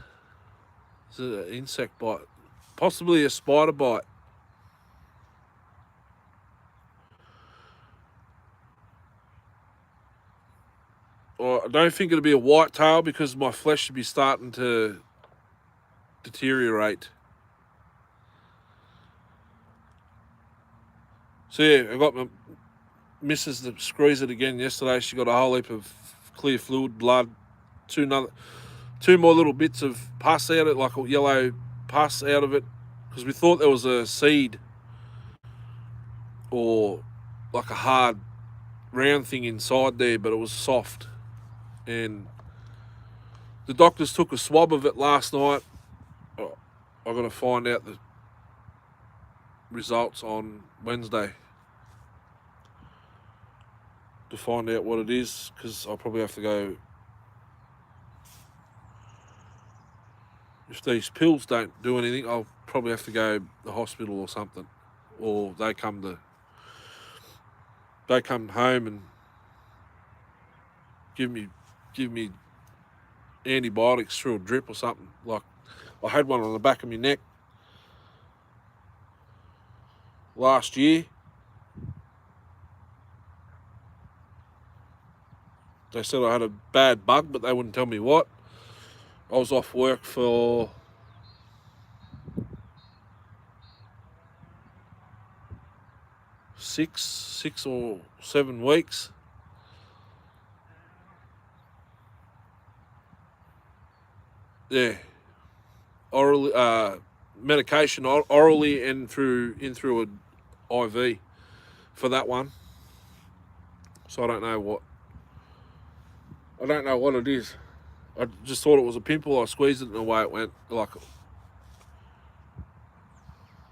It's an insect bite. Possibly a spider bite. I don't think it'll be a whitetail because my flesh should be starting to deteriorate. So yeah, I got my missus to squeeze it again yesterday. She got a whole heap of clear fluid, blood, 2 more little bits of pus out of it, like a yellow pus out of it, because we thought there was a seed or like a hard round thing inside there, but it was soft. And the doctors took a swab of it last night. I'm going to find out the results on Wednesday to find out what it is, because I'll probably have to go. If these pills don't do anything, I'll probably have to go to the hospital or something, or they come home and give me antibiotics through a drip or something. Like I had one on the back of my neck last year. They said I had a bad bug, but they wouldn't tell me what. I was off work for 6 or 7 weeks. Yeah, orally, medication orally and through an IV for that one. So I don't know what it is. I just thought it was a pimple. I squeezed it and away it went. Like,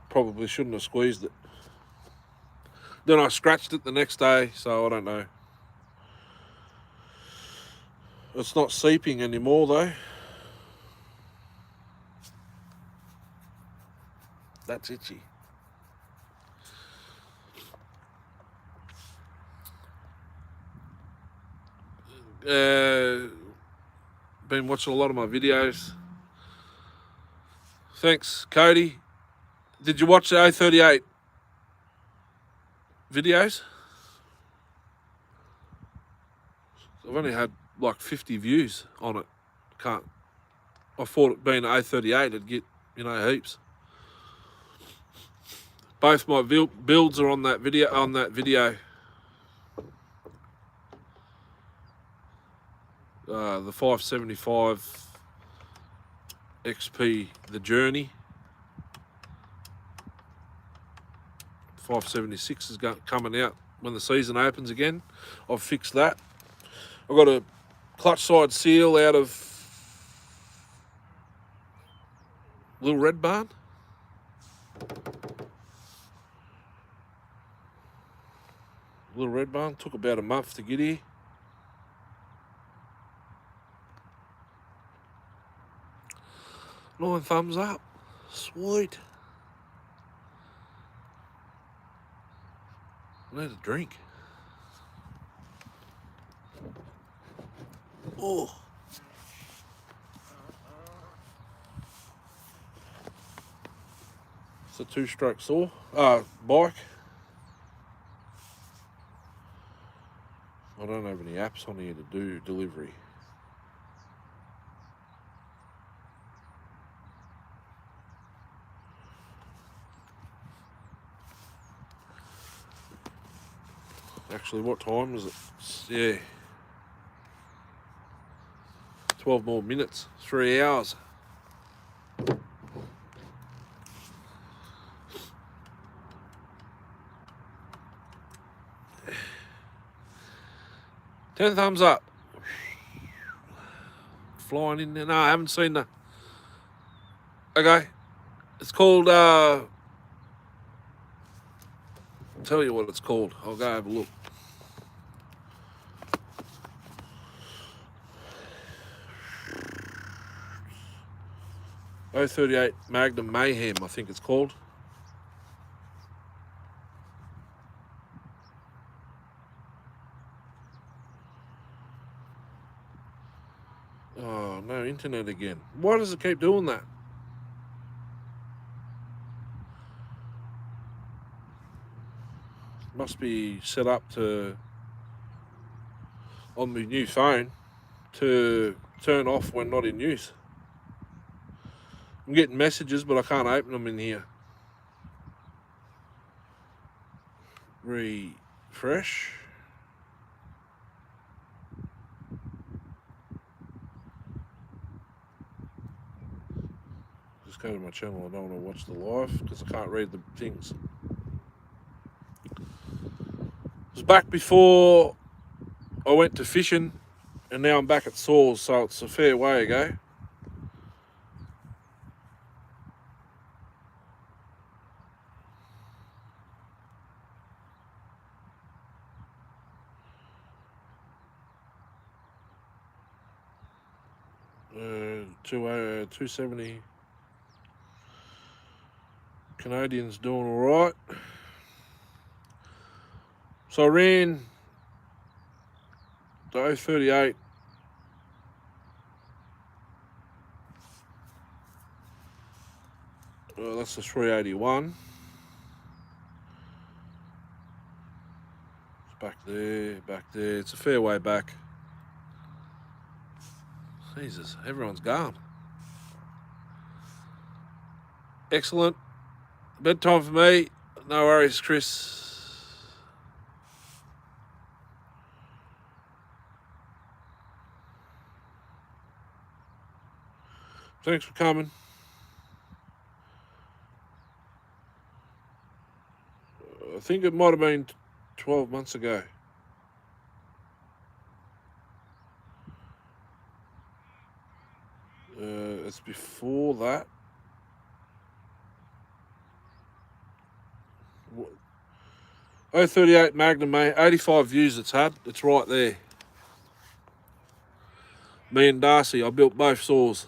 probably shouldn't have squeezed it. Then I scratched it the next day, so I don't know. It's not seeping anymore though. That's itchy. Been watching a lot of my videos. Thanks, Cody. Did you watch the 038 videos? I've only had like 50 views on it. I thought it being 038 it'd get, heaps. Both my builds are on that video. The 575 XP, the Journey. 576 is coming out when the season opens again. I've fixed that. I've got a clutch side seal out of Little Red Barn. Little Red Barn. Took about a month to get here. Nine thumbs up. Sweet. I need a drink. Oh. It's a 2-stroke saw. Bike. I don't have any apps on here to do delivery. Actually, what time is it? Yeah. 12 more minutes. 3 hours. Ten thumbs up. Flying in there. No, I haven't seen the... Okay. It's called... I'll tell you what it's called. I'll go have a look. .038 Magnum Mayhem, I think it's called. Oh, no internet again. Why does it keep doing that? Must be set up to, on my new phone, to turn off when not in use. I'm getting messages, but I can't open them in here. Refresh. Just go to my channel. I don't want to watch the live because I can't read the things. I was back before I went to fishing, and now I'm back at saws, so it's a fair way ago. Uh, 270 Canadians doing all right. So I ran the 038 that's the 381. It's back there. It's a fair way back. Jesus, everyone's gone. Excellent. Bedtime for me. No worries, Chris. Thanks for coming. I think it might have been 12 months ago. It's before that. 038 Magnum, mate. 85 views it's had. It's right there. Me and Darcy, I built both saws.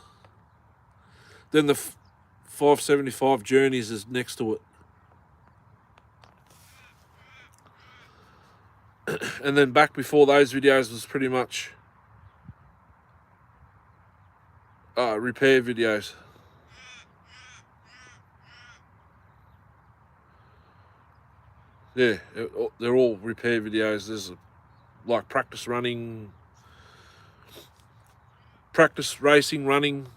Then the 575 Journeys is next to it. And then back before those videos was pretty much repair videos. Yeah, they're all repair videos. There's like practice running, practice racing, running.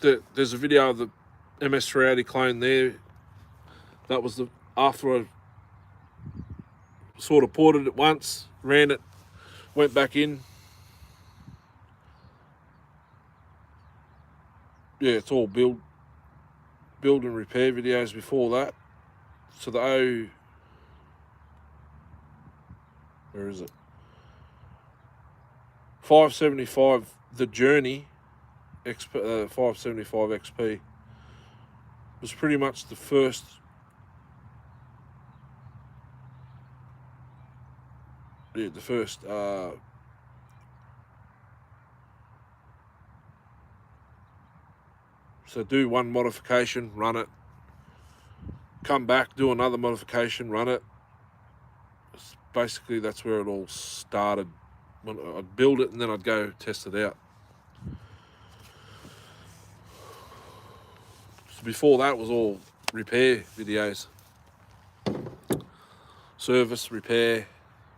There's a video of the MS380 clone there. That was after I sort of ported it once, ran it, went back in. Yeah, it's all build and repair videos before that. So where is it? 575, the Journey, 575 XP was pretty much the first. Yeah, the first. So do one modification, run it. Come back, do another modification, run it. Basically, that's where it all started. When I'd build it and then I'd go test it out. So before that was all repair videos. Service, repair,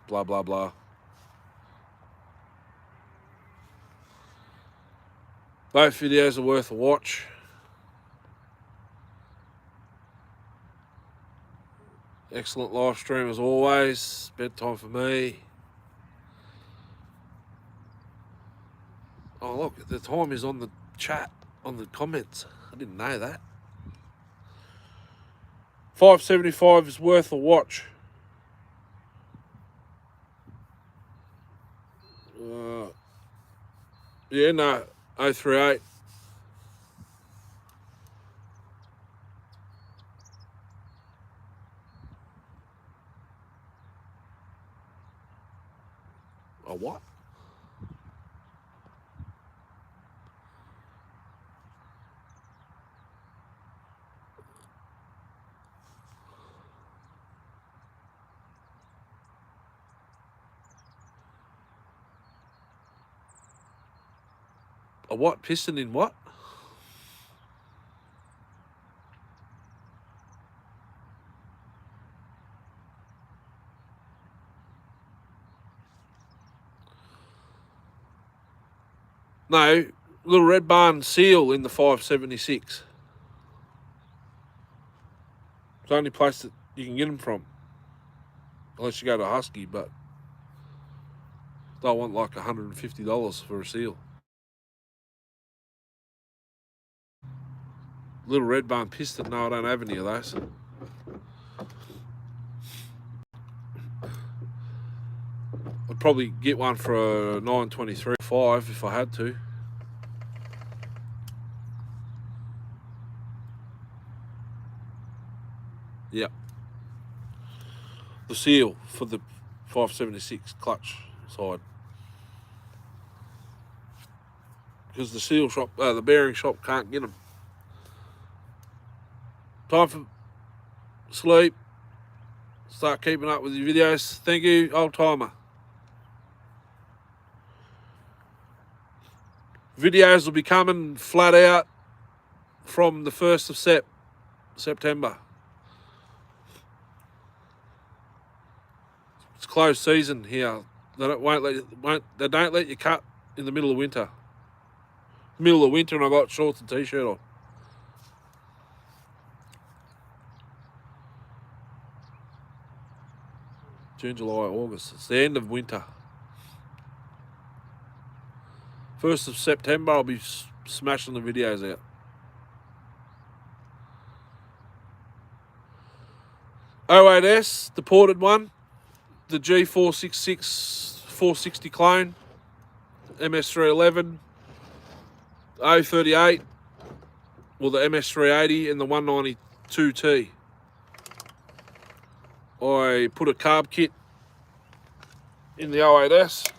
blah, blah, blah. Both videos are worth a watch. Excellent live stream as always. Bedtime for me. Oh look, the time is on the chat, on the comments. I didn't know that. 575 is worth a watch. Yeah, no, 038. A what? A what? Piston in what? No, little red barn seal in the 576. It's the only place that you can get them from. Unless you go to Husky, but they'll want like $150 for a seal. Little red barn piston, no, I don't have any of those. I'd probably get one for a 923.5 if I had to. Yep. The seal for the 576 clutch side. Because the seal shop, the bearing shop can't get them. Time for sleep. Start keeping up with your videos. Thank you, old timer. Videos will be coming flat out from the 1st of September. It's closed season here. They don't let you cut in the middle of winter. Middle of winter, and I got shorts and t-shirt on. June, July, August. It's the end of winter. 1st of September, I'll be smashing the videos out. O8S, the ported one. The G466 460 clone. MS311. 038. Well, the MS380 and the 192T. I put a carb kit in the O8S.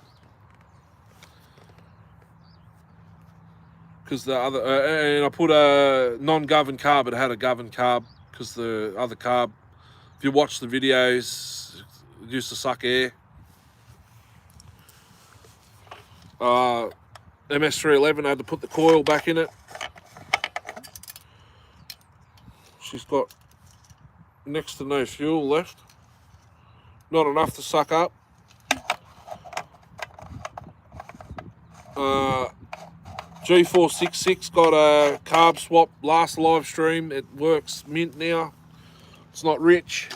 Because the other, and I put a non-governed carb. It had a governed carb because the other carb, if you watch the videos, it used to suck air. MS311, I had to put the coil back in it. She's got next to no fuel left. not enough to suck up. G466 got a carb swap last live stream. It works mint now. It's not rich.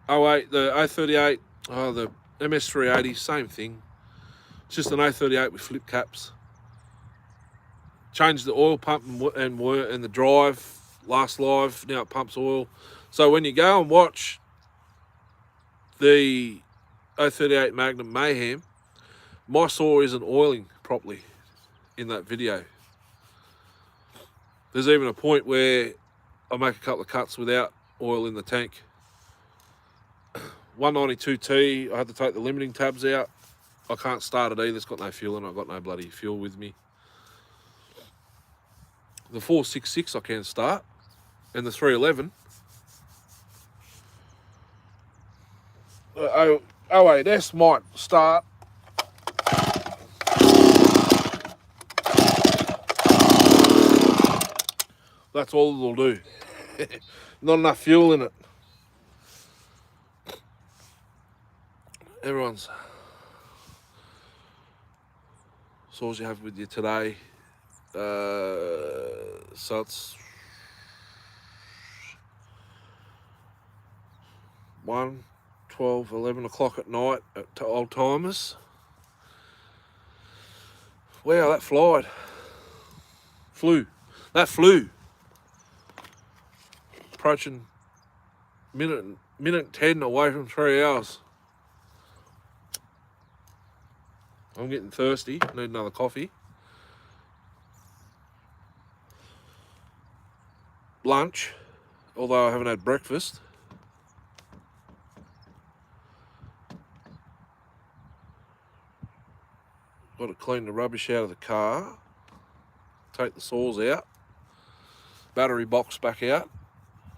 Oh wait, the 038, the MS380, same thing. It's just an 038 with flip caps. Changed the oil pump and the drive last live. Now it pumps oil. So when you go and watch the 038 Magnum Mayhem, my saw isn't oiling properly in that video. There's even a point where I make a couple of cuts without oil in the tank. 192T, I had to take the limiting tabs out. I can't start it either, it's got no fuel in it, I've got no bloody fuel with me. The 466 I can start, and the 311. 08S might start. That's all it'll do. Not enough fuel in it. Everyone's saws you have with you today. So it's 1, 12, 11 o'clock at night at old timers. Wow, that flew. That flew. Approaching minute 10 away from 3 hours. I'm getting thirsty, need another coffee. Lunch, although I haven't had breakfast. Got to clean the rubbish out of the car, take the saws out, battery box back out.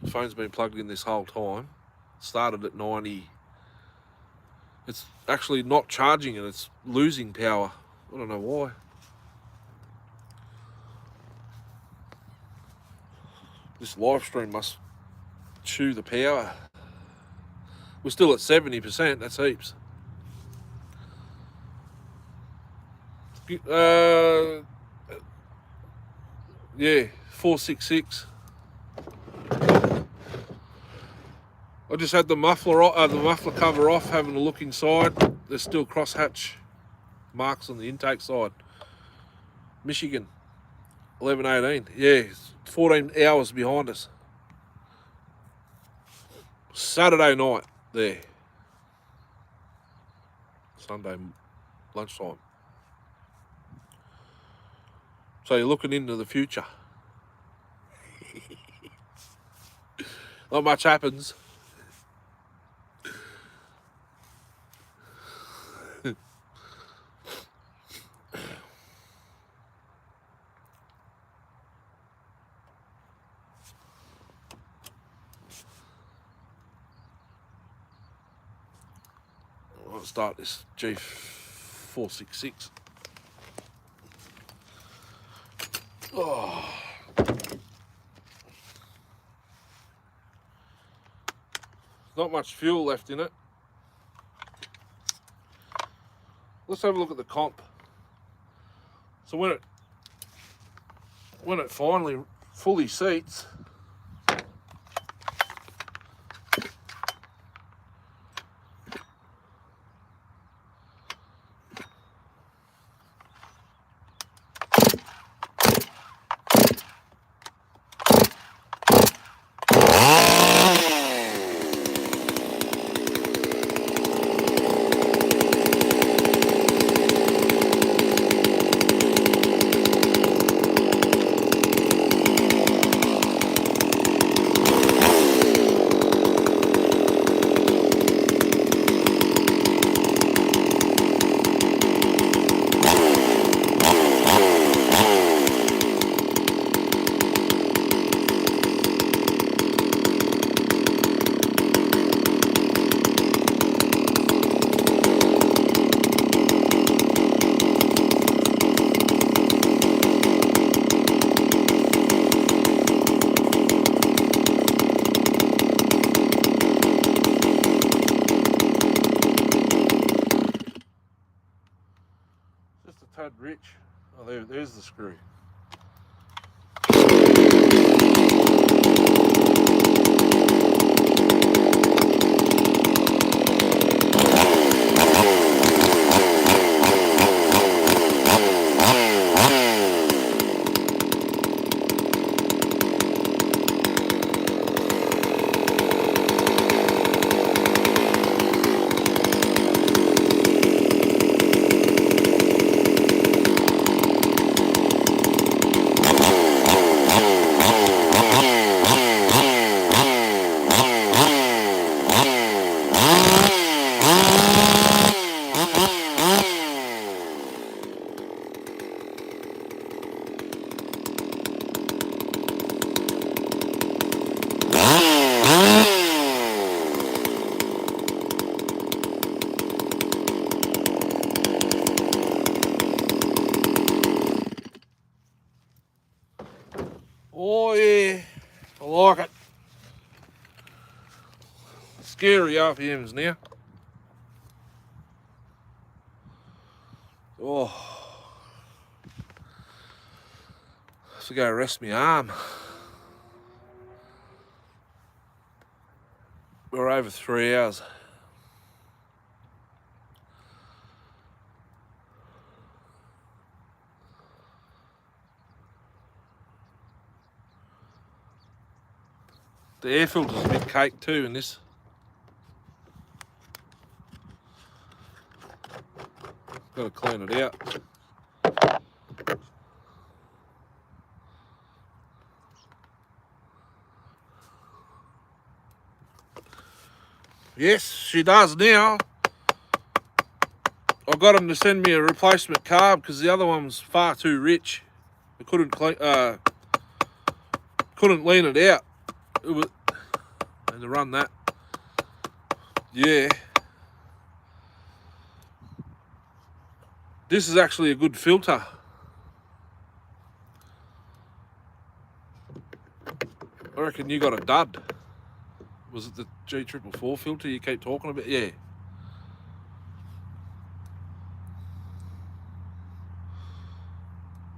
The phone's been plugged in this whole time. Started at 90. It's actually not charging and it's losing power. I don't know why. This live stream must chew the power. We're still at 70%, that's heaps. Yeah, 466. I just had the muffler cover off, having a look inside. There's still crosshatch marks on the intake side. Michigan, 11:18. Yeah, 14 hours behind us. Saturday night there. Sunday lunchtime. So you're looking into the future. Not much happens. I'll start this G466. Oh. Not much fuel left in it. Let's have a look at the comp. So when it finally fully seats, had rich. Oh, there's the screw. Oh yeah, I like it. Scary RPMs now. Oh, I have to go rest my arm. We're over 3 hours. The air filter's a bit caked too in this. Got to clean it out. Yes, she does now. I got them to send me a replacement carb because the other one was far too rich. I couldn't lean it out. It was, and to run that, yeah. This is actually a good filter. I reckon you got a dud. Was it the G444 filter you keep talking about? Yeah.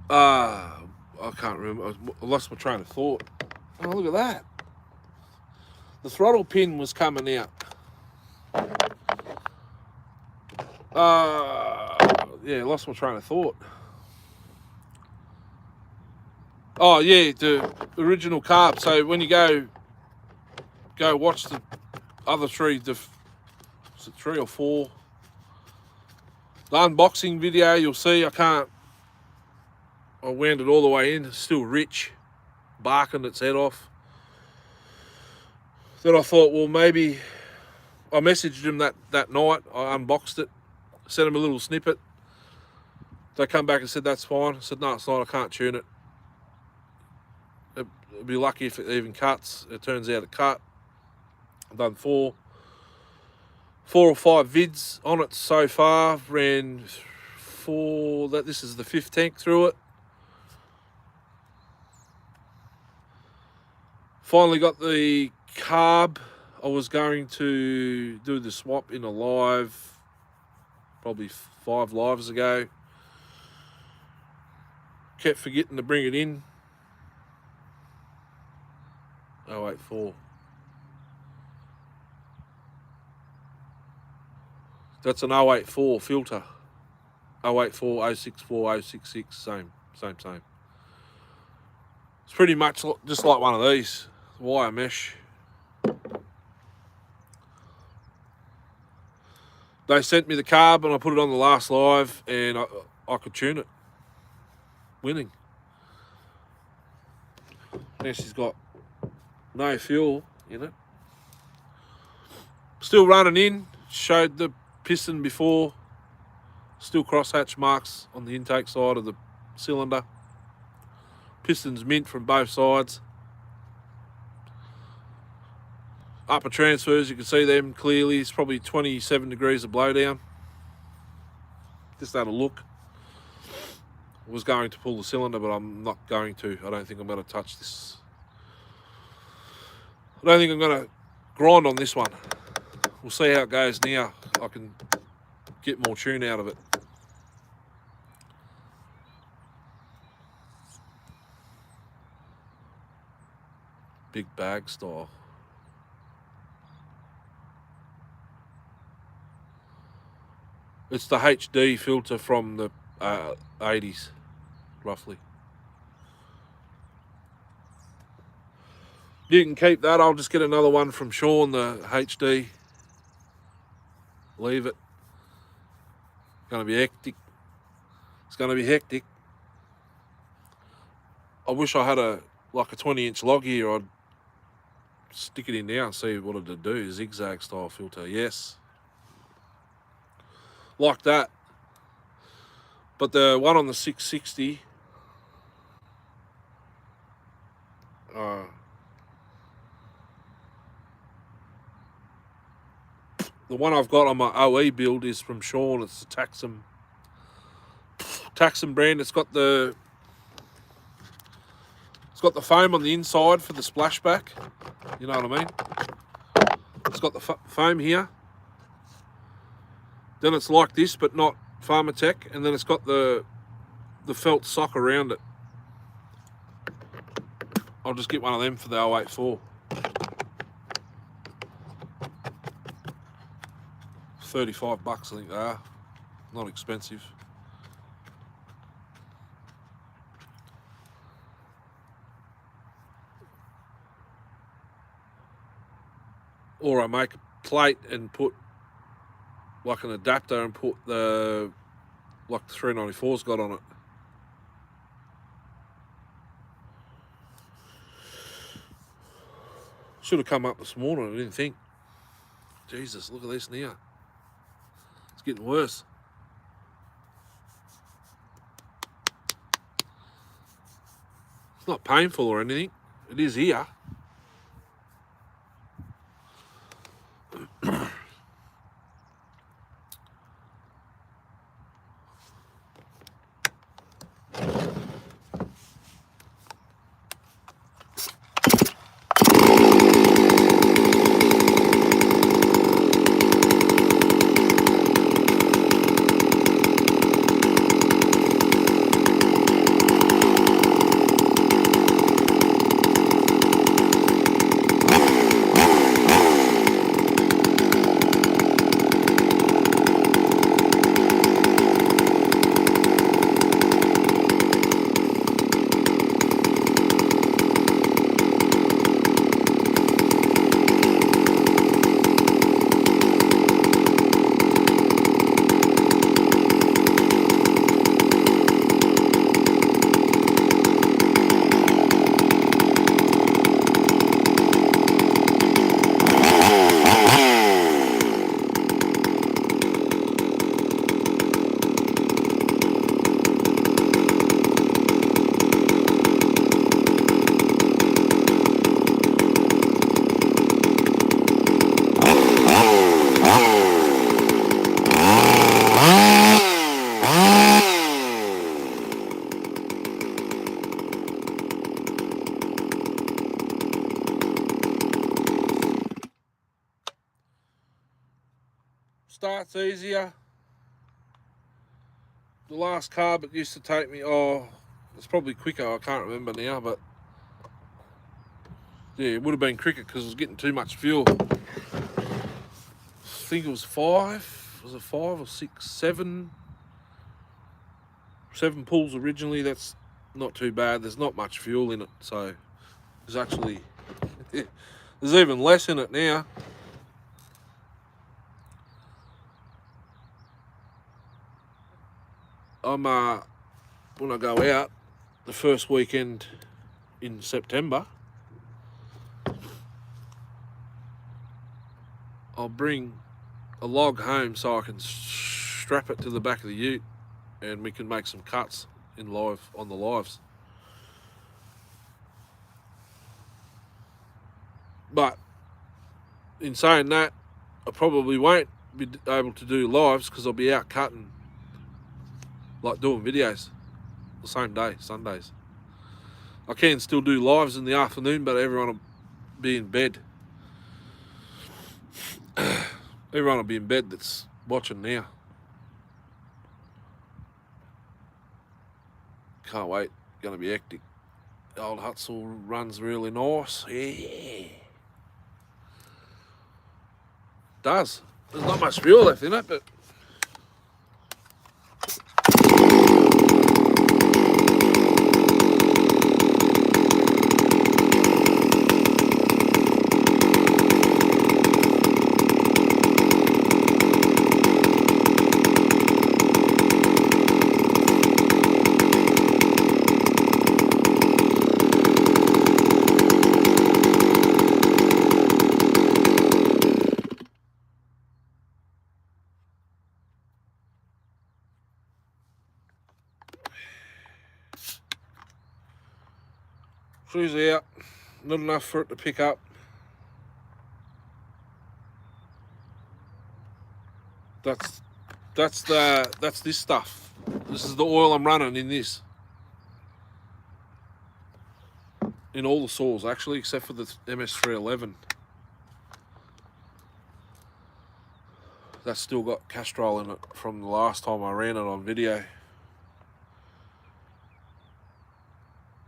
I can't remember. I lost my train of thought. Oh, look at that. The throttle pin was coming out. Yeah, lost my train of thought. Oh yeah, the original carb. So when you go watch the other three, is it 3 or 4? The unboxing video, you'll see I wound it all the way in. It's still rich, barking its head off. Then I thought, well, maybe I messaged him that night. I unboxed it, sent him a little snippet. They come back and said that's fine. I said no, it's not. I can't tune it. It'd be lucky if it even cuts. It turns out it cut. I've done four or five vids on it so far. Ran 4. This is the 5th tank through it. Finally got the carb. I was going to do the swap in a live, probably 5 lives ago. Kept forgetting to bring it in. 084. That's an 084 filter. 084, 064, 066, same. It's pretty much just like one of these, wire mesh. They sent me the carb and I put it on the last live and I could tune it. Winning. Now she's got no fuel in it. Still running in, showed the piston before. Still crosshatch marks on the intake side of the cylinder. Pistons mint from both sides. Upper transfers, you can see them clearly. It's probably 27 degrees of blowdown. Just had a look. I was going to pull the cylinder, but I'm not going to. I don't think I'm going to touch this. I don't think I'm going to grind on this one. We'll see how it goes now. I can get more tune out of it. big bag style. It's the HD filter from the 80s, roughly. You can keep that. I'll just get another one from Sean, the HD. Leave it. Going to be hectic. It's going to be hectic. I wish I had a 20-inch log here. I'd stick it in now and see what it'd do. Zigzag style filter. Yes. Like that. But the one on the 660, the one I've got on my OE build is from Sean. It's the Taxum brand. It's got the foam on the inside for the splashback. You know what I mean? It's got the foam here. Then it's like this, but not Pharmatech, and then it's got the felt sock around it. I'll just get one of them for the 084. $35, I think they are. Not expensive. Or I make a plate and put like an adapter and put the 394's got on it. Should have come up this morning, I didn't think. Jesus, look at this now. It's getting worse. It's not painful or anything. It is here. Starts easier. The last carb it used to take me, it's probably quicker, I can't remember now, but yeah, it would have been quicker because it was getting too much fuel. I think it was 5, was it 5 or 6, 7 pulls originally. That's not too bad. There's not much fuel in it, so there's actually, there's even less in it now. I'm when I go out the first weekend in September, I'll bring a log home so I can strap it to the back of the ute and we can make some cuts on the lives. But in saying that, I probably won't be able to do lives because I'll be out cutting, like doing videos the same day, Sundays. I can still do lives in the afternoon, but everyone will be in bed. Everyone will be in bed that's watching now. Can't wait. Gonna be hectic. The old Hutzel runs really nice. Yeah. Does. There's not much fuel left in it, but she's out. Not enough for it to pick up. That's this stuff. This is the oil I'm running in this. In all the saws actually, except for the MS311. That's still got Castrol in it from the last time I ran it on video.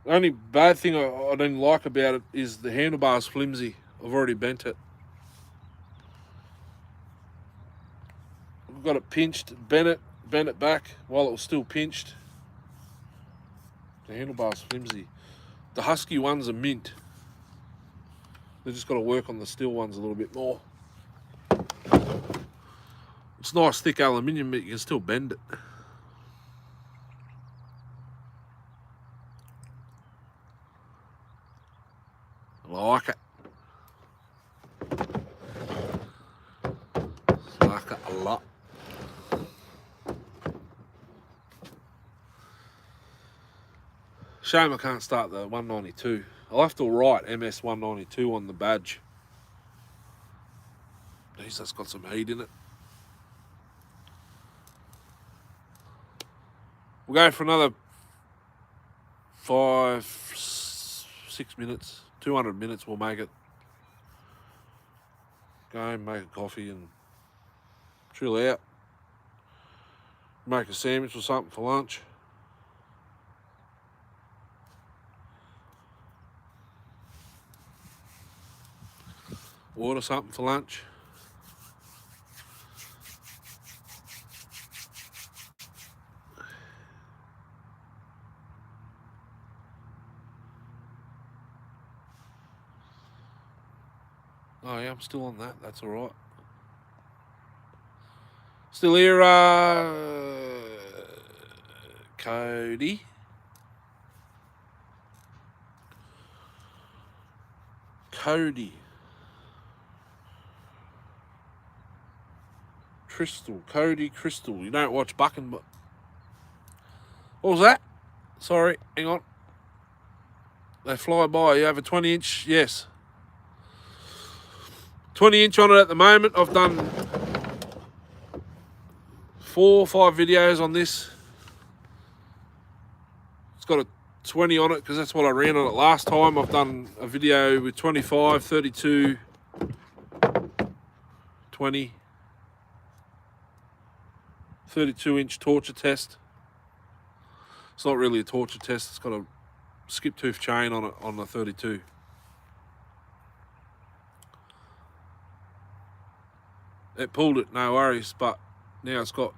The only bad thing I didn't like about it is the handlebar's flimsy. I've already bent it. I've got it pinched, bent it back while it was still pinched. The handlebar's flimsy. The Husky ones are mint. They just got to work on the steel ones a little bit more. It's nice thick aluminium, but you can still bend it. I like it. I like it a lot. Shame I can't start the 192. I'll have to write MS 192 on the badge. Geez, that's got some heat in it. We'll go for another 5-6 minutes. 200 minutes we'll make it. Go home, make a coffee and chill out. Make a sandwich or something for lunch. Order something for lunch. Oh yeah, I'm still on that. That's all right. Still here, Cody. Cody Crystal. You don't watch bucking, but what was that? Sorry, hang on. They fly by. You have a 20-inch, yes. 20-inch on it at the moment. I've done 4 or 5 videos on this. It's got a 20 on it because that's what I ran on it last time. I've done a video with 25, 32, 20, 32-inch torture test. It's not really a torture test. It's got a skip tooth chain on it on the 32. It pulled it, no worries, but now it's got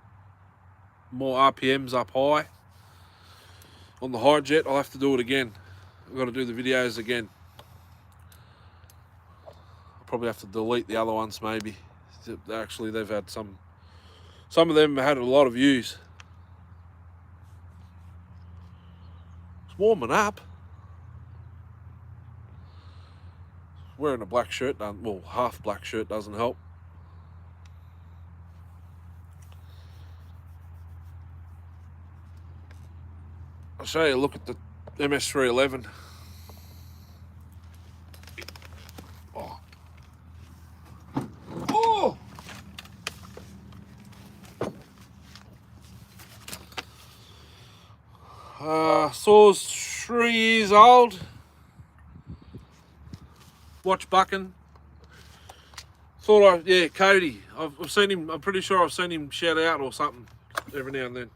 more RPMs up high. On the high jet, I'll have to do it again. I've got to do the videos again. I'll probably have to delete the other ones maybe. Actually, they've had some of them had a lot of views. It's warming up. Wearing a black shirt, well, half black shirt doesn't help. I'll show you a look at the MS311. Oh. Oh! Saw's 3 years old. Watch bucking. Yeah, Cody. I've seen him, I'm pretty sure I've seen him shout out or something every now and then.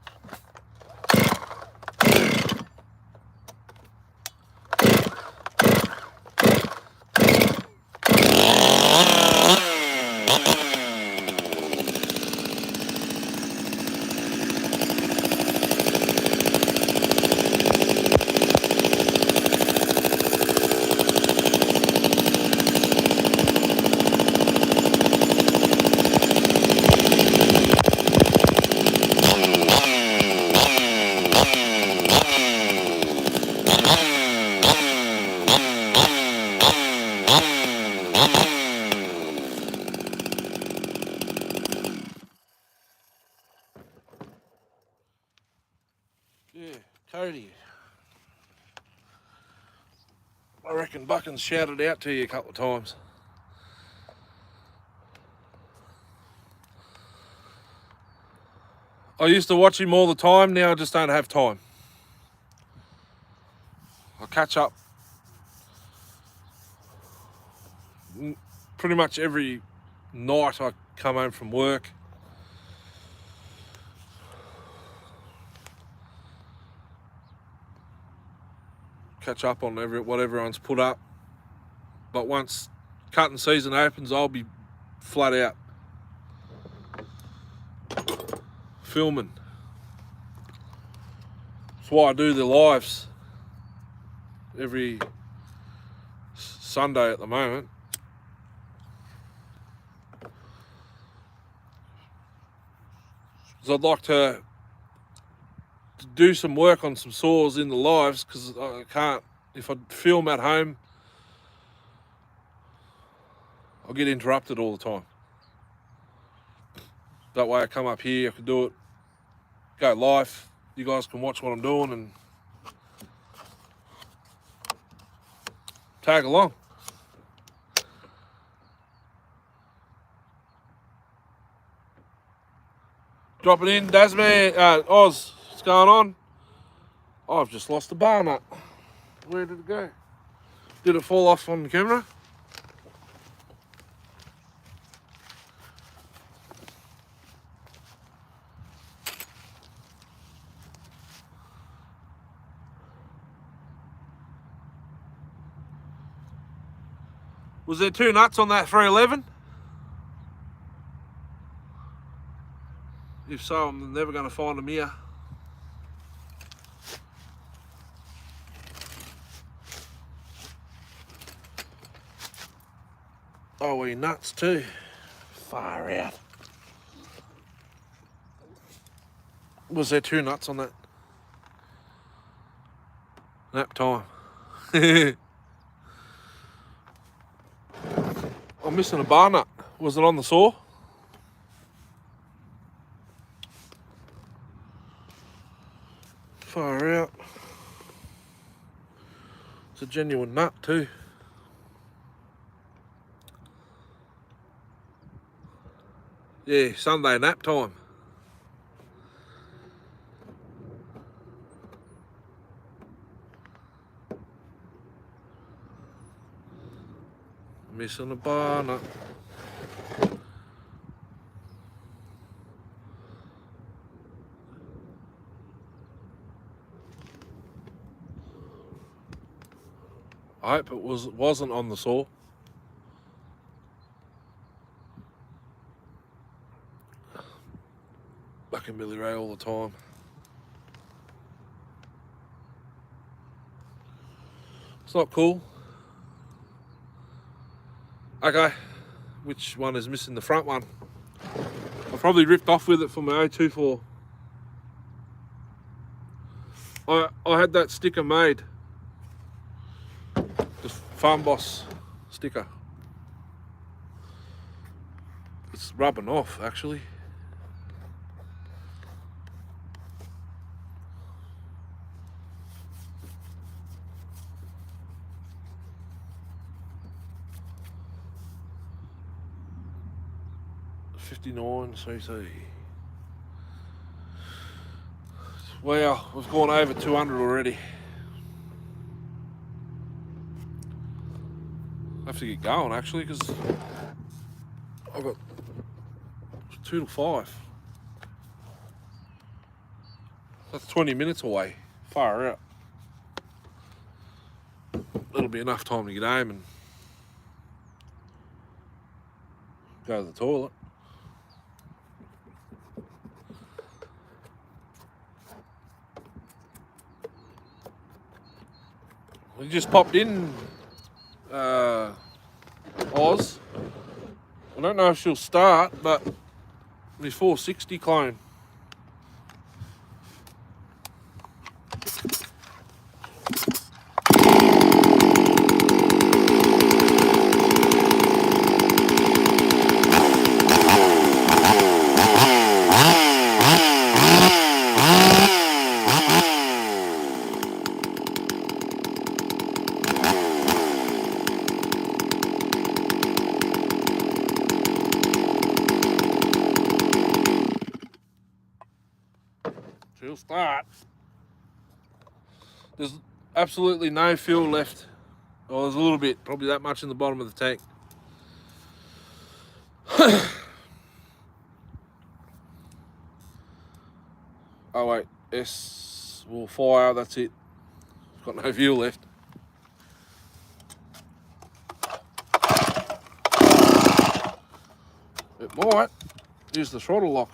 Yeah, Cody. I reckon Buchan's shouted out to you a couple of times. I used to watch him all the time, now I just don't have time. I catch up pretty much every night I come home from work. Catch up on what everyone's put up. But once cutting season opens, I'll be flat out filming. That's why I do the lives every Sunday at the moment. Because I'd like to do some work on some saws in the lives, because I can't, if I film at home, I'll get interrupted all the time. That way I come up here, I can do it, go live, you guys can watch what I'm doing and tag along. Drop it in, Dasman, Oz, what's going on? Oh, I've just lost a bar nut. Where did it go? Did it fall off on the camera? Was there 2 nuts on that 311? If so, I'm never going to find them here. Oh, we nuts too. Far out. Was there 2 nuts on that? Nap time. I'm missing a bar nut. Was it on the saw? Far out. It's a genuine nut too. Yeah, Sunday nap time. Missing a bar nut. I hope it wasn't on the saw. Bucking Billy Ray all the time. It's not cool. Okay, which one is missing? The front one. I probably ripped off with it for my 024. I had that sticker made. The Farm Boss sticker. It's rubbing off actually. $59 cc. Wow, we've gone over 200 already. I have to get going actually, because I've got 2 to 5. That's 20 minutes away. Far out. That'll be enough time to get home and go to the toilet. We just popped in Oz. I don't know if she'll start, but my 460 clone. She'll start. There's absolutely no fuel left. Oh, there's a little bit, probably that much in the bottom of the tank. Oh wait, S will fire, that's it. Got no fuel left. It might. Use the throttle lock.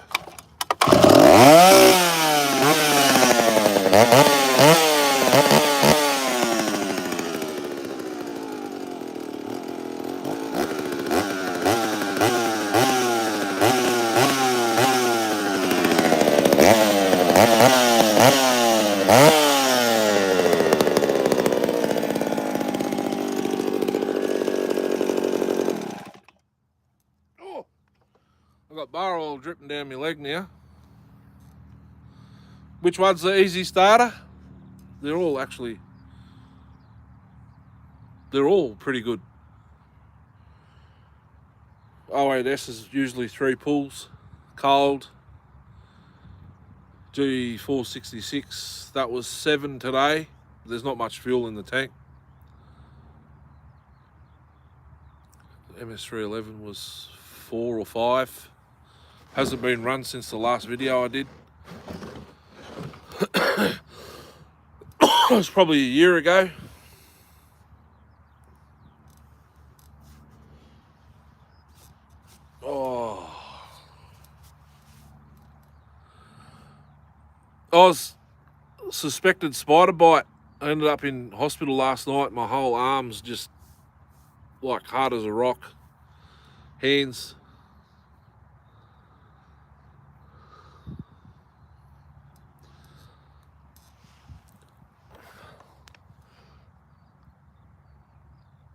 Oh, I've got bar oil dripping down my leg now. Which one's the easy starter? They're all pretty good. 08S is usually 3 pulls, cold. G466, that was 7 today. There's not much fuel in the tank. MS311 was 4 or 5. Hasn't been run since the last video I did. It was probably a year ago. Oh, I was suspected spider bite. I ended up in hospital last night. My whole arm's just like hard as a rock. Hands.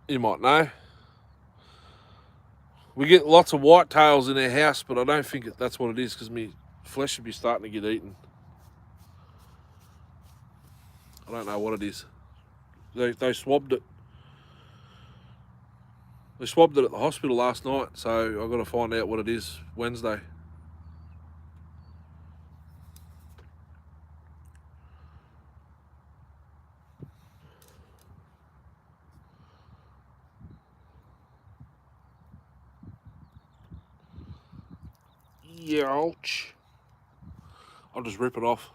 You might know. We get lots of whitetails in our house, but I don't think that's what it is, because my flesh should be starting to get eaten. I don't know what it is. They swabbed it. They swabbed it at the hospital last night, so I've got to find out what it is Wednesday. Ouch. I'll just rip it off.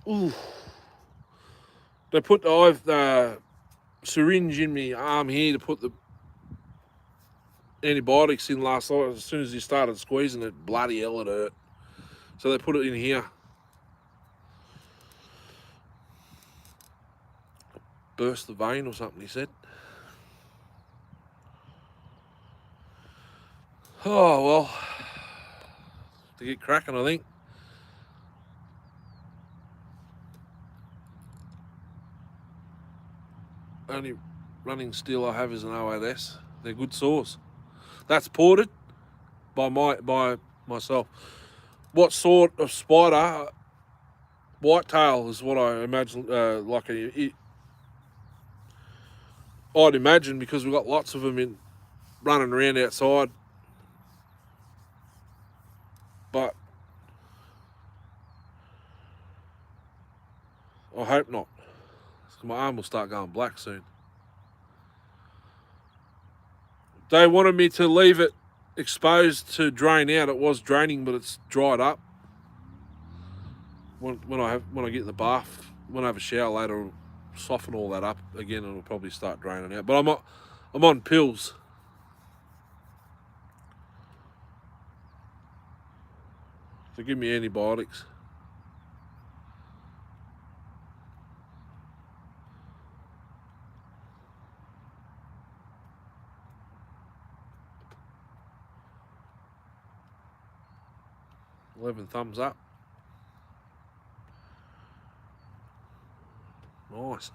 Ooh. They put the syringe in my arm here to put the antibiotics in last night. As soon as you started squeezing it, bloody hell it hurt. So they put it in here. Burst the vein or something, he said. Oh, well, to get cracking, I think. Only running steel I have is an 08S. They're good saws. That's ported by myself. What sort of spider? Whitetail is what I imagine. I'd imagine, because we've got lots of them running around outside. But I hope not. My arm will start going black soon. They wanted me to leave it exposed to drain out. It was draining, but it's dried up. When I get in the bath, when I have a shower later, I'll soften all that up again, and it'll probably start draining out. But I'm on pills. So give me antibiotics. Thumbs up. Nice.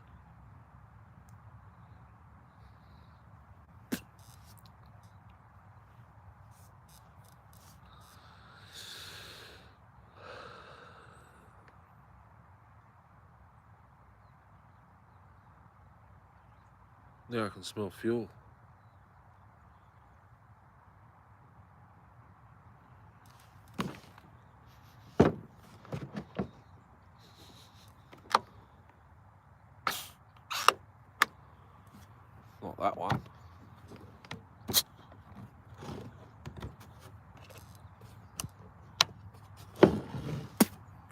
Now I can smell fuel.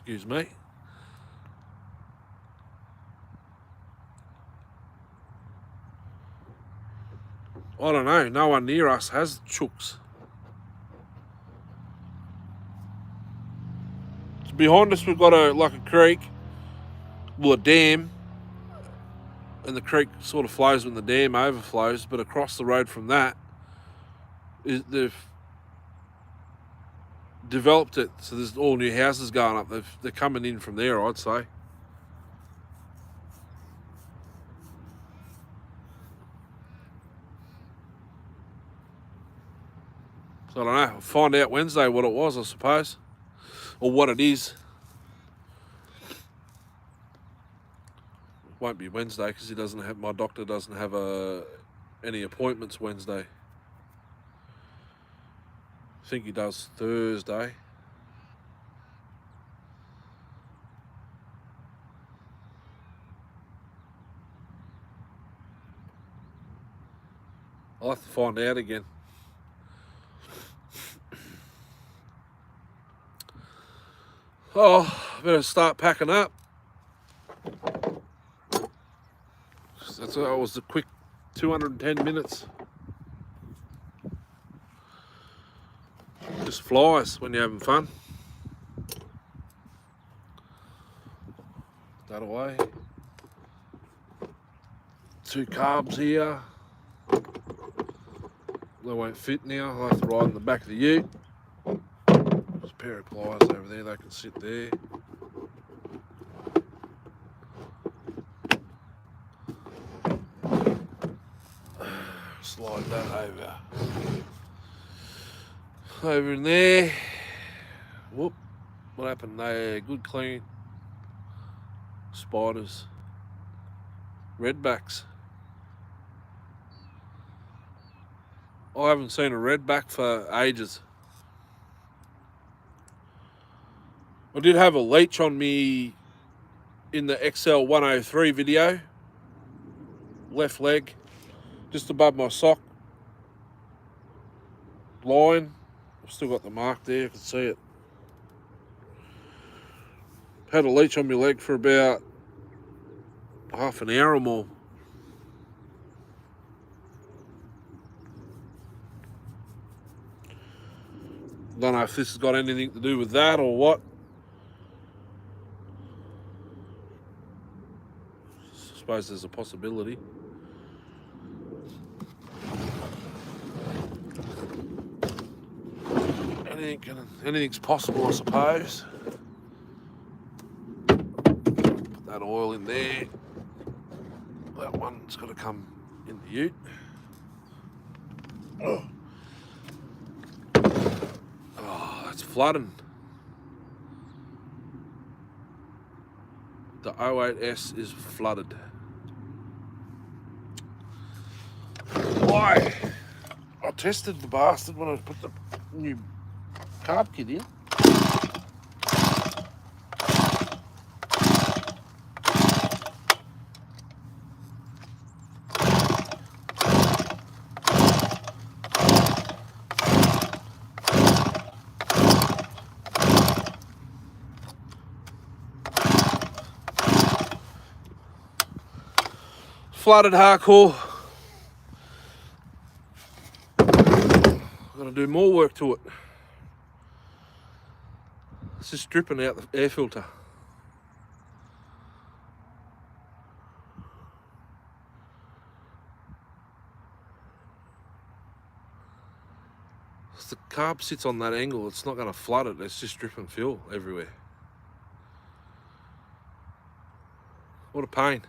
Excuse me. I don't know. No one near us has chooks. So behind us, we've got a creek, well, a dam, and the creek sort of flows when the dam overflows. But across the road from that, they've developed it, so there's all new houses going up. They're coming in from there, I'd say. So I don't know. I'll find out Wednesday what it was, I suppose, or what it is. It won't be Wednesday because my doctor doesn't have any appointments Wednesday. I think he does Thursday. I'll have to find out again. Oh, I better start packing up. That was a quick 210 minutes. Just flies when you're having fun. That away. 2 carbs here. They won't fit now. I'll have to ride in the back of the ute. There's a pair of pliers over there. They can sit there. Slide that over in there. Whoop, what happened there? Good clean. Spiders. Redbacks. I haven't seen a redback for ages. I did have a leech on me in the XL 103 video. Left leg, just above my sock line. I've still got the mark there, I can see it. Had a leech on my leg for about half an hour or more. Don't know if this has got anything to do with that or what. I suppose there's a possibility. Anything's possible, I suppose. Put that oil in there. That one's got to come in the ute. Oh, it's flooding. The 08S is flooded. Why? I tested the bastard when I put the new carb kit in. Flooded hardcore. Got to do more work to it. It's just dripping out the air filter. If the carb sits on that angle, it's not going to flood it. It's just dripping fuel everywhere. What a pain.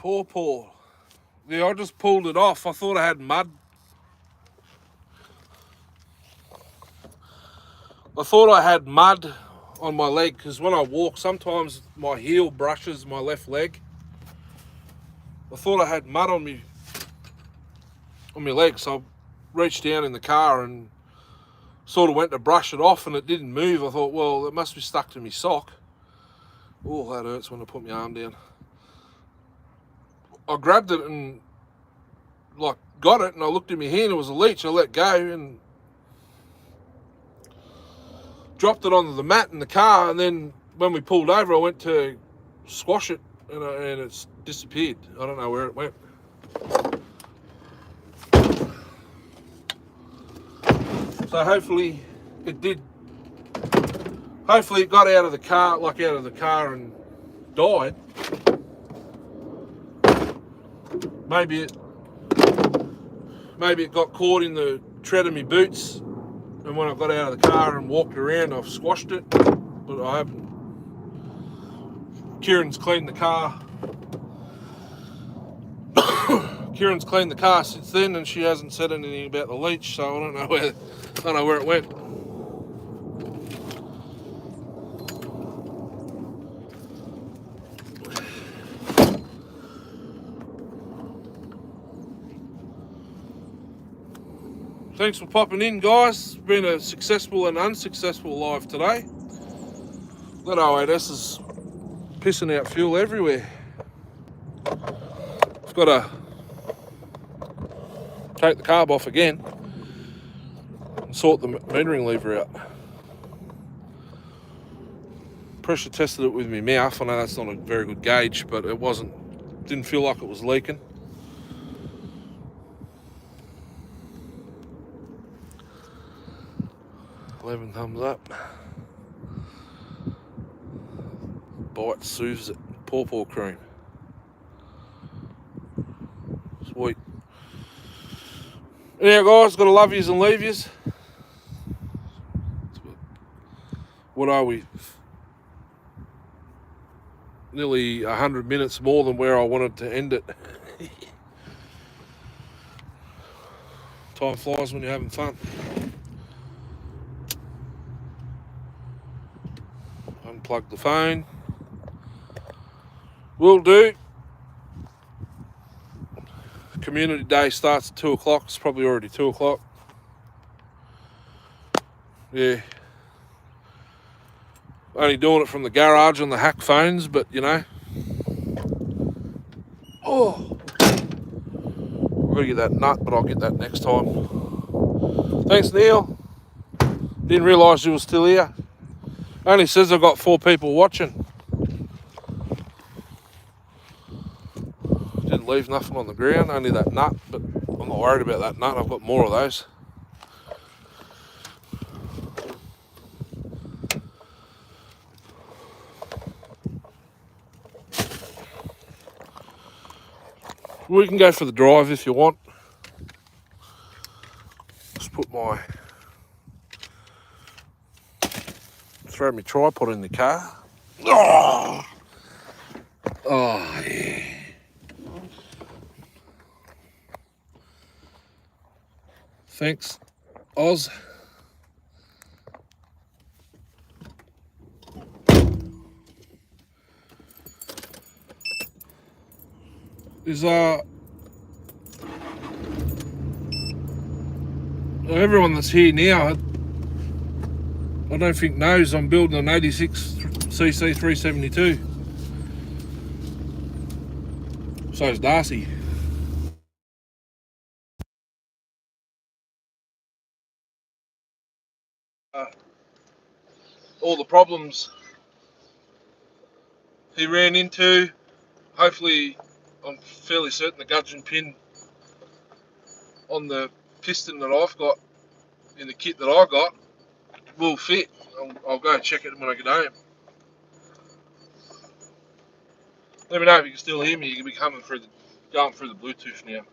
Paw. Yeah, I just pulled it off. I thought I had mud. I thought I had mud on my leg because when I walk, sometimes my heel brushes my left leg. I thought I had mud on my leg, so I reached down in the car and sort of went to brush it off, and it didn't move. I thought, well, it must be stuck to my sock. Oh, that hurts when I put my arm down. I grabbed it and like got it, and I looked in my hand. It was a leech. I let go and dropped it onto the mat in the car. And then when we pulled over, I went to squash it, and it's disappeared. I don't know where it went. So hopefully it did. Hopefully it got out of the car, and died. Maybe it got caught in the tread of my boots, and when I got out of the car and walked around, I've squashed it, but I haven't. Kieran's cleaned the car. Kieran's cleaned the car since then, and she hasn't said anything about the leech, so I don't know where it went. Thanks for popping in, guys. It's been a successful and unsuccessful live today. That 08S is pissing out fuel everywhere. I've got to take the carb off again and sort the metering lever out. Pressure tested it with my mouth. I know that's not a very good gauge, but didn't feel like it was leaking. $11 thumbs up. Bite soothes it. Paw cream. Sweet. Yeah, guys, gotta love yous and leave yous. What are we? Nearly 100 minutes more than where I wanted to end it. Time flies when you're having fun. Unplug the phone. Will do. Community day starts at 2 o'clock. It's probably already 2 o'clock. Yeah. Only doing it from the garage on the hack phones, but you know. Oh. I've got to get that nut, but I'll get that next time. Thanks, Neil. Didn't realise you were still here. Only says I've got 4 people watching. Didn't leave nothing on the ground, only that nut, but I'm not worried about that nut. I've got more of those. We can go for the drive if you want. Just throw my tripod in the car. Oh yeah. Thanks, Oz. Is everyone that's here now, I don't think knows I'm building an 86cc 372. So is Darcy. All the problems he ran into, hopefully, I'm fairly certain the gudgeon pin on the piston that I've got in the kit that I got will fit. I'll go and check it when I get home. Let me know if you can still hear me. You can be going through the Bluetooth now.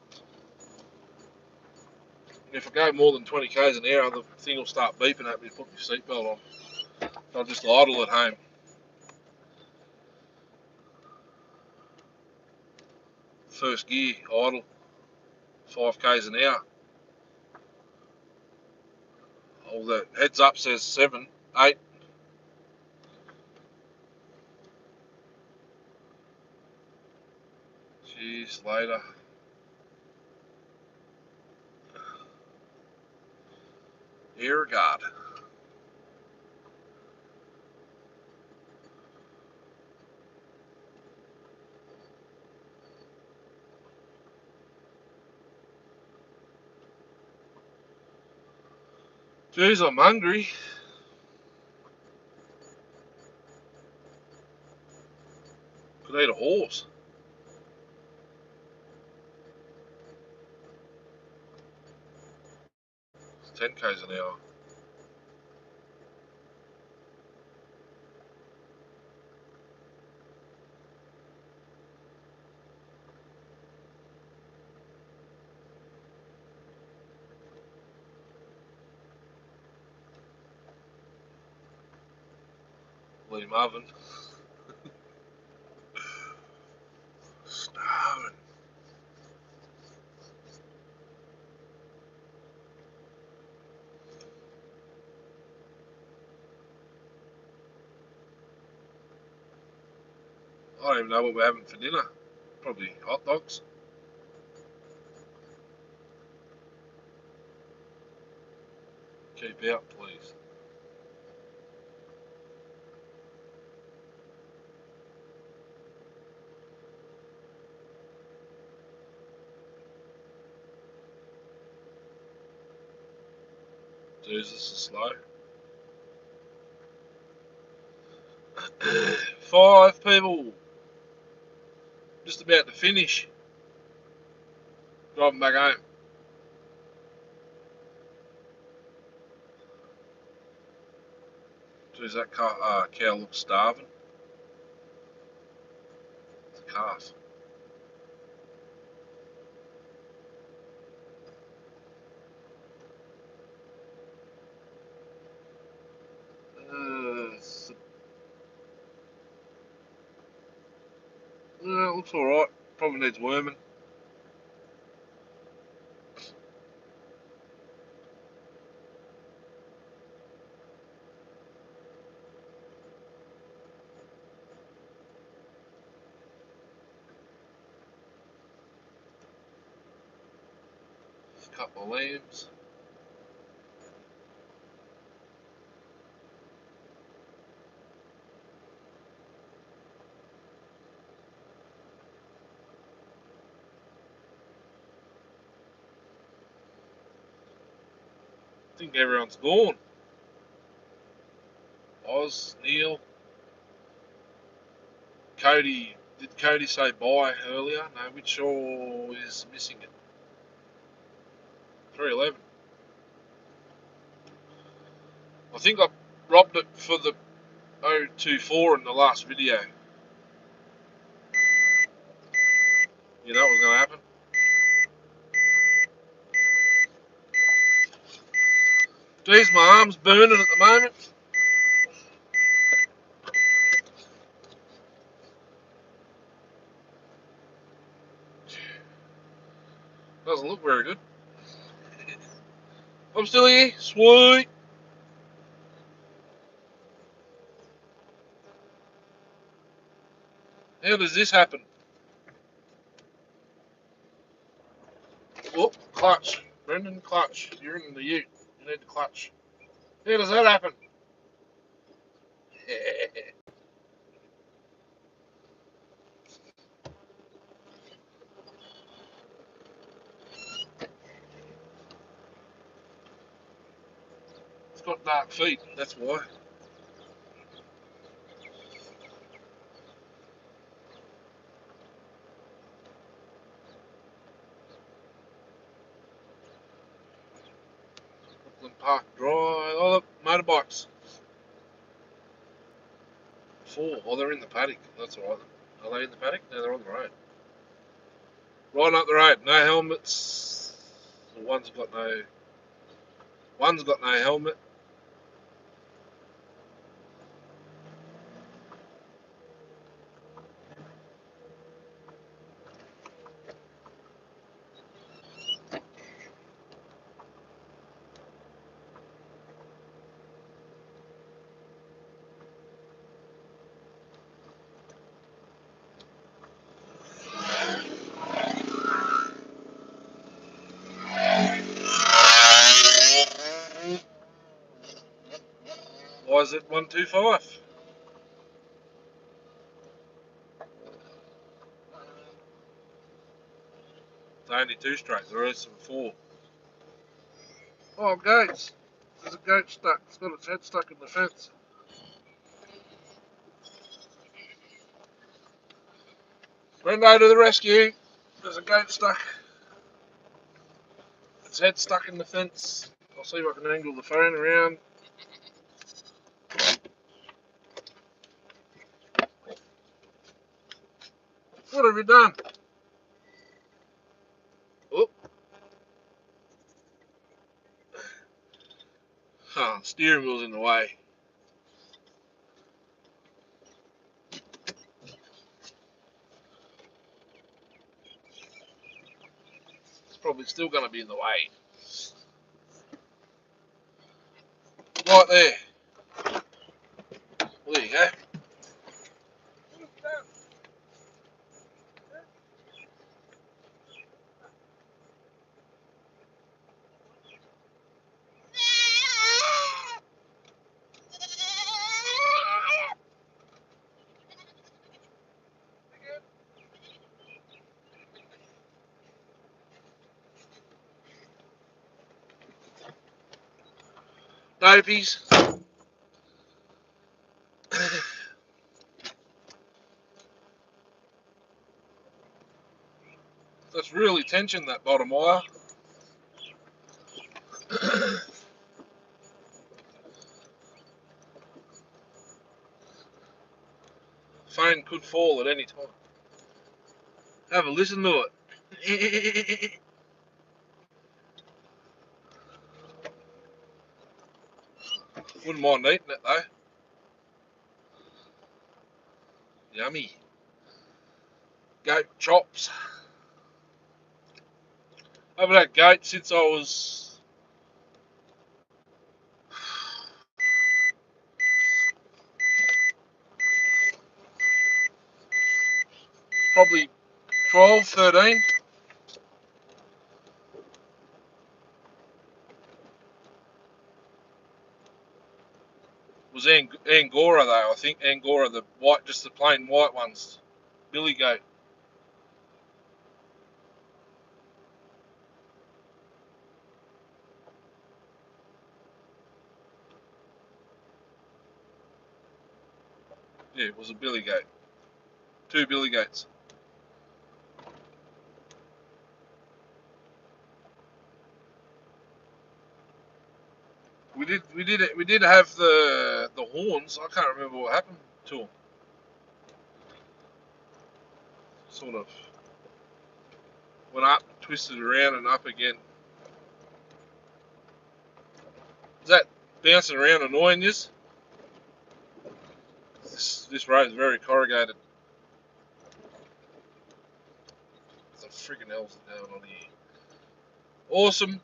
And if I go more than 20 k's an hour, the thing will start beeping at me to put my seatbelt on. I'll just idle at home. first gear, idle, 5 k's an hour. All the heads up says 7, 8. Jeez, later. Air guard. Jeez, I'm hungry. Could eat a horse. It's 10 k's an hour. Bloody Marvin. Starving. I don't even know what we're having for dinner. Probably hot dogs. Keep out, please. Jesus is slow. 5 people. Just about to finish. Driving back home. Jeez, that cow looks starving. It's a calf. It looks alright. Probably needs worming. A couple of lambs. I think everyone's gone. Oz, Neil, Cody. Did Cody say bye earlier? No, which Shaw is missing it? 311. I think I robbed it for the 024 in the last video. You know what was going to happen? Geez, my arm's burning at the moment. Doesn't look very good. I'm still here. Sweet. How does this happen? Whoop, clutch. Brendan, clutch. You're in the ute. You need to clutch. How does that happen? It's got dark feet, that's why. Brooklyn Park Drive. Oh, look, motorbikes. 4. Oh, they're in the paddock. That's alright. Are they in the paddock? No, they're on the road. Riding up the road. No helmets. One's got no helmet. RZ125. It's only 2 straight, the rest are 4. Oh, goats. There's a goat stuck. It's got its head stuck in the fence. Brendo to the rescue. There's a goat stuck. Its head stuck in the fence. I'll see if I can angle the phone around. What have you done? Oh, steering wheel's in the way. It's probably still going to be in the way. Right there. Well, there you go. Dopies. That's really tension, that bottom wire. Phone could fall at any time. Have a listen to it. Wouldn't mind eating it though. Yummy. Goat chops. I haven't had goat since I was probably 12, 13. Was Angora though, I think. Angora, the white, just the plain white ones. Billy goat. Yeah, it was a billy goat. 2 billy goats. We did have the horns. I can't remember what happened to them. Sort of went up, twisted around and up again. Is that bouncing around annoying you? This road is very corrugated. What the friggin' hell's going on here? Awesome.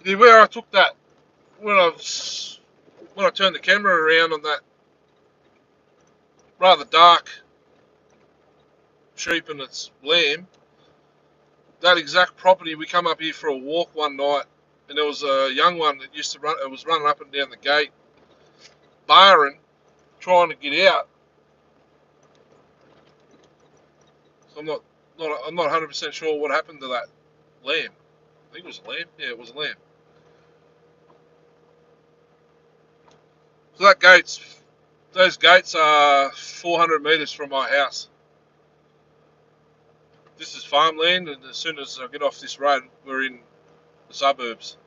Yeah, where I took that when I turned the camera around on that rather dark sheep and its lamb, that exact property, we come up here for a walk one night, and there was a young one that used to run. It was running up and down the gate, barring, trying to get out. So I'm not 100% sure what happened to that lamb. I think it was a lamb. Yeah, it was a lamb. So those gates are 400 metres from my house. This is farmland, and as soon as I get off this road, we're in the suburbs.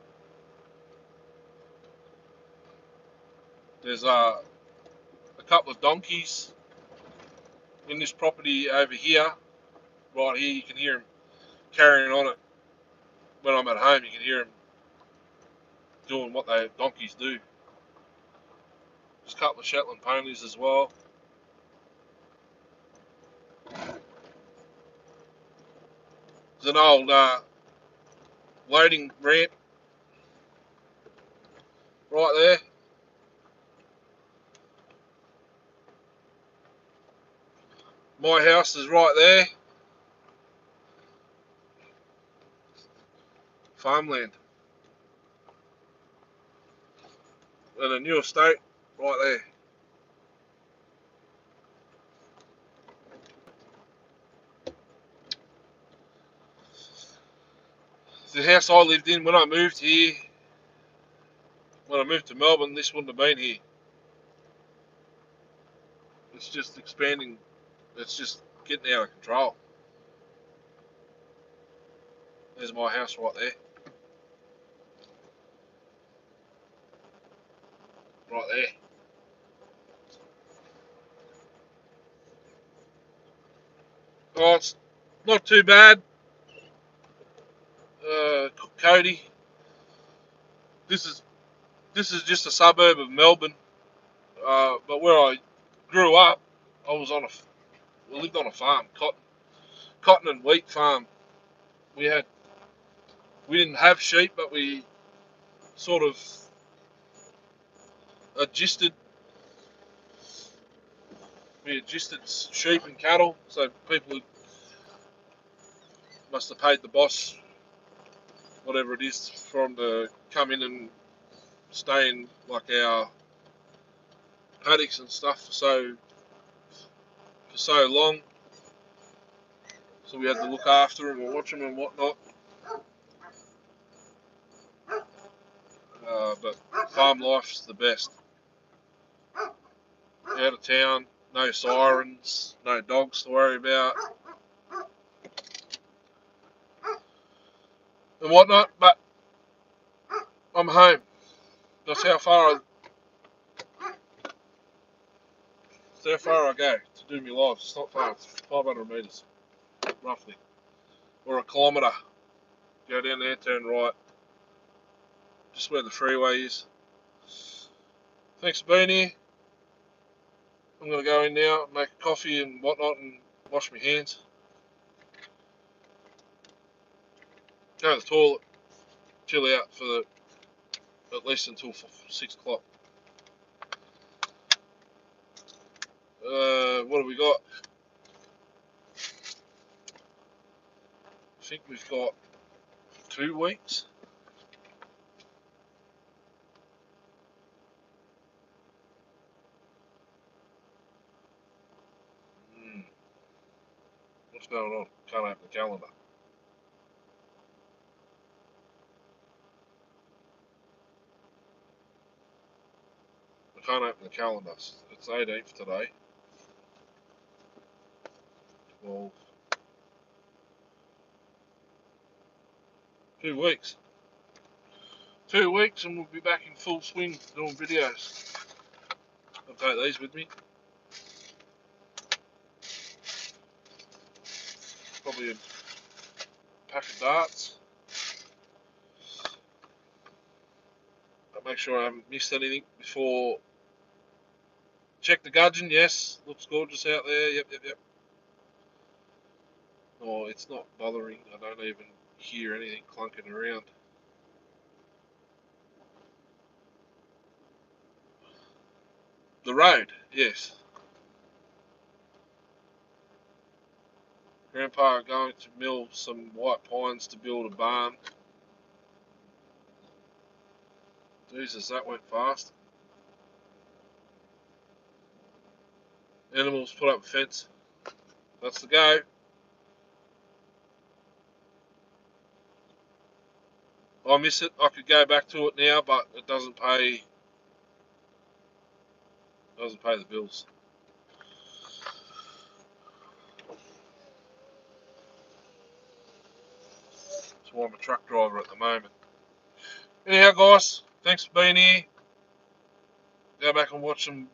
There's a couple of donkeys in this property over here. Right here, you can hear them carrying on it. When I'm at home, you can hear them doing what they donkeys do. There's a couple of Shetland ponies as well. There's an old loading ramp right there. My house is right there. Farmland. And a new estate right there. The house I lived in when I moved here, when I moved to Melbourne, this wouldn't have been here. It's just expanding. It's just getting out of control. There's my house right there. Right there. Oh, it's not too bad. Cody, this is just a suburb of Melbourne. But where I grew up, I was on we lived on a farm, cotton and wheat farm. We didn't have sheep, but we sort of adjusted sheep and cattle. So people must have paid the boss whatever it is for them to come in and stay in like our paddocks and stuff for so long. So we had to look after them and watch them and whatnot. But farm life's the best. Out of town, no sirens, no dogs to worry about, and whatnot. But I'm home. That's how far I go to do my lives. It's not far. It's 500 metres, roughly, or a kilometre. Go down there, turn right, just where the freeway is. Thanks for being here. I'm going to go in now, make a coffee and whatnot, and wash my hands. Go to the toilet, chill out for at least until 6 o'clock. What have we got? I think we've got 2 weeks. What's going on? Can't open the calendar. I can't open the calendar. It's 18th today. Well, 2 weeks. 2 weeks and we'll be back in full swing doing videos. I'll take these with me. Probably a pack of darts. I'll make sure I haven't missed anything before. Check the gudgeon, yes. Looks gorgeous out there. Yep. Oh, it's not bothering. I don't even hear anything clunking around. The road, yes. Grandpa are going to mill some white pines to build a barn. Jesus, that went fast. Animals put up a fence. That's the go. I miss it. I could go back to it now, but it doesn't pay. Doesn't pay the bills. That's why I'm a truck driver at the moment. Anyhow, guys, thanks for being here. Go back and watch some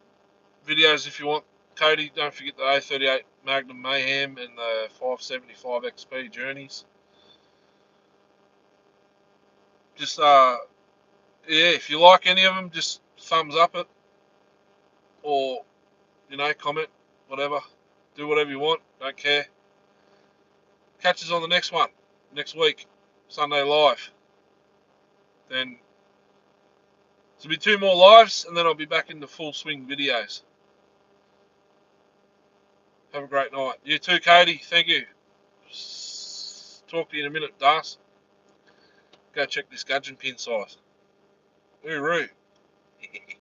videos if you want. Cody, don't forget the A38 Magnum Mayhem and the 575 XP Journeys. Just if you like any of them, just thumbs up it, or comment, whatever. Do whatever you want. Don't care. Catch us on the next one, next week, Sunday live. Then there'll be 2 more lives, and then I'll be back in the full swing videos. Have a great night. You too, Katie. Thank you. Talk to you in a minute, Das. Go check this gudgeon pin size. Hooroo.